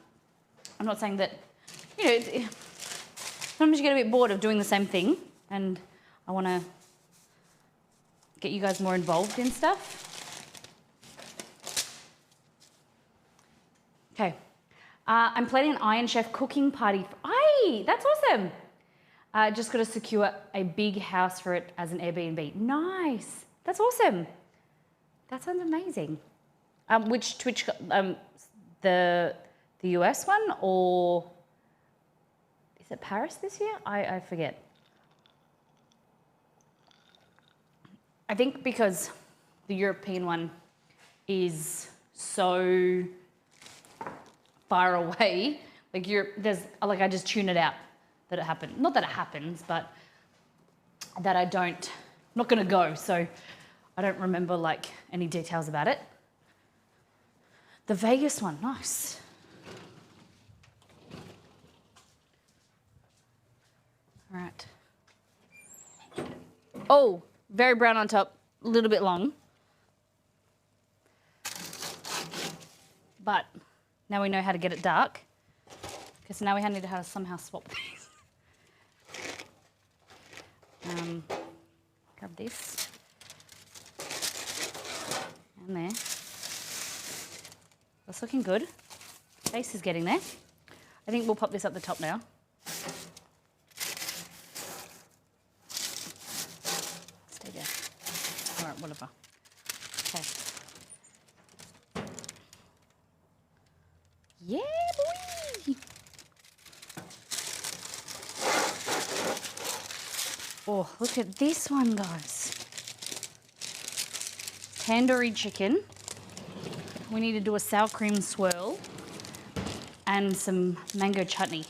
not saying that, you know, sometimes you get a bit bored of doing the same thing, and I want to get you guys more involved in stuff. Okay. I'm planning an Iron Chef cooking party. Aye, that's awesome. Just got to secure a big house for it as an Airbnb. Nice. That's awesome. That sounds amazing. Which Twitch, the US one, or is it Paris this year? I forget. I think because the European one is so far away, like I just tune it out that it happened. Not that it happens, but that I'm not gonna go, so I don't remember like any details about it. The Vegas one, nice. All right. Oh, very brown on top, a little bit long. But now we know how to get it dark, because now we need to somehow swap these. Grab this. And there. That's looking good. Base is getting there. I think we'll pop this up the top now. Stay there. All right, whatever. Okay. Yeah, boy! Oh, look at this one, guys. Tandoori chicken. We need to do a sour cream swirl and some mango chutney.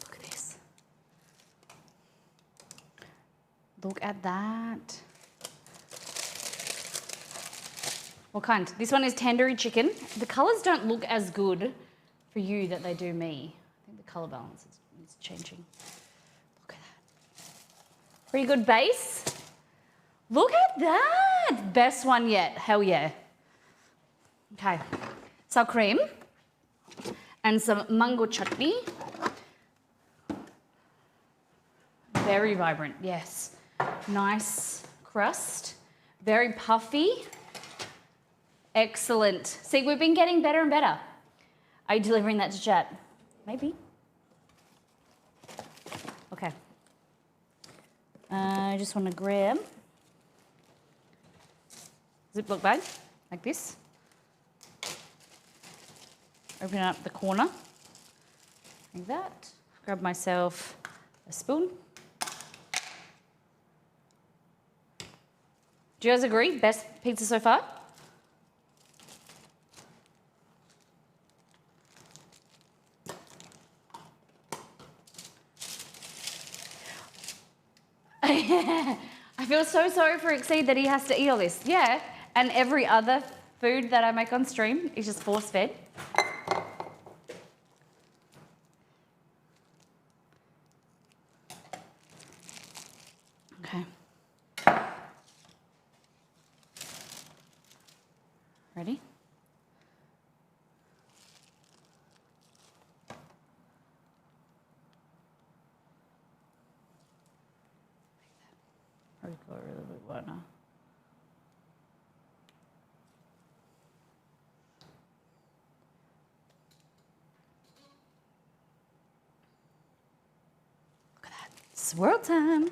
Look at this. Look at that. What kind? This one is tandoori chicken. The colours don't look as good for you that they do me. I think the colour balance is changing. Look at that. Pretty good base. Look at that. Best one yet. Hell yeah. Okay. Sour cream and some mango chutney. Very vibrant, yes. Nice crust. Very puffy. Excellent. See, we've been getting better and better. Are you delivering that to chat? Maybe. Okay. I just want to grab Ziploc bag like this. Open up the corner like that. Grab myself a spoon. Do you guys agree? Best pizza so far? I feel so sorry for Exceed that he has to eat all this. Yeah, and every other food that I make on stream is just force-fed. Okay. Ready? Probably got a little bit wet now. Look at that. Swirl time.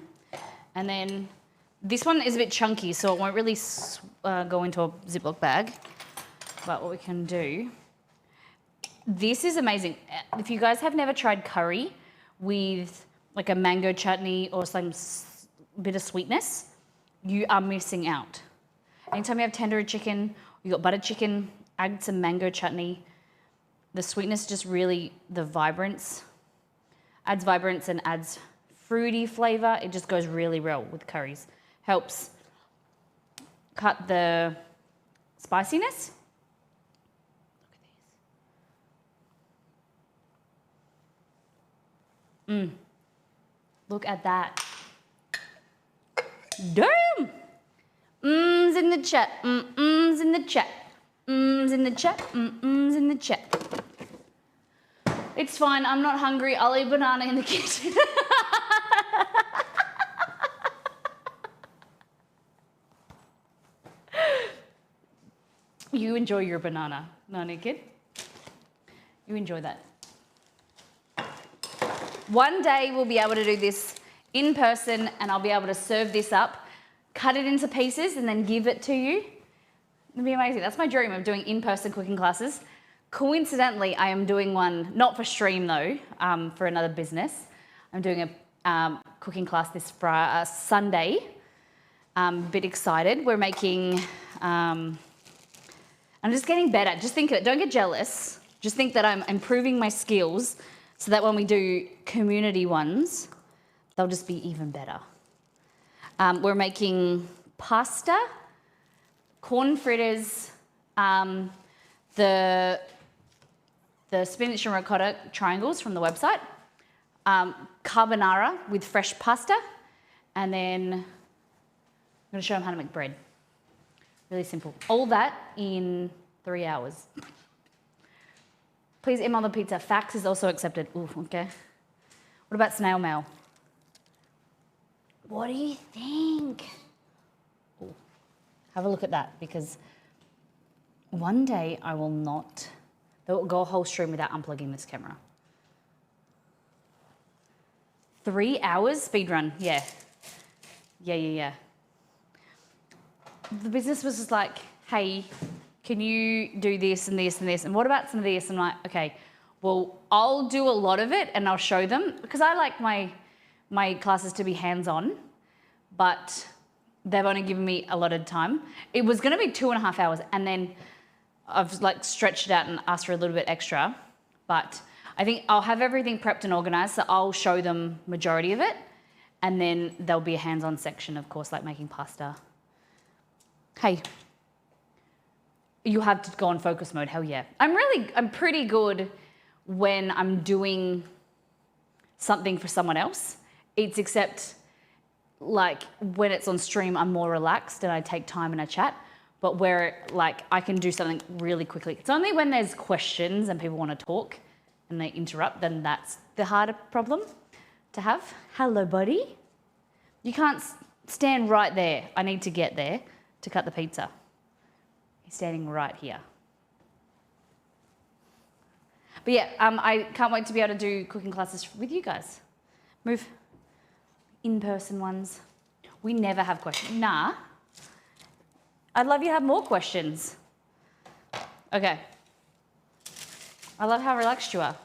And then this one is a bit chunky, so it won't really go into a Ziploc bag. But what we can do, this is amazing. If you guys have never tried curry with like a mango chutney or some bit of sweetness, you are missing out. Anytime you have tandoori chicken, you got butter chicken, add some mango chutney. The sweetness just really, adds vibrance and adds fruity flavor. It just goes really well with curries. Helps cut the spiciness. Look at that. Damn! Mms in the chat. Mms in the chat. Mms in the chat. Mms in the chat. It's fine. I'm not hungry. I'll eat banana in the kitchen. You enjoy your banana, Nani kid. You enjoy that. One day we'll be able to do this in person and I'll be able to serve this up, cut it into pieces and then give it to you. It'll be amazing. That's my dream of doing in-person cooking classes. Coincidentally, I am doing one, not for stream though, for another business. I'm doing a cooking class this Sunday. A bit excited. We're making, I'm just getting better. Just think of it, don't get jealous. Just think that I'm improving my skills so that when we do community ones, they'll just be even better. We're making pasta, corn fritters, the spinach and ricotta triangles from the website, carbonara with fresh pasta, and then I'm gonna show them how to make bread. Really simple. All that in 3 hours. Please email the pizza. Fax is also accepted. Ooh, okay. What about snail mail? What do you think? Ooh, have a look at that because one day I will not go a whole stream without unplugging this camera. 3 hours speed run, yeah. Yeah. The business was just like, hey, can you do this and this and this? And what about some of this? And I'm like, okay, well, I'll do a lot of it and I'll show them because I like my classes to be hands-on, but they've only given me allotted time. It was gonna be 2.5 hours and then I've like stretched it out and asked for a little bit extra, but I think I'll have everything prepped and organized, so I'll show them majority of it and then there'll be a hands-on section, of course, like making pasta. Hey, you have to go on focus mode, hell yeah. I'm pretty good when I'm doing something for someone else. It's except like when it's on stream, I'm more relaxed and I take time and I chat. But where like I can do something really quickly. It's only when there's questions and people want to talk and they interrupt, then that's the harder problem to have. Hello, buddy. You can't stand right there. I need to get there to cut the pizza. He's standing right here. But yeah, I can't wait to be able to do cooking classes with you guys. Move. In-person ones. We never have questions. Nah. I'd love you to have more questions. Okay. I love how relaxed you are.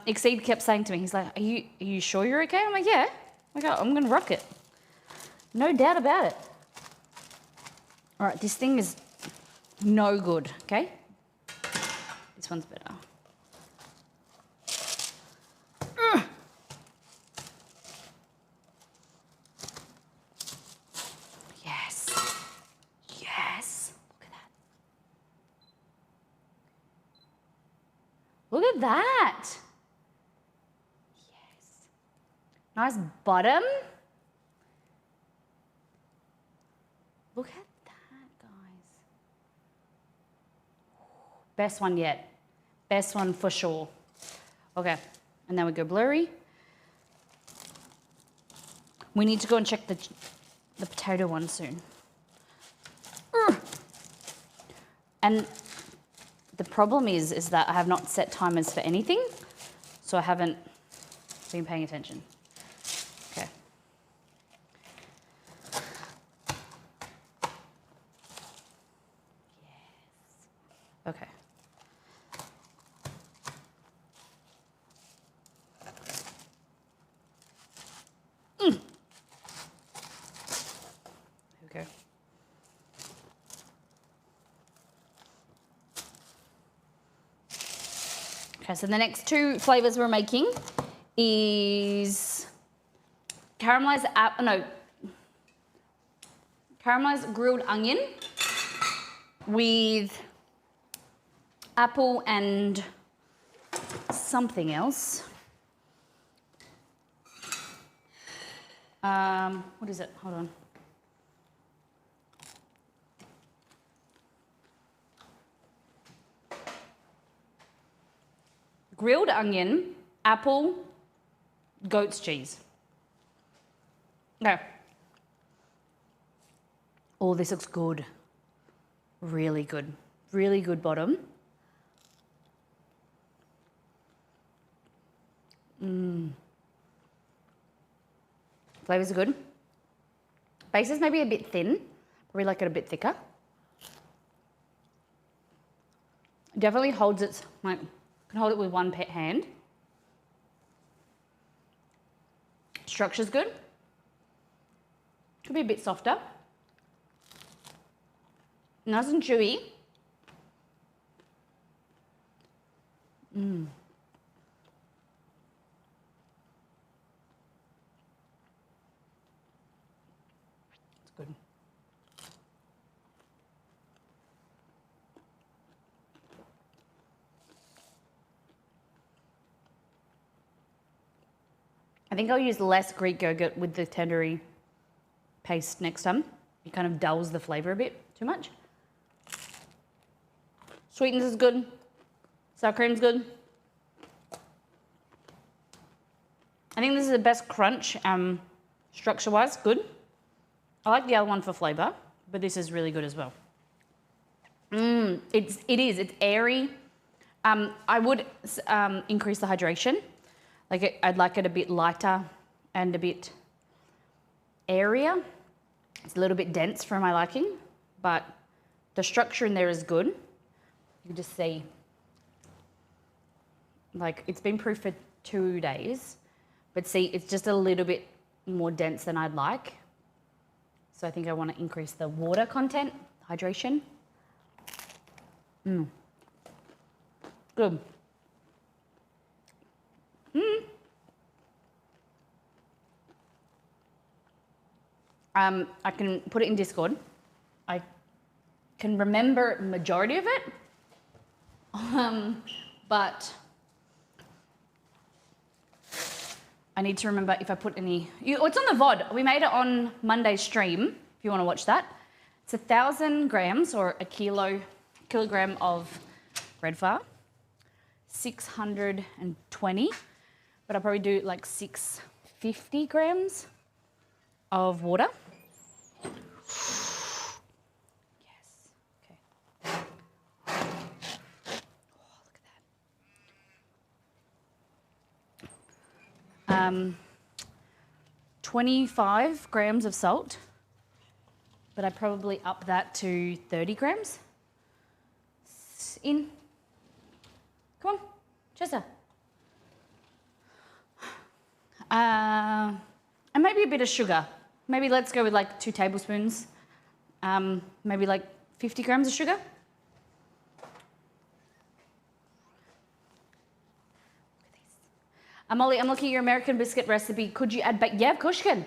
Exceed kept saying to me, he's like, are you sure you're okay? I'm like, yeah. I'm gonna rock it. No doubt about it. All right, this thing is no good, okay? This one's better. Look at that. Yes. Nice bottom. Look at that, guys. Best one yet. Best one for sure. Okay, and then we go blurry. We need to go and check the potato one soon. And the problem is that I have not set timers for anything, so I haven't been paying attention. Okay. Yes. Okay. There we go. Okay, so the next two flavors we're making is caramelized grilled onion with apple and something else. What is it? Hold on. Grilled onion, apple, goat's cheese. Okay. Oh, this looks good. Really good. Really good bottom. Flavors are good. Base is maybe a bit thin. Probably like it a bit thicker. Definitely holds its, like, can hold it with one hand. Structure's good. Could be a bit softer. Nice and chewy. It's good. I think I'll use less Greek yogurt with the tandoori paste next time. It kind of dulls the flavour a bit too much. Sweetness is good. Sour cream's good. I think this is the best crunch, structure-wise, good. I like the other one for flavour, but this is really good as well. It's airy. I would increase the hydration. I'd like it a bit lighter and a bit airier. It's a little bit dense for my liking, but the structure in there is good. You can just see, like, it's been proofed for 2 days, but see, it's just a little bit more dense than I'd like. So I think I want to increase the water content, hydration. Good. I can put it in Discord. I can remember majority of it, but I need to remember if I put any. It's on the VOD. We made it on Monday's stream. If you want to watch that, it's 1,000 grams or a kilogram of bread flour. 620, but I'll probably do like 650 grams of water. Yes. Okay. Oh, look at that. 25 grams of salt, but I probably up that to 30 grams. In. Come on, Chester. And maybe a bit of sugar. Maybe let's go with like 2 tablespoons. Maybe like 50 grams of sugar. Molly, I'm looking at your American biscuit recipe. Could you add bacon? Yeah, of course you can.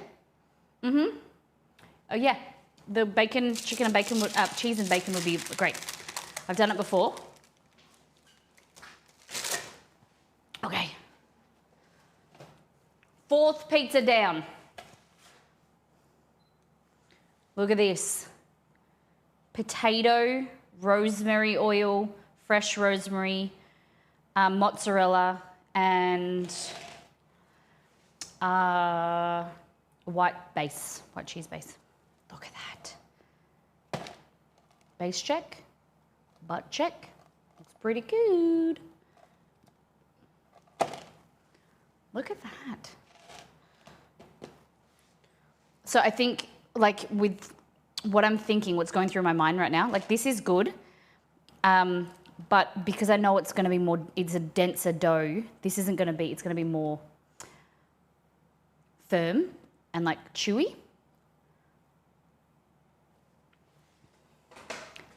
Oh yeah, the bacon, chicken and bacon, cheese and bacon would be great. I've done it before. Okay. 4th pizza down. Look at this. Potato, rosemary oil, fresh rosemary, mozzarella, and white cheese base. Look at that. Base check, butt check. Looks pretty good. Look at that. So I think, like, with what I'm thinking, what's going through my mind right now, like, this is good, but because I know it's going to be more, it's a denser dough, this isn't going to be, it's going to be more firm and, like, chewy.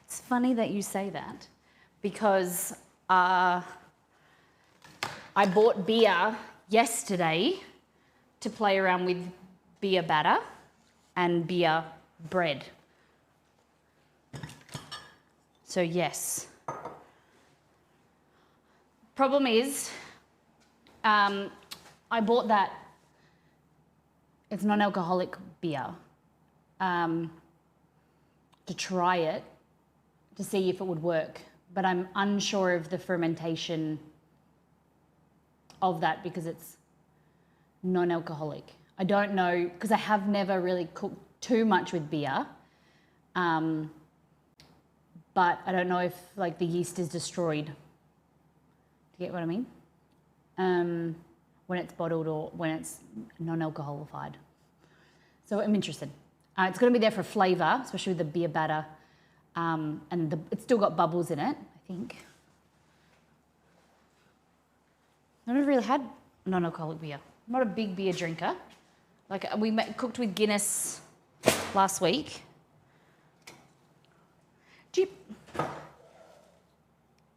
It's funny that you say that, because I bought beer yesterday to play around with beer batter and beer bread. So yes. Problem is, I bought that, it's non-alcoholic beer, to try it, to see if it would work. But I'm unsure of the fermentation of that because it's non-alcoholic. I don't know, because I have never really cooked too much with beer. But I don't know if, like, the yeast is destroyed. Do you get what I mean? When it's bottled or when it's non-alcoholified. So I'm interested. It's going to be there for flavour, especially with the beer batter. And it's still got bubbles in it, I think. I've never really had non-alcoholic beer. I'm not a big beer drinker. Like, we cooked with Guinness last week.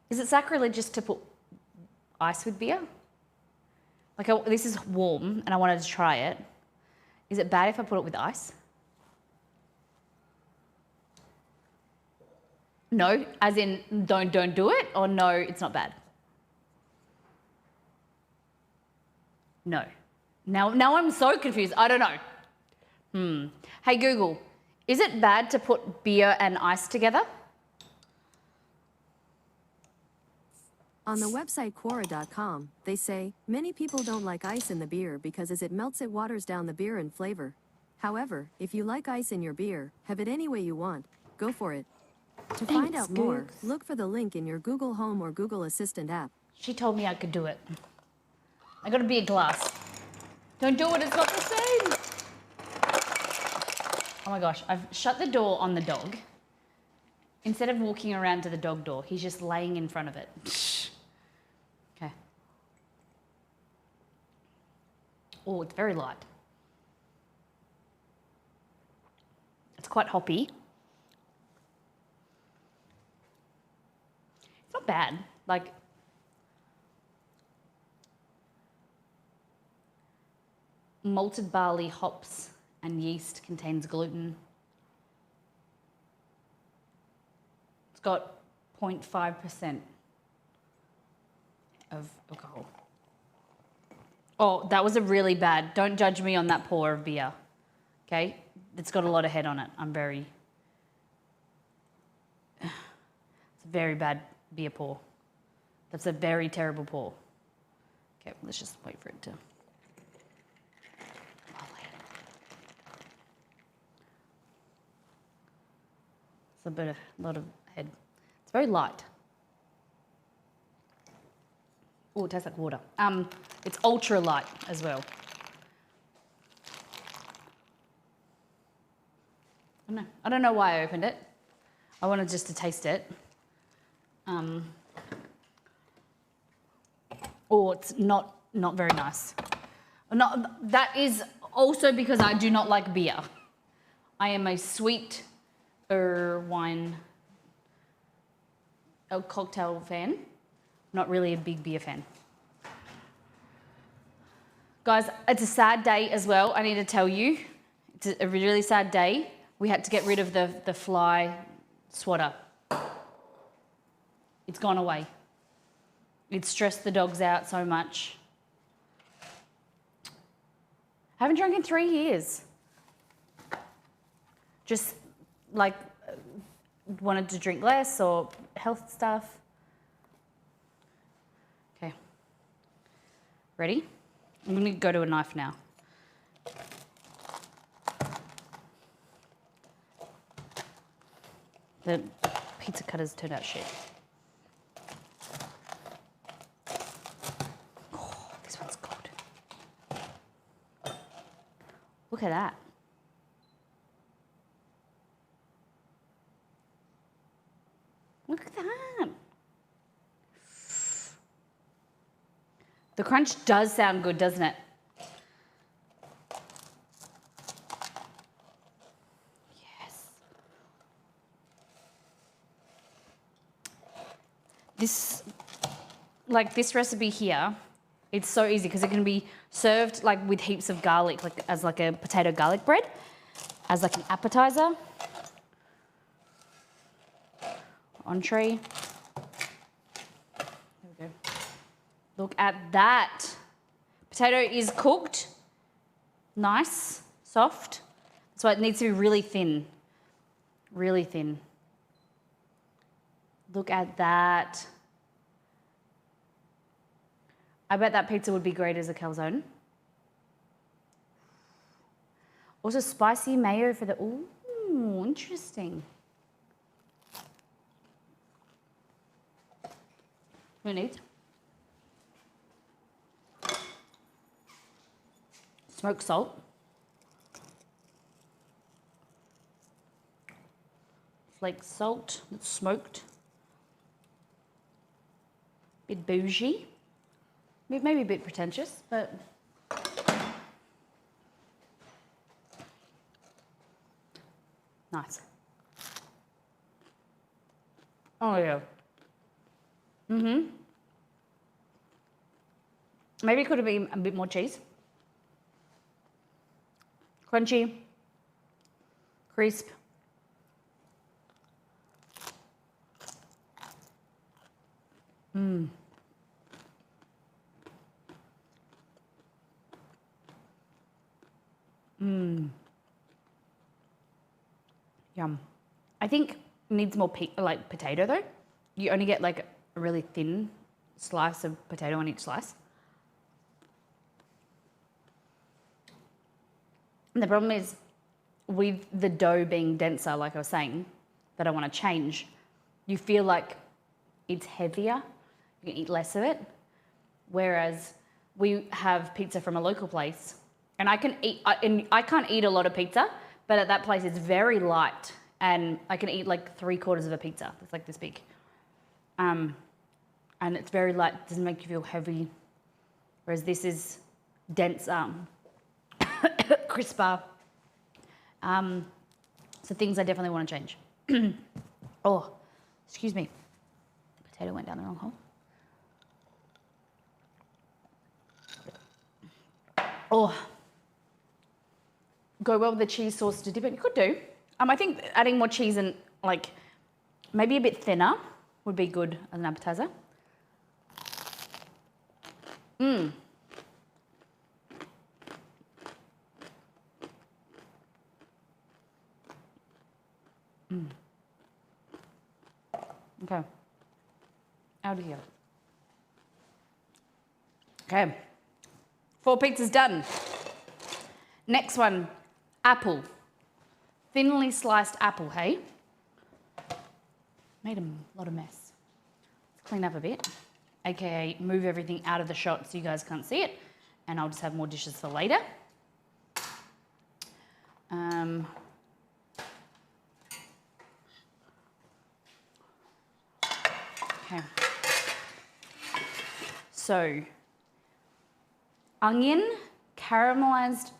Is it sacrilegious to put ice with beer? Like, this is warm and I wanted to try it. Is it bad if I put it with ice? No, as in don't do it, or no, it's not bad? No. Now I'm so confused. I don't know. Hey Google, is it bad to put beer and ice together? On the website Quora.com, they say, many people don't like ice in the beer because as it melts it waters down the beer in flavor. However, if you like ice in your beer, have it any way you want, go for it. To find out more, look for the link in your Google Home or Google Assistant app. She told me I could do it. I got a beer glass. Don't do it, it's not the same. Oh my gosh, I've shut the door on the dog. Instead of walking around to the dog door, he's just laying in front of it. Okay. Oh, it's very light. It's quite hoppy. It's not bad. Like, malted barley, hops, and yeast contains gluten. It's got 0.5% of alcohol. Oh, that was a really bad. Don't judge me on that pour of beer. Okay? It's got a lot of head on it. It's a very bad beer pour. That's a very terrible pour. Okay, let's just wait for it to. It's a lot of head. It's very light. Oh, it tastes like water. It's ultra light as well. I don't know why I opened it. I wanted just to taste it. Oh, it's not very nice. That is also because I do not like beer. I am a sweet wine cocktail fan, not really a big beer fan. Guys, it's a sad day as well, I need to tell you. It's a really sad day. We had to get rid of the fly swatter. It's gone away. It stressed the dogs out so much. I haven't drunk in 3 years. Just like wanted to drink less or health stuff. Okay. Ready? I'm going to go to a knife now. The pizza cutters turned out shit. Oh, this one's good. Look at that. Look at that. The crunch does sound good, doesn't it? Yes. This recipe here, it's so easy because it can be served like with heaps of garlic, like as like a potato garlic bread, as like an appetizer. Entree. There we go. Look at that. Potato is cooked. Nice, soft. That's why it needs to be really thin. Really thin. Look at that. I bet that pizza would be great as a calzone. Also spicy mayo for the, ooh, interesting. Who needs? Smoked salt. Flake salt that's smoked. Bit bougie. Maybe a bit pretentious, but nice. Oh yeah. Maybe it could have been a bit more cheese. Crunchy, crisp. Yum. I think it needs more potato though. You only get like a really thin slice of potato on each slice. And the problem is with the dough being denser, like I was saying, that I want to change, you feel like it's heavier. You can eat less of it. Whereas we have pizza from a local place and I can't eat a lot of pizza, but at that place it's very light and I can eat like 3/4 of a pizza. It's like this big. And it's very light, it doesn't make you feel heavy. Whereas this is denser, crisper. So things I definitely want to change. Oh, excuse me. Potato went down the wrong hole. Oh, go well with the cheese sauce to dip it. You could do. I think adding more cheese and like maybe a bit thinner would be good as an appetizer. Okay. Out of here. Okay. 4 pizzas done. Next one, apple. Thinly sliced apple, hey? Made a lot of mess. Let's clean up a bit, aka move everything out of the shot so you guys can't see it, and I'll just have more dishes for later. Okay. So, onion, caramelized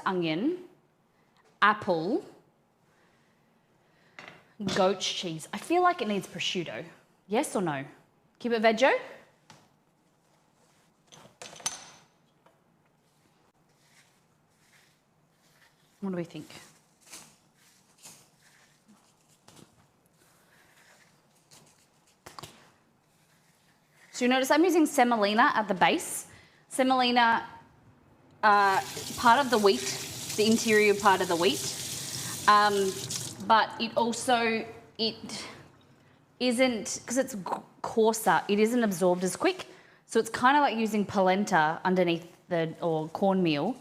onion, apple, goat cheese. I feel like it needs prosciutto. Yes or no? Keep it veggie? What do we think? So you notice I'm using semolina at the base. Semolina, part of the wheat, the interior part of the wheat, but it isn't, because it's coarser, it isn't absorbed as quick. So it's kind of like using polenta underneath or cornmeal,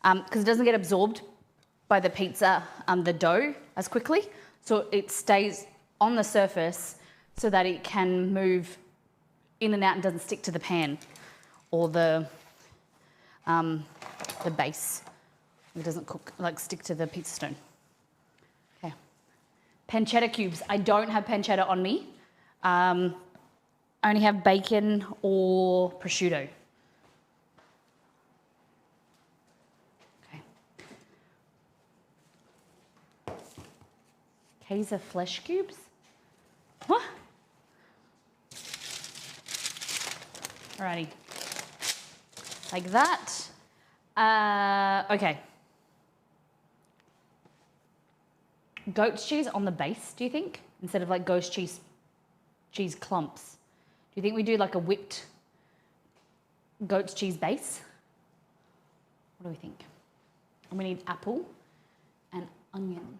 because it doesn't get absorbed by the pizza, the dough as quickly. So it stays on the surface so that it can move in and out and doesn't stick to the pan or the base. It doesn't stick to the pizza stone. Okay. Pancetta cubes. I don't have pancetta on me. I only have bacon or prosciutto. Okay. Kaiser flesh cubes? What? Alrighty. Like that. Okay. Goat's cheese on the base, do you think? Instead of like ghost cheese clumps. Do you think we do like a whipped goat's cheese base? What do we think? And we need apple and onion.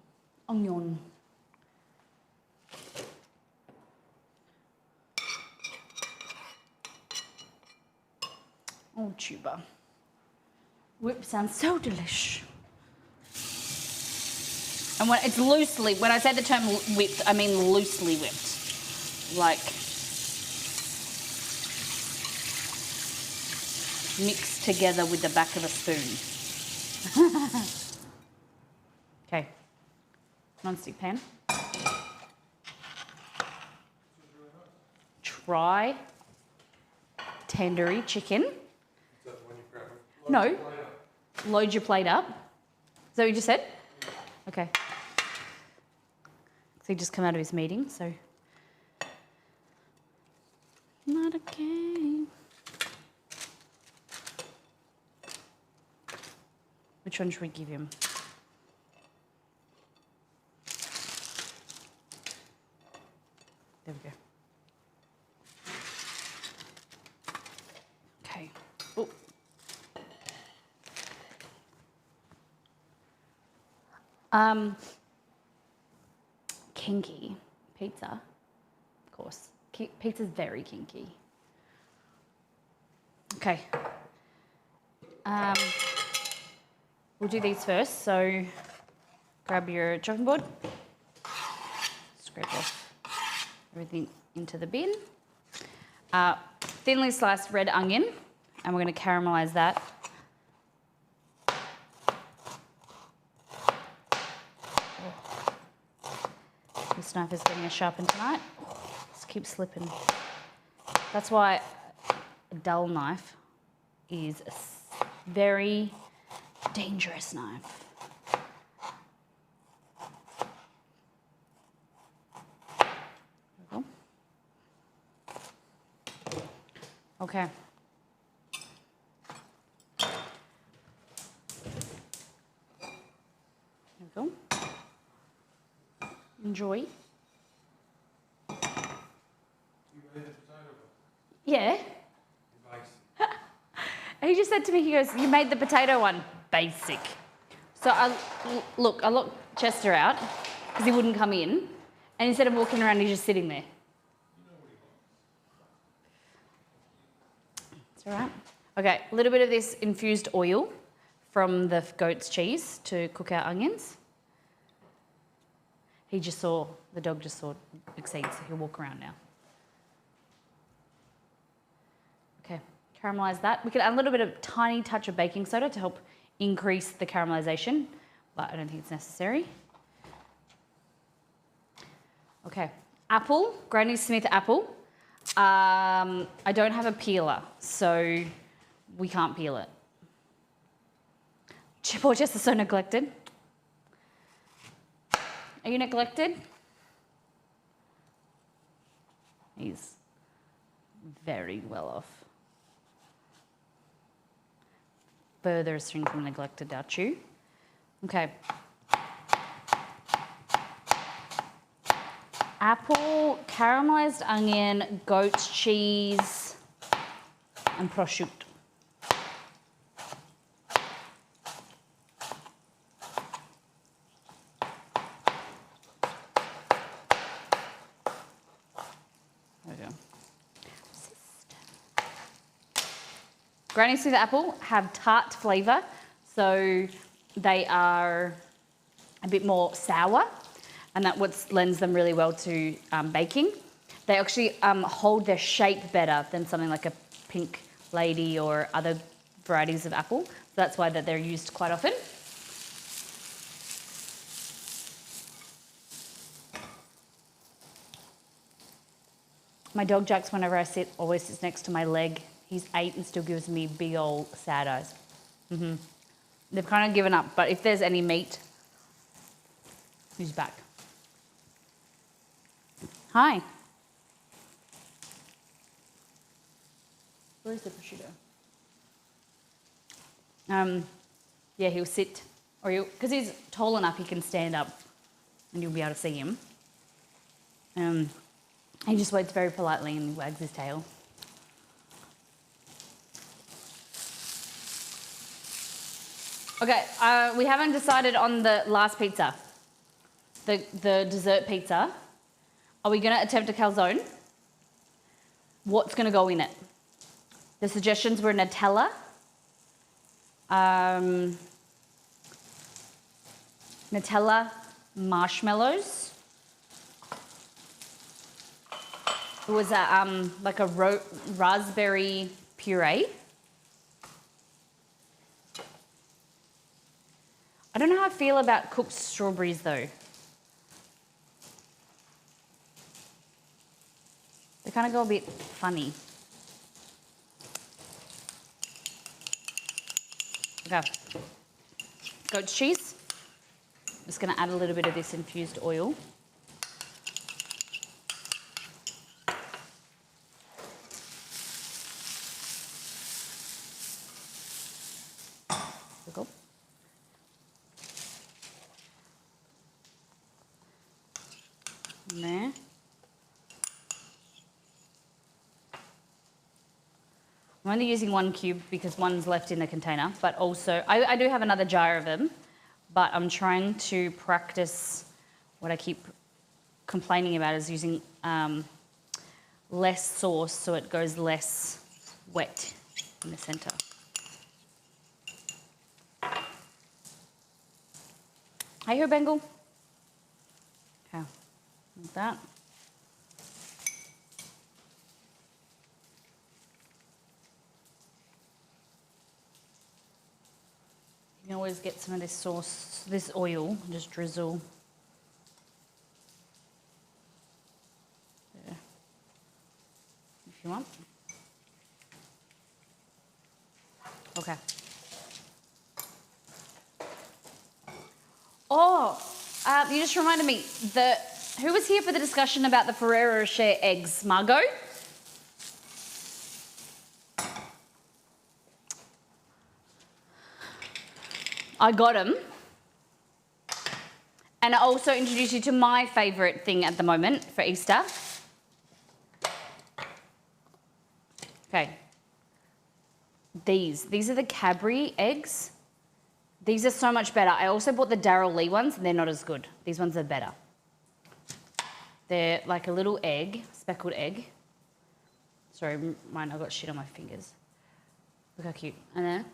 Onion. Oh, tuba. Whip sounds so delish. And when it's loosely, when I say the term whipped, I mean loosely whipped. Like mixed together with the back of a spoon. Okay. Non-stick pan. Try tandoori chicken. No. Load your plate up. Is that what you just said? Okay. So he just come out of his meeting, so. Not again. Which one should we give him? There we go. Okay. Oh. Kinky pizza, of course. Pizza's very kinky. Okay. We'll do these first. So grab your chopping board, scrape off everything into the bin. Thinly sliced red onion, and we're going to caramelize that. This knife is getting sharpened tonight. Just keep slipping. That's why a dull knife is a very dangerous knife. There we go. Okay. There we go. Enjoy. Yeah. He just said to me, he goes, "You made the potato one." Basic. So I locked Chester out because he wouldn't come in. And instead of walking around, he's just sitting there. It's all right. Okay, a little bit of this infused oil from the goat's cheese to cook our onions. The dog just saw exceed, so he'll walk around now. Okay, caramelize that. We could add a little bit of tiny touch of baking soda to help increase the caramelization, but I don't think it's necessary. Okay, apple, Granny Smith apple. I don't have a peeler, so we can't peel it. Poor Jess is so neglected. Are you neglected? He's very well off. Further string from neglected, doubt you. Okay. Apple, caramelized onion, goat cheese, and prosciutto. There we go. Granny Smith apple have tart flavour, so they are a bit more sour, and that what lends them really well to baking. They actually hold their shape better than something like a pink lady or other varieties of apple. So that's why that they're used quite often. My dog Jax, whenever I sit, always sits next to my leg. He's 8 and still gives me big old sad eyes. They've kind of given up, but if there's any meat, he's back. Hi. Where is the prosciutto? Yeah, he'll sit, or he'll, because he's tall enough, he can stand up, and you'll be able to see him. He just waits very politely and wags his tail. Okay, we haven't decided on the last pizza, the dessert pizza. Are we going to attempt a calzone? What's going to go in it? The suggestions were Nutella, Nutella, marshmallows. It was like a raspberry puree. I don't know how I feel about cooked strawberries though. They kind of go a bit funny. Okay. Goat cheese. I'm just going to add a little bit of this infused oil. There we go. In there. I'm only using 1 cube because one's left in the container, but also, I do have another jar of them, but I'm trying to practice what I keep complaining about is using less sauce so it goes less wet in the center. Hi, here, Bengal. Okay, like that. You can always get some of this sauce, this oil, and just drizzle. There. If you want. Okay. Oh, you just reminded me, who was here for the discussion about the Ferrero Rocher eggs? Margot? I got them. And I also introduced you to my favourite thing at the moment for Easter. Okay. These are the Cadbury eggs. These are so much better. I also bought the Daryl Lee ones and they're not as good. These ones are better. They're like a little egg, speckled egg. Sorry, mine, I got shit on my fingers. Look how cute. And then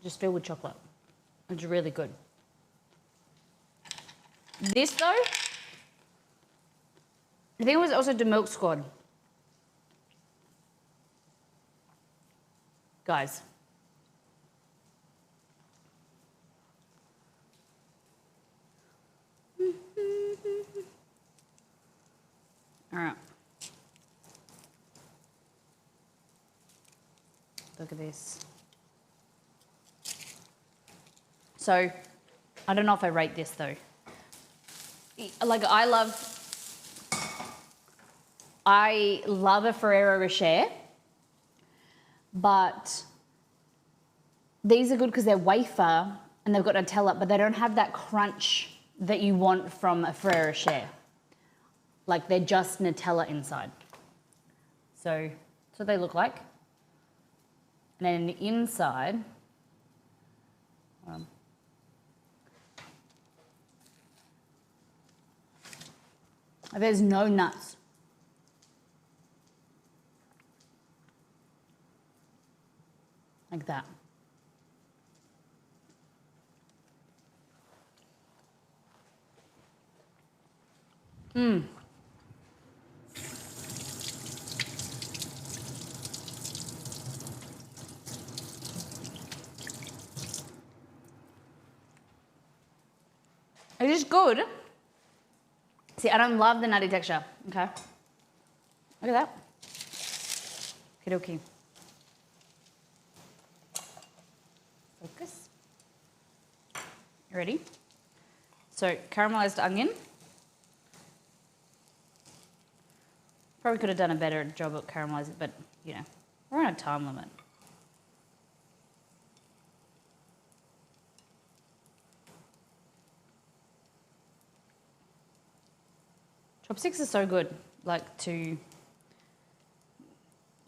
just filled with chocolate. It's really good. This though, I think it was also the Milk Squad. Guys. All right. Look at this. So, I don't know if I rate this though. Like I love a Ferrero Rocher, but these are good because they're wafer and they've got Nutella, but they don't have that crunch that you want from a Ferrero Rocher. like they're just Nutella inside. So that's what they look like. And then the inside, there's no nuts. Like that. Mmm. It is good. See, I don't love the nutty texture. Okay. Look at that. Okie-dokie. Focus. You ready? So, caramelized onion. Probably could have done a better job at caramelizing, but you know, we're on a time limit. Chopsticks are so good, like to, you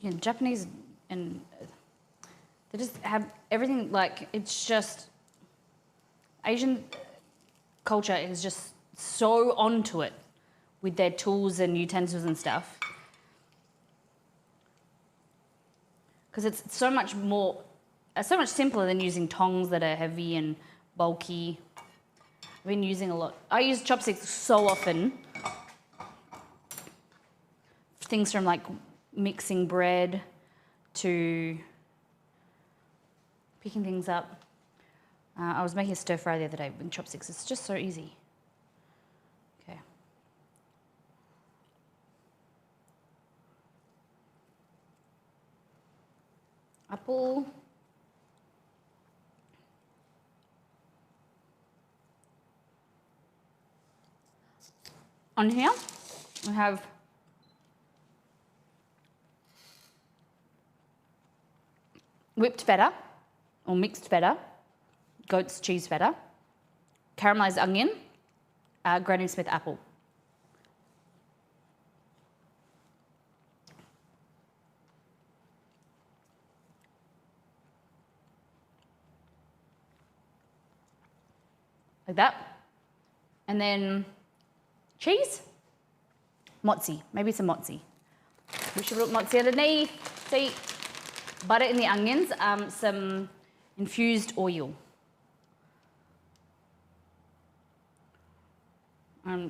know, Japanese and they just have everything, like it's just, Asian culture is just so onto it with their tools and utensils and stuff. Because it's so much more, so much simpler than using tongs that are heavy and bulky. I've been using a lot. I use chopsticks so often. Things from like mixing bread to picking things up. I was making a stir fry the other day with chopsticks. It's just so easy. Okay. Apple. On here, we have whipped feta or mixed feta, goat's cheese feta, caramelized onion, Granny Smith apple. Like that. And then cheese, mozzi, maybe some mozzi. We should put mozzi underneath. See, butter in the onions, some infused oil.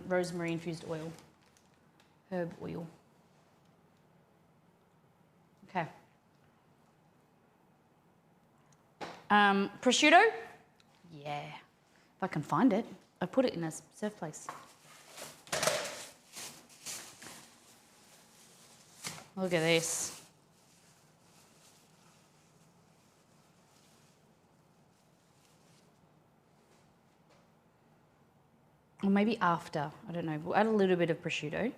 Rosemary infused oil, herb oil. Okay. Prosciutto, yeah, if I can find it. I put it in a serve place. Look at this. Or maybe after, I don't know. We'll add a little bit of prosciutto. We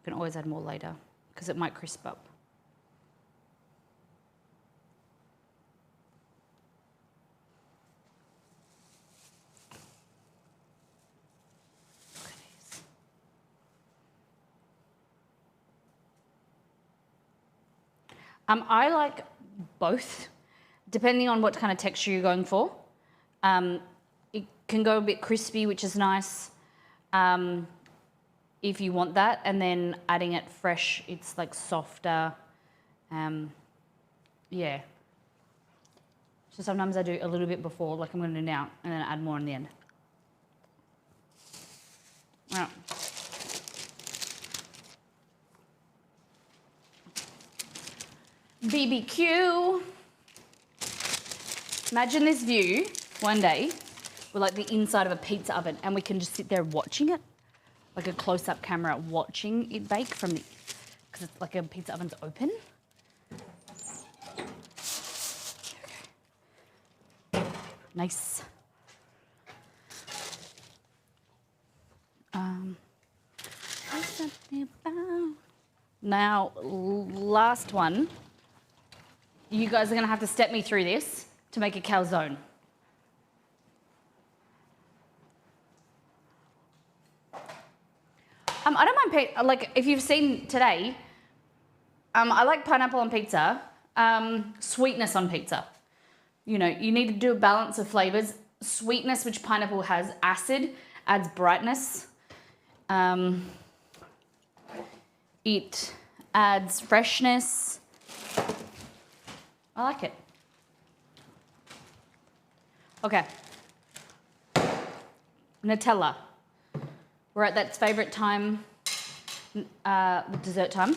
can always add more later because it might crisp up. Look at this. I like both, depending on what kind of texture you're going for. It can go a bit crispy, which is nice. If you want that, and then adding it fresh, it's like softer. Yeah. So sometimes I do a little bit before, like I'm going to do now, and then add more in the end. Right. BBQ. Imagine this view one day. We're like the inside of a pizza oven and we can just sit there watching it, like a close-up camera watching it bake from the, because it's like a pizza oven's open. Okay. Nice. Now, last one. You guys are gonna have to step me through this to make a calzone. I don't mind like if you've seen today. I like pineapple on pizza. Sweetness on pizza. You know, you need to do a balance of flavors. Sweetness, which pineapple has, acid adds brightness. It adds freshness. I like it. Okay. Nutella. We're at that favorite time, dessert time.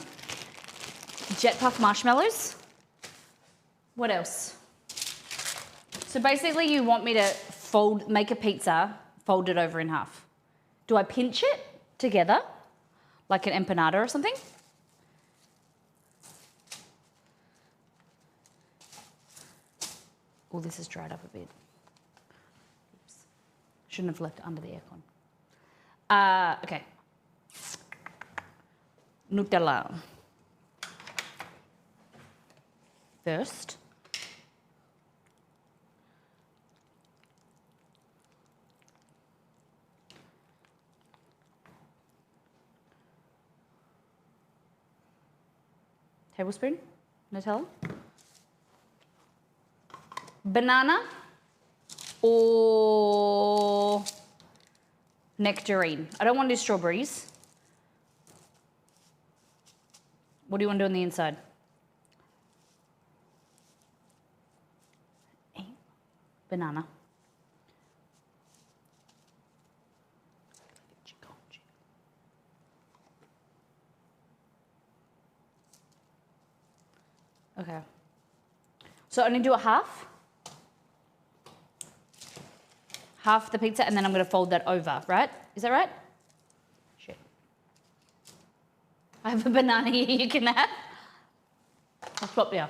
Jet puff marshmallows. What else? So basically you want me to make a pizza, fold it over in half. Do I pinch it together like an empanada or something? Oh, this has dried up a bit. Oops. Shouldn't have left it under the aircon. Okay. Nutella. First. Tablespoon Nutella. Banana or nectarine. I don't want to do strawberries. What do you want to do on the inside? Banana. Okay. So only do a half? Half the pizza, and then I'm going to fold that over, right? Is that right? Shit. I have a banana here you can have. I'll swap you.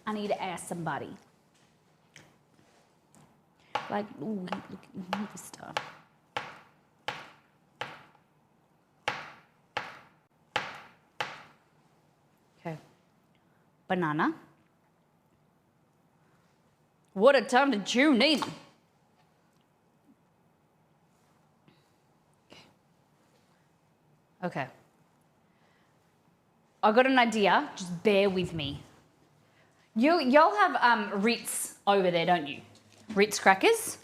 I need to ask somebody. Like, ooh, look at this stuff. Okay. Banana. What a time to tune in. Okay. I got an idea. Just bear with me. Y'all have Ritz over there, don't you? Ritz crackers.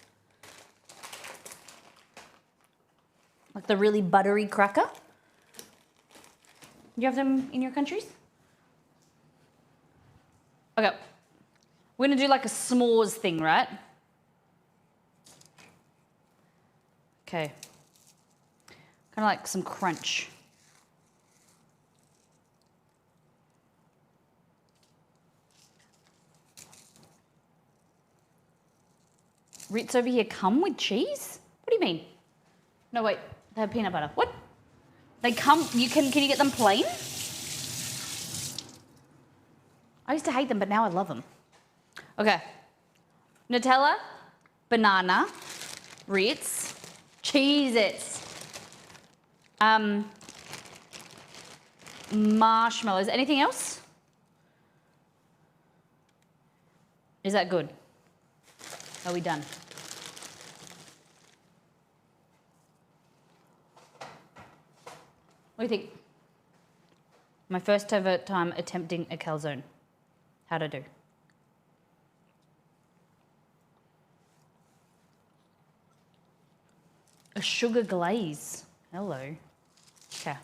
Like the really buttery cracker. You have them in your countries? Okay. We're gonna do like a s'mores thing, right? Okay. Kind of like some crunch. Ritz over here come with cheese? What do you mean? No, wait, they have peanut butter. What? They come, can you get them plain? I used to hate them, but now I love them. Okay. Nutella, banana, Ritz, Cheez-Its, marshmallows. Anything else? Is that good? Are we done? What do you think? My first ever time attempting a calzone. How'd I do? A sugar glaze. Hello. Okay.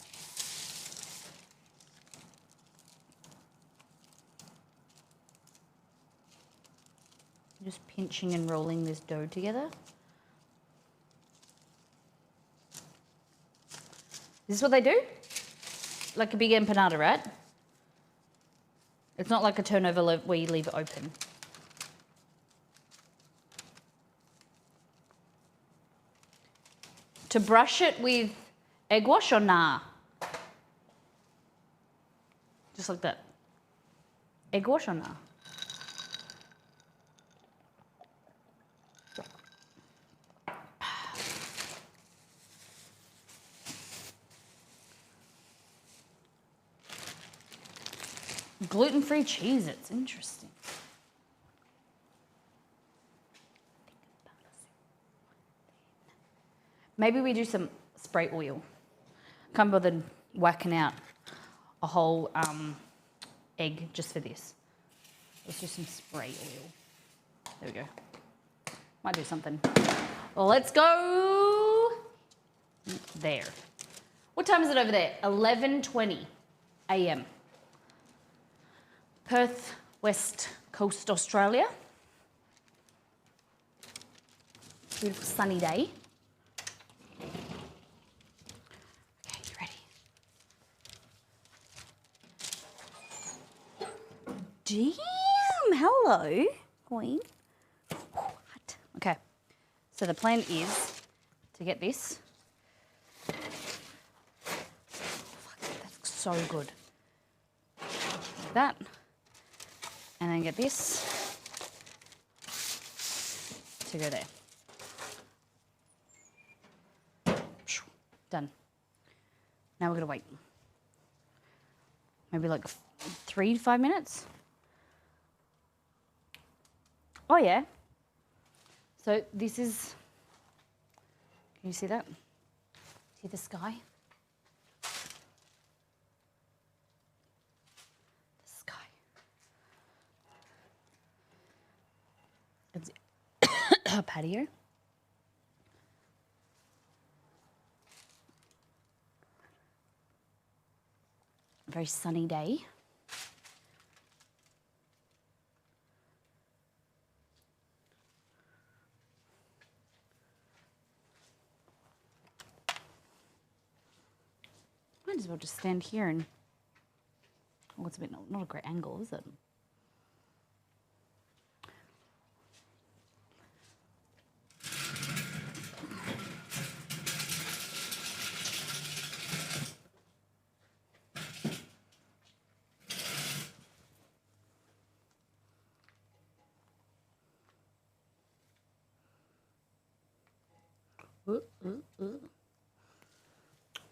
Just pinching and rolling this dough together. Is this what they do? Like a big empanada, right? It's not like a turnover where you leave it open. To brush it with egg wash or nah? Just like that. Egg wash or nah? Gluten-free cheese, it's interesting. Maybe we do some spray oil. Can't bother whacking out a whole egg just for this. Let's do some spray oil. There we go. Might do something. Well, let's go there. What time is it over there? 11:20 a.m. Perth, West Coast, Australia. Beautiful sunny day. Okay, you ready? Damn, hello, Queen. Hot. Okay, so the plan is to get this. Fuck, that's so good. Like that. And then get this to go there. Done. Now we're gonna wait. Maybe like 3 to 5 minutes. Oh yeah. So this is, can you see that? See the sky? The sky. It's a patio. A very sunny day. Might as well just stand here and, oh, it's a bit, not a great angle, is it?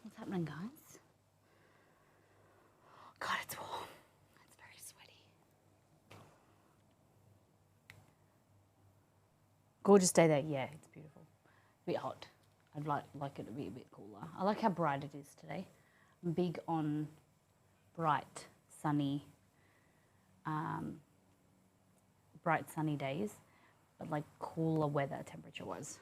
What's happening, guys? God, it's warm. It's very sweaty. Gorgeous day there. Yeah, it's beautiful. A bit hot. I'd like it to be a bit cooler. I like how bright it is today. I'm big on bright, sunny days, but like cooler weather temperature-wise.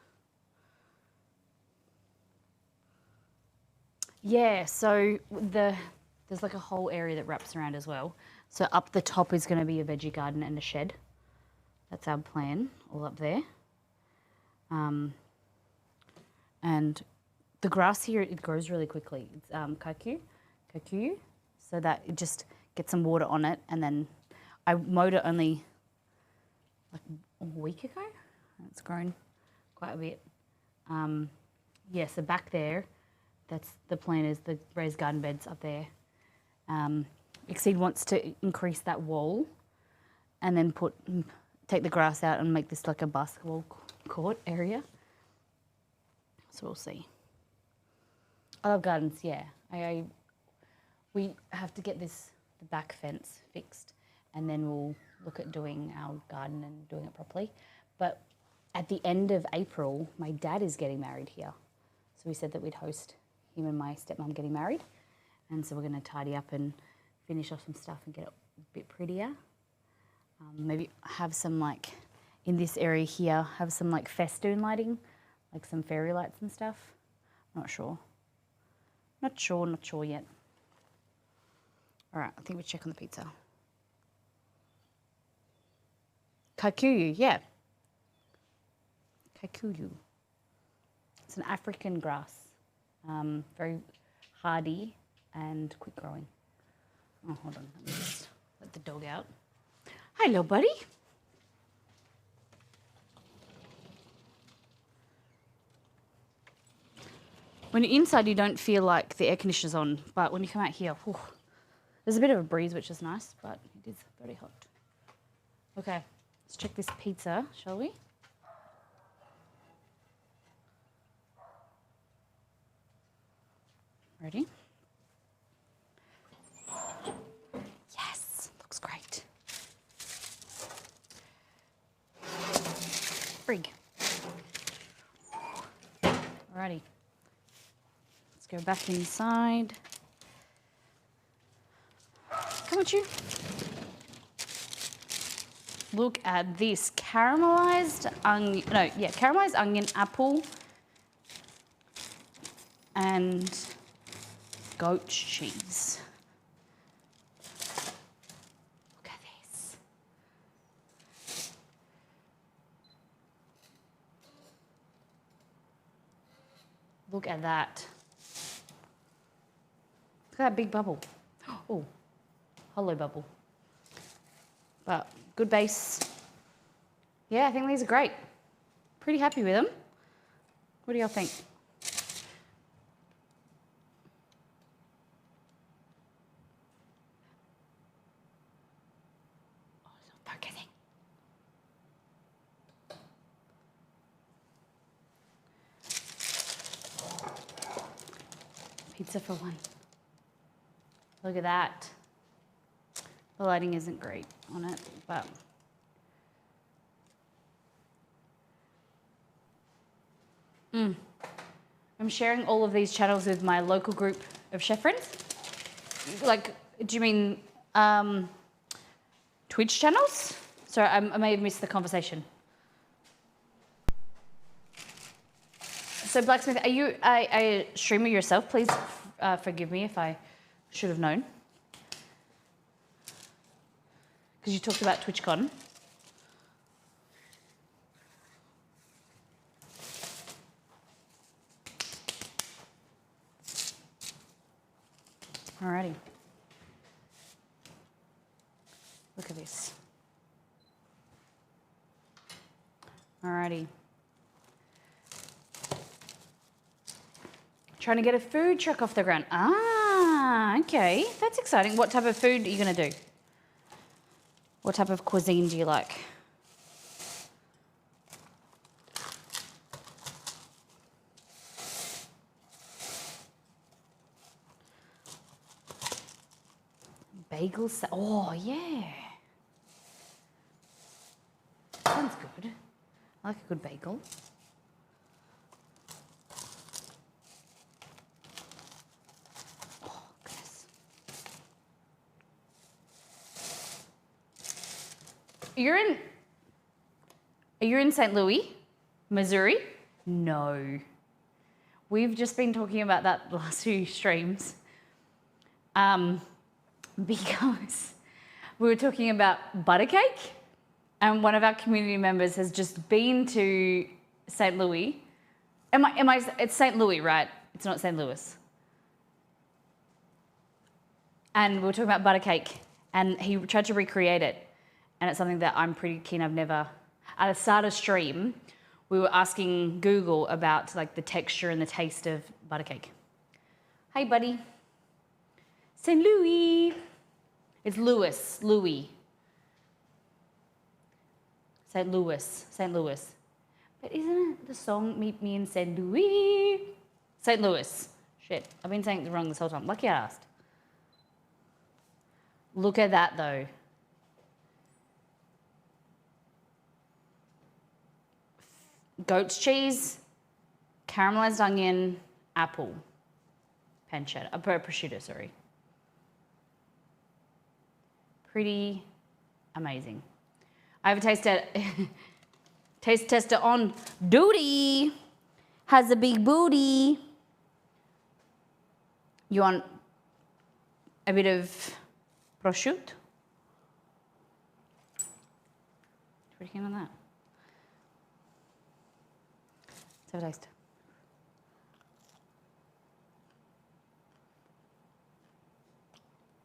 Yeah, so there's like a whole area that wraps around as well. So up the top is going to be a veggie garden and a shed. That's our plan, all up there. And the grass here, it grows really quickly. It's kikuyu, so that it just gets some water on it. And then I mowed it only like a week ago. It's grown quite a bit. Yeah, so back there, that's the plan, is the raised garden beds up there. Exceed wants to increase that wall and then take the grass out and make this like a basketball court area. So we'll see. I love gardens, yeah. We have to get the back fence fixed, and then we'll look at doing our garden and doing it properly. But at the end of April, my dad is getting married here. So we said that we'd host him and my stepmom getting married. And so we're going to tidy up and finish off some stuff and get it a bit prettier. Maybe have some, like, in this area here, have some like festoon lighting, like some fairy lights and stuff. Not sure. Not sure yet. All right, I think we check on the pizza. Kikuyu, yeah. Kikuyu. It's an African grass. Very hardy and quick growing. Oh, hold on. Let me just let the dog out. Hi, little buddy. When you're inside, you don't feel like the air conditioner's on, but when you come out here, whew, there's a bit of a breeze, which is nice, but it is very hot. Okay, let's check this pizza, shall we? Ready? Yes, looks great. Frig. Alrighty. Let's go back inside. Come on, you. Look at this caramelized onion. No, yeah, caramelized onion, apple, and goat cheese. Look at this. Look at that. Look at that big bubble. Oh, hollow bubble. But good base. Yeah, I think these are great. Pretty happy with them. What do y'all think? Oh, it's not focusing. Pizza for one. Look at that. The lighting isn't great on it, but I'm sharing all of these channels with my local group of chef friends. Like, do you mean Twitch channels? Sorry, I may have missed the conversation. So Blacksmith, are you a streamer yourself? Please forgive me if I should have known. Because you talked about TwitchCon. Alrighty. Look at this. Alrighty. Trying to get a food truck off the ground. Ah, okay. That's exciting. What type of food are you going to do? What type of cuisine do you like? Bagels. Oh, yeah. Sounds good. I like a good bagel. Oh, goodness. You're in St. Louis, Missouri? No. We've just been talking about that the last few streams. Because we were talking about butter cake, and one of our community members has just been to St. Louis. It's St. Louis, right? It's not St. Louis. And we were talking about butter cake, and he tried to recreate it, and it's something that I'm pretty keen. At the start of stream, we were asking Google about like the texture and the taste of butter cake. Hey, buddy. St. Louis. It's Louis. St. Louis. But isn't it the song Meet Me in St. Louis? St. Louis. Shit, I've been saying it wrong this whole time. Lucky I asked. Look at that though. Goat's cheese, caramelized onion, apple, pancetta, prosciutto, sorry. Pretty amazing. I have a taste tester on duty. Has a big booty. You want a bit of prosciutto? Pretty keen on that. Let's have a taste.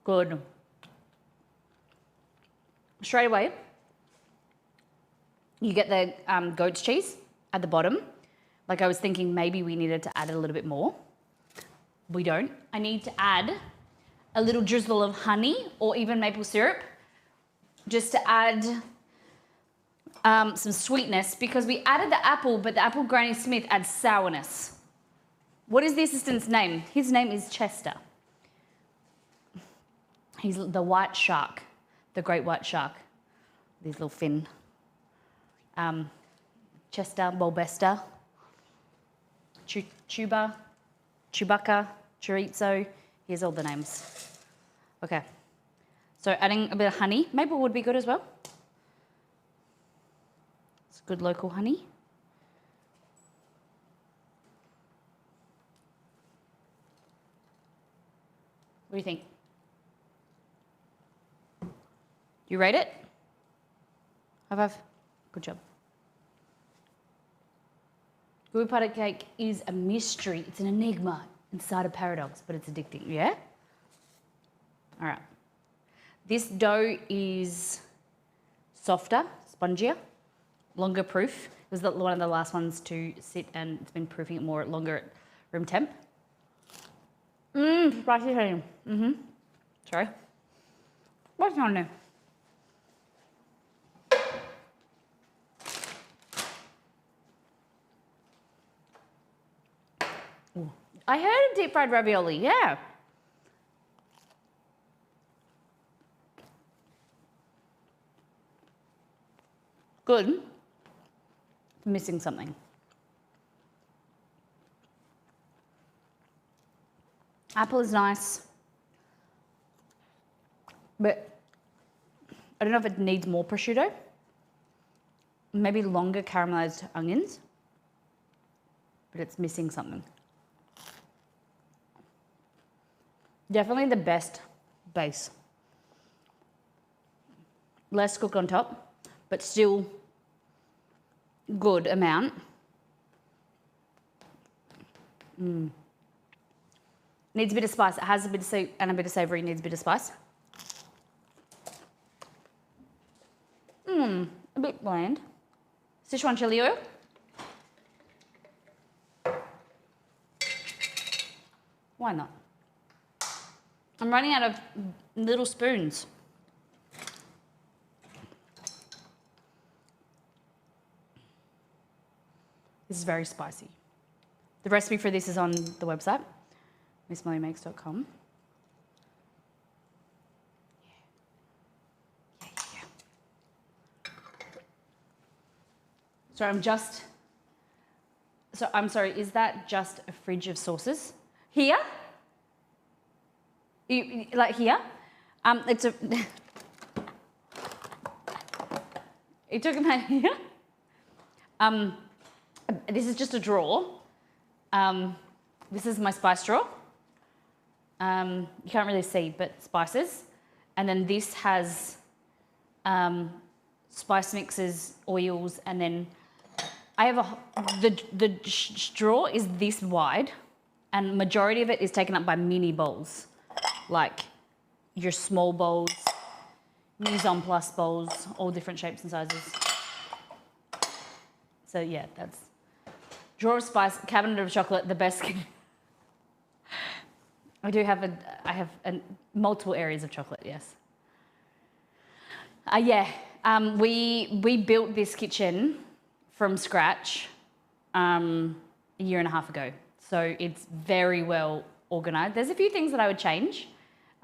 Good. Straight away, you get the goat's cheese at the bottom. Like I was thinking maybe we needed to add a little bit more. We don't. I need to add a little drizzle of honey or even maple syrup just to add some sweetness, because we added the apple, but the apple Granny Smith adds sourness. What is the assistant's name? His name is Chester. He's the white shark. The great white shark, these little fin. Chester, Bulbester, Tuba, Chewbacca, Chorizo. Here's all the names. Okay. So adding a bit of honey. Maple would be good as well. It's good local honey. What do you think? You rate it? High five. Good job. Gooey butter cake is a mystery. It's an enigma inside a paradox, but it's addicting. Yeah? All right. This dough is softer, spongier, longer proof. It was one of the last ones to sit, and it's been proofing it more longer at room temp. Spicy honey. Sorry. What's on there? Ooh. I heard of deep fried ravioli, yeah. Good. Missing something. Apple is nice, but I don't know if it needs more prosciutto. Maybe longer caramelized onions, but it's missing something. Definitely the best base. Less cook on top, but still good amount. Needs a bit of spice. It has a bit of sweet and a bit of savoury. Needs a bit of spice. A bit bland. Sichuan chili oil. Why not? I'm running out of little spoons. This is very spicy. The recipe for this is on the website, missmollymakes.com. Yeah. I'm sorry, is that just a fridge of sauces? Here? Like here? It took him out here. This is just a drawer. This is my spice drawer. You can't really see, but spices. And then this has spice mixes, oils, and then I have the drawer is this wide, and majority of it is taken up by mini bowls, like your small bowls, mise en place bowls, all different shapes and sizes. So yeah, that's drawer of spice, cabinet of chocolate, the best. I have multiple areas of chocolate, yes. We built this kitchen from scratch a year and a half ago. So it's very well organized. There's a few things that I would change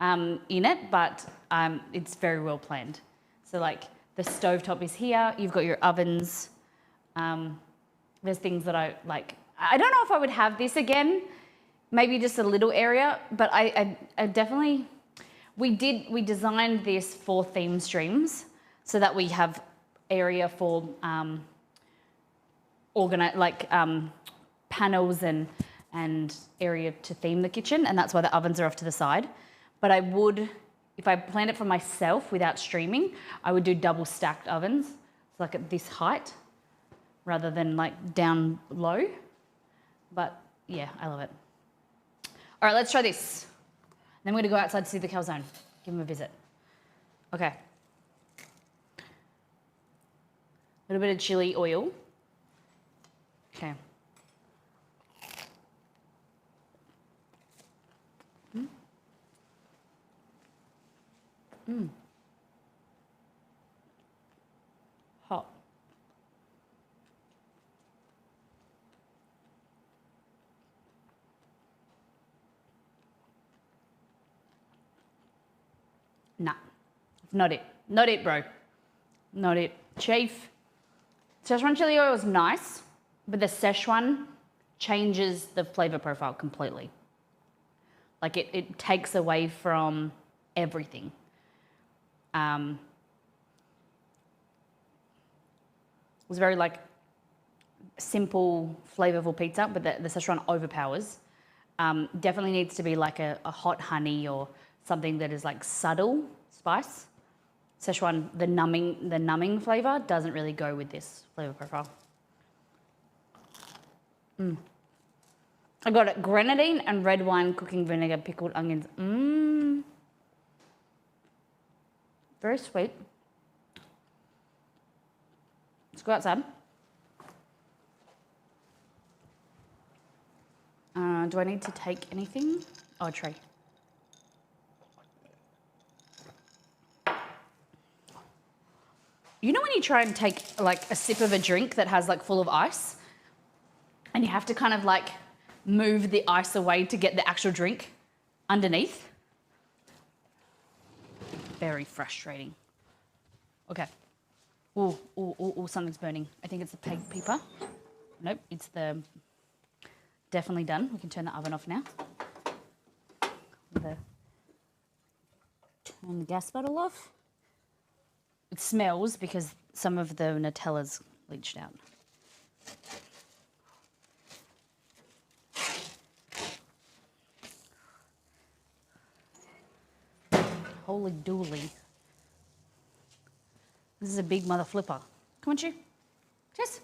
in it, but it's very well planned. So like the stovetop is here, you've got your ovens. There's things that I like. I don't know if I would have this again, maybe just a little area, but I definitely, we designed this for theme streams so that we have area for panels and area to theme the kitchen, and that's why the ovens are off to the side. But I would, if I planned it for myself without streaming, I would do double stacked ovens, so like at this height, rather than like down low. But yeah, I love it. All right, let's try this. Then we're gonna go outside to see the calzone. Give them a visit. Okay. A little bit of chili oil. Okay. Hot. Nah, not it. Not it, bro. Not it. Chief. Szechuan chili oil is nice, but the Szechuan changes the flavor profile completely. Like it takes away from everything. It was very like simple, flavorful pizza, but the Szechuan overpowers. Definitely needs to be like a hot honey or something that is like subtle spice. Szechuan, the numbing flavor doesn't really go with this flavor profile. I got it, grenadine and red wine, cooking vinegar, pickled onions. Very sweet. Let's go outside. Do I need to take anything? Oh, a tray. You know when you try and take like a sip of a drink that has like full of ice and you have to kind of like move the ice away to get the actual drink underneath? Very frustrating. Okay. Oh, something's burning. I think it's the paper. Nope, it's the... Definitely done. We can turn the oven off now. Turn the gas bottle off. It smells because some of the Nutella's leached out. Holy dooly. This is a big mother flipper. Come on, Chew. Jess.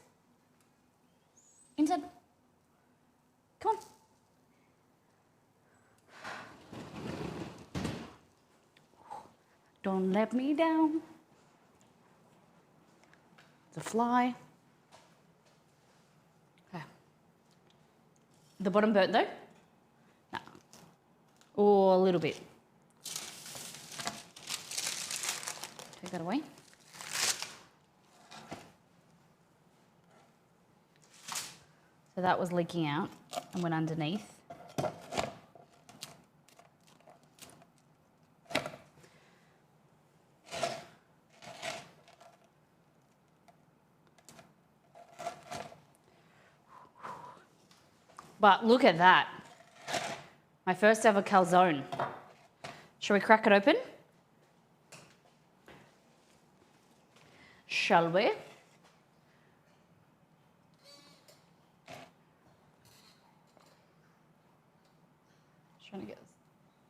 Inside. Come on. Don't let me down. It's a fly. Okay. The bottom burnt though? No. Oh, a little bit. Take that away. So that was leaking out and went underneath. But look at that. My first ever calzone. Shall we crack it open? Shall we? Trying to get this.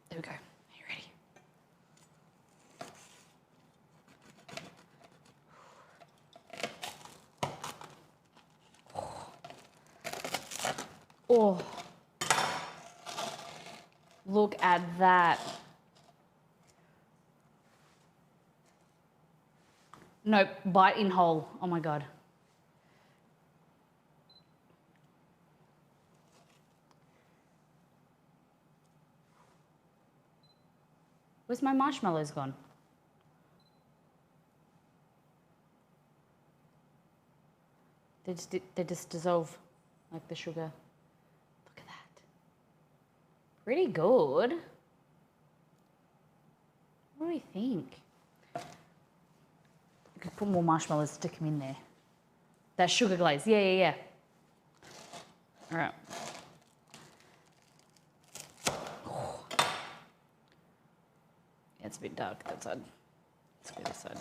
There we go. Are you ready? Oh, look at that. Nope, bite in whole. Oh my God. Where's my marshmallows gone? They just dissolve like the sugar. Look at that. Pretty good. What do you think? You could put more marshmallows, stick them in there. That sugar glaze. Yeah. All right. Yeah, it's a bit dark that side. Let's go this side.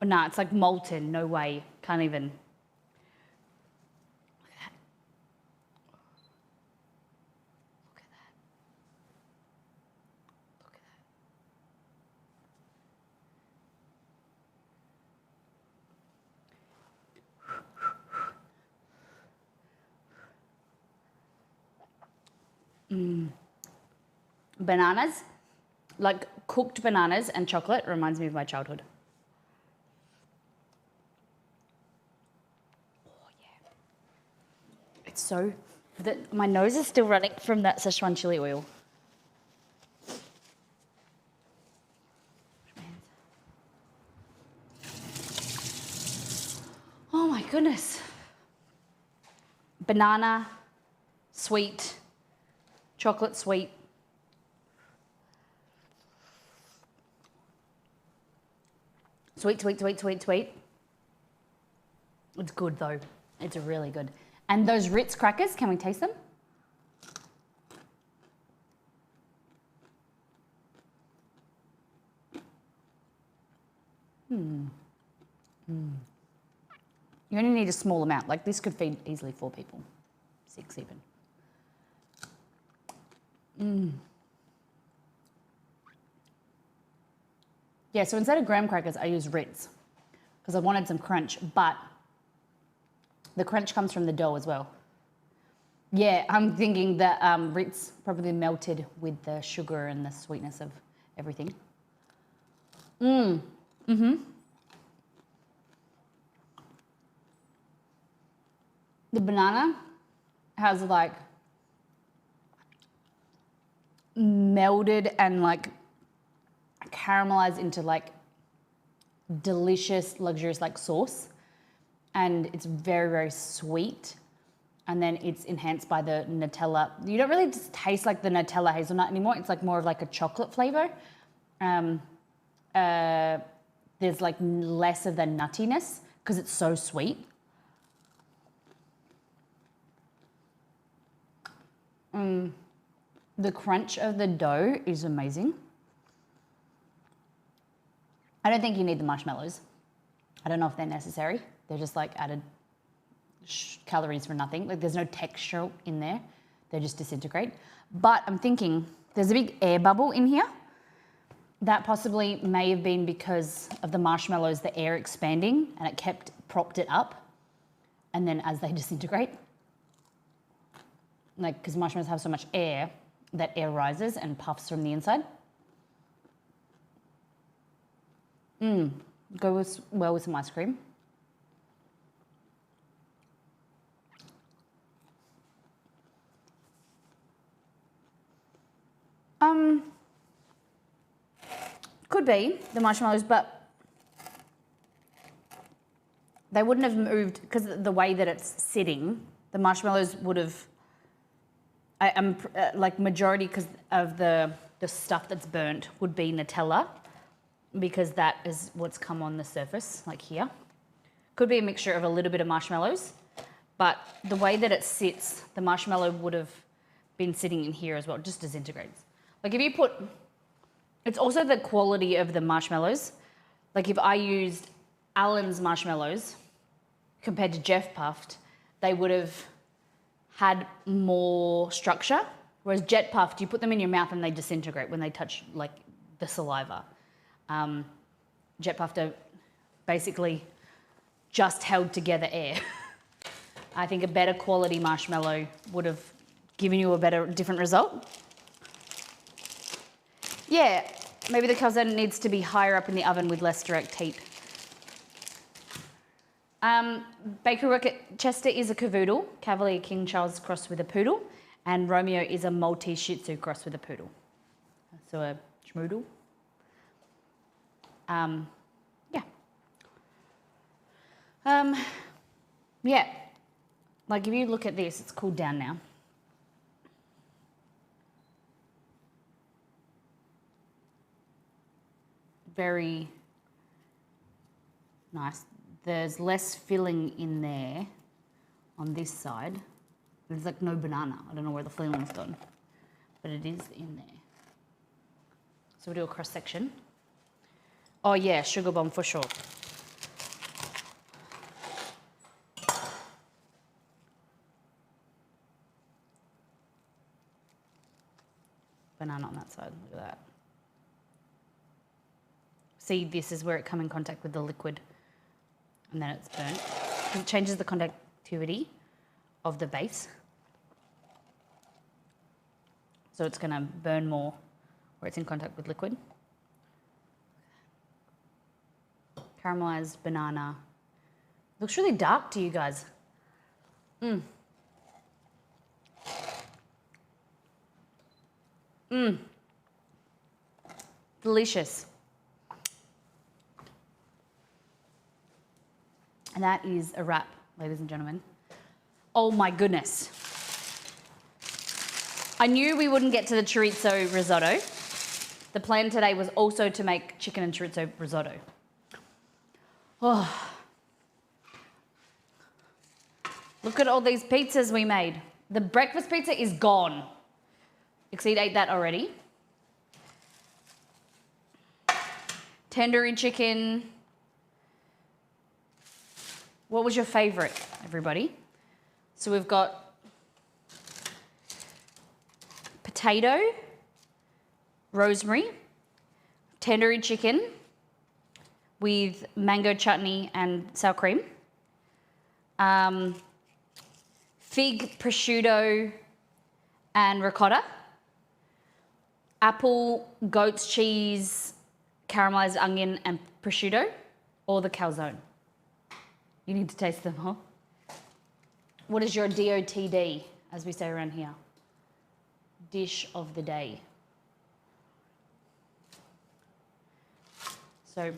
Oh, nah, it's like molten. No way. Can't even. Look at that. Look at that. Look at that. Bananas, like cooked bananas and chocolate, reminds me of my childhood. Oh yeah. It's so, my nose is still running from that Szechuan chili oil. Oh my goodness. Banana, sweet, chocolate sweet. Sweet. It's good though. It's really good. And those Ritz crackers, can we taste them? You only need a small amount. Like this could feed easily 4 people, 6 even. Yeah, so instead of graham crackers, I use Ritz because I wanted some crunch, but the crunch comes from the dough as well. Yeah, I'm thinking that Ritz probably melted with the sugar and the sweetness of everything. The banana has like melded and like caramelized into like delicious, luxurious like sauce, and it's very, very sweet. And then it's enhanced by the Nutella. You don't really just taste like the Nutella hazelnut anymore. It's like more of like a chocolate flavor. There's like less of the nuttiness because it's so sweet. The crunch of the dough is amazing. I don't think you need the marshmallows. I don't know if they're necessary. They're just like added calories for nothing. Like there's no texture in there. They just disintegrate. But I'm thinking there's a big air bubble in here. That possibly may have been because of the marshmallows, the air expanding, and it propped it up. And then as they disintegrate, like because marshmallows have so much air, that air rises and puffs from the inside. Go well with some ice cream. Could be the marshmallows, but they wouldn't have moved because the way that it's sitting. The marshmallows would have. I'm like majority because of the stuff that's burnt would be Nutella, because that is what's come on the surface, like here. Could be a mixture of a little bit of marshmallows, but the way that it sits, the marshmallow would have been sitting in here as well. It just disintegrates. Like if you put, it's also the quality of the marshmallows. Like if I used Alan's marshmallows compared to Jeff Puffed, they would have had more structure. Whereas Jet Puffed, you put them in your mouth and they disintegrate when they touch like the saliva. Jet Puffed are basically just held together air. I think a better quality marshmallow would have given you a different result. Yeah, maybe the calzone needs to be higher up in the oven with less direct heat. Bakery Rocket Chester is a cavoodle, Cavalier King Charles crossed with a poodle, and Romeo is a Maltese Shih Tzu crossed with a poodle. So a schmoodle. Yeah. Yeah, like if you look at this, it's cooled down now. Very nice. There's less filling in there on this side. There's like no banana. I don't know where the filling's gone, but it is in there. So we'll do a cross section. Oh yeah, sugar bomb for sure. Banana on that side, look at that. See, this is where it comes in contact with the liquid and then it's burnt. It changes the conductivity of the base. So it's gonna burn more where it's in contact with liquid. Caramelized banana. Looks really dark to you guys. Delicious. And that is a wrap, ladies and gentlemen. Oh my goodness. I knew we wouldn't get to the chorizo risotto. The plan today was also to make chicken and chorizo risotto. Oh. Look at all these pizzas we made. The breakfast pizza is gone. Exceed ate that already. Tandoori chicken. What was your favorite, everybody? So we've got potato, rosemary, tandoori chicken with mango chutney and sour cream. Fig, prosciutto, and ricotta. Apple, goat's cheese, caramelized onion, and prosciutto, or the calzone. You need to taste them, huh? What is your DOTD, as we say around here? Dish of the day. So,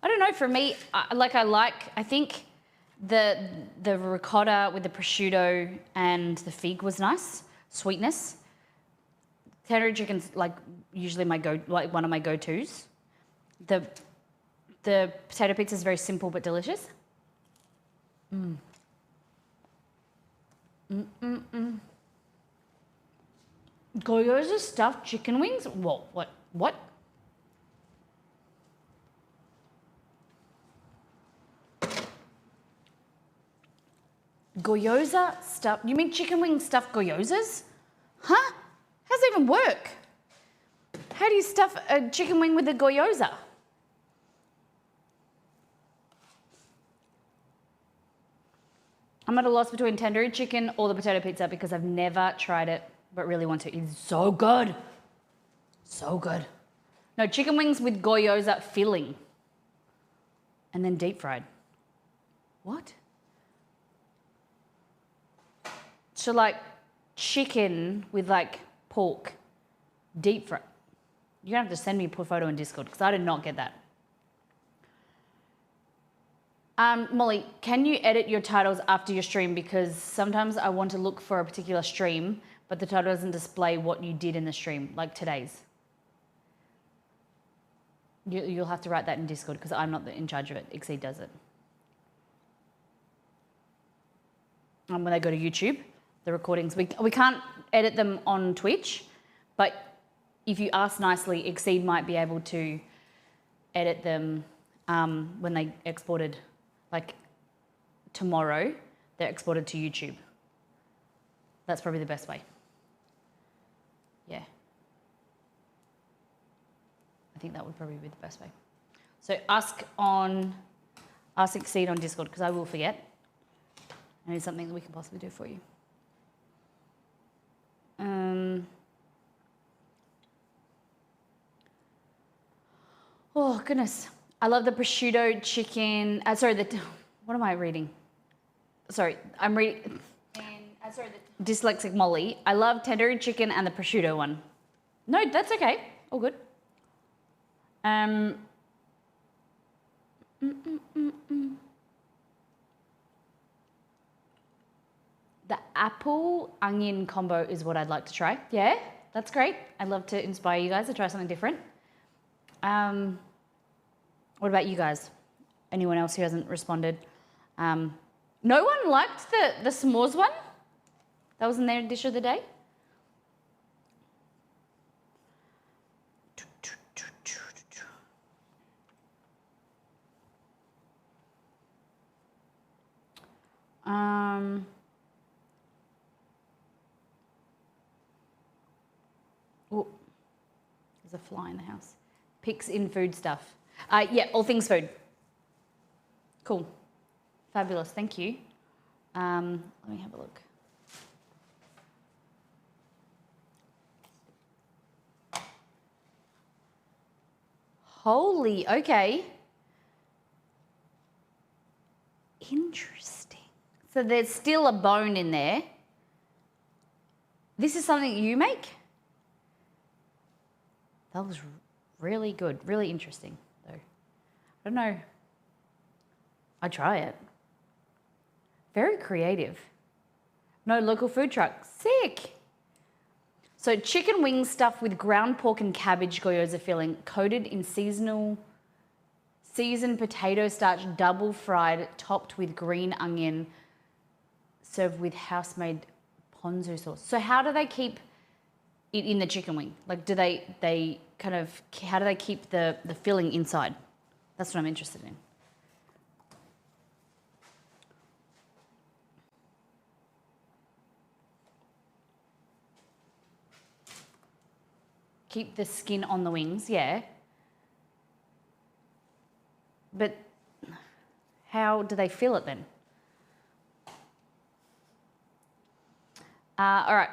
I don't know, for me, I think the ricotta with the prosciutto and the fig was nice, sweetness. Tandoori chicken's like usually one of my go-tos. The potato pizza is very simple but delicious. Gyoza stuffed chicken wings? Whoa, what? Gyoza stuffed, you mean chicken wing stuffed gyozas? Huh? How does that even work? How do you stuff a chicken wing with a gyoza? I'm at a loss between tandoori chicken or the potato pizza because I've never tried it, but really want to. It's so good. So good. No, chicken wings with gyoza filling. And then deep fried. What? So like chicken with like pork, deep fried. You're gonna have to send me a photo in Discord because I did not get that. Molly, can you edit your titles after your stream? Because sometimes I want to look for a particular stream, but the title doesn't display what you did in the stream, like today's. You'll have to write that in Discord because I'm not in charge of it. Exceed does it. When they go to YouTube, the recordings, we can't edit them on Twitch, but if you ask nicely, Exceed might be able to edit them when they exported, like tomorrow, they're exported to YouTube. That's probably the best way. Yeah. I think that would probably be the best way. So ask Exceed on Discord because I will forget. And it's something that we can possibly do for you. Oh, goodness. I love the prosciutto chicken. What am I reading? Sorry, I'm reading. Dyslexic Molly. I love tandoori chicken and the prosciutto one. No, that's okay. All good. The apple onion combo is what I'd like to try. Yeah, that's great. I'd love to inspire you guys to try something different. What about you guys? Anyone else who hasn't responded? No one liked the s'mores one? That was in their dish of the day? Oh, there's a fly in the house. Picks in food stuff. Yeah, all things food. Cool. Fabulous, thank you. Let me have a look. Holy, okay. Interesting. So there's still a bone in there. This is something you make? That was really good, really interesting, though. I don't know. I'd try it. Very creative. No local food truck. Sick. So chicken wings stuffed with ground pork and cabbage gyoza filling, coated in seasonal seasoned potato starch, double fried, topped with green onion, served with house-made ponzu sauce. So how do they keep it in the chicken wing? Like, do they kind of, how do they keep the filling inside? That's what I'm interested in. Keep the skin on the wings, yeah. But how do they fill it then? All right.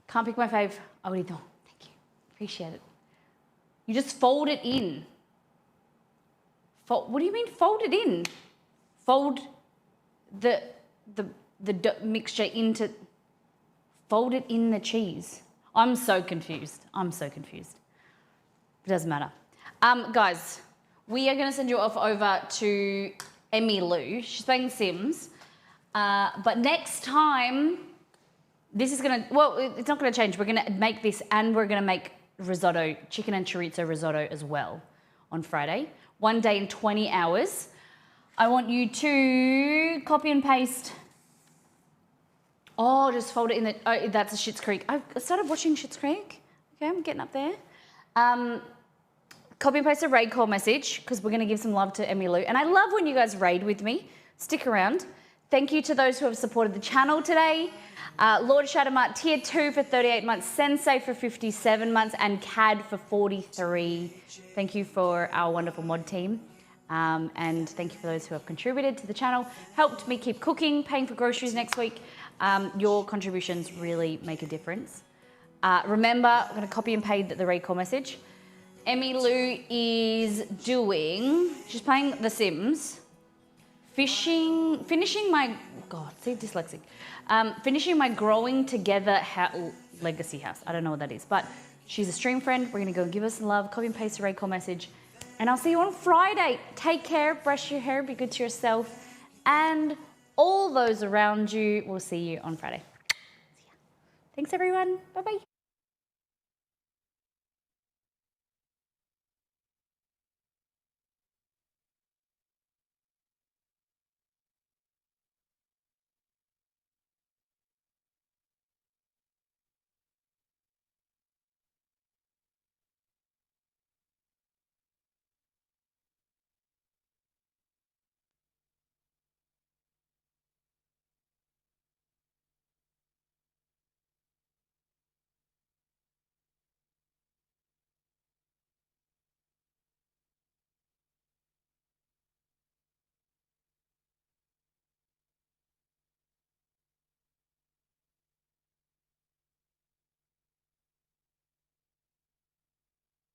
Can't pick my fave. Oh, thank you. Appreciate it. You just fold it in. What do you mean fold it in? Fold the mixture into, fold it in the cheese. I'm so confused. It doesn't matter. Guys, we are going to send you off over to Emmy Lou. She's playing Sims. But next time, this is going to, well, it's not going to change. We're going to make this and we're going to make risotto, chicken and chorizo risotto as well on Friday. 1 day in 20 hours. I want you to copy and paste. Oh, just fold it in the, oh, that's a Schitt's Creek. I started watching Schitt's Creek. Okay, I'm getting up there. Copy and paste a raid call message because we're going to give some love to Emmy Lou. And I love when you guys raid with me. Stick around. Thank you to those who have supported the channel today. Lord Shadowmart, Tier 2 for 38 months, Sensei for 57 months, and CAD for 43. Thank you for our wonderful mod team. And thank you for those who have contributed to the channel, helped me keep cooking, paying for groceries next week. Your contributions really make a difference. Remember, I'm going to copy and paste the recall message. Emmy Lou is doing, she's playing The Sims, finishing my, God, see, dyslexic. Finishing my Growing Together Legacy House. I don't know what that is, but she's a stream friend. We're going to go give her some love, copy and paste the recall message. And I'll see you on Friday. Take care, brush your hair, be good to yourself. And all those around you, we'll see you on Friday. See ya. Thanks, everyone. Bye-bye.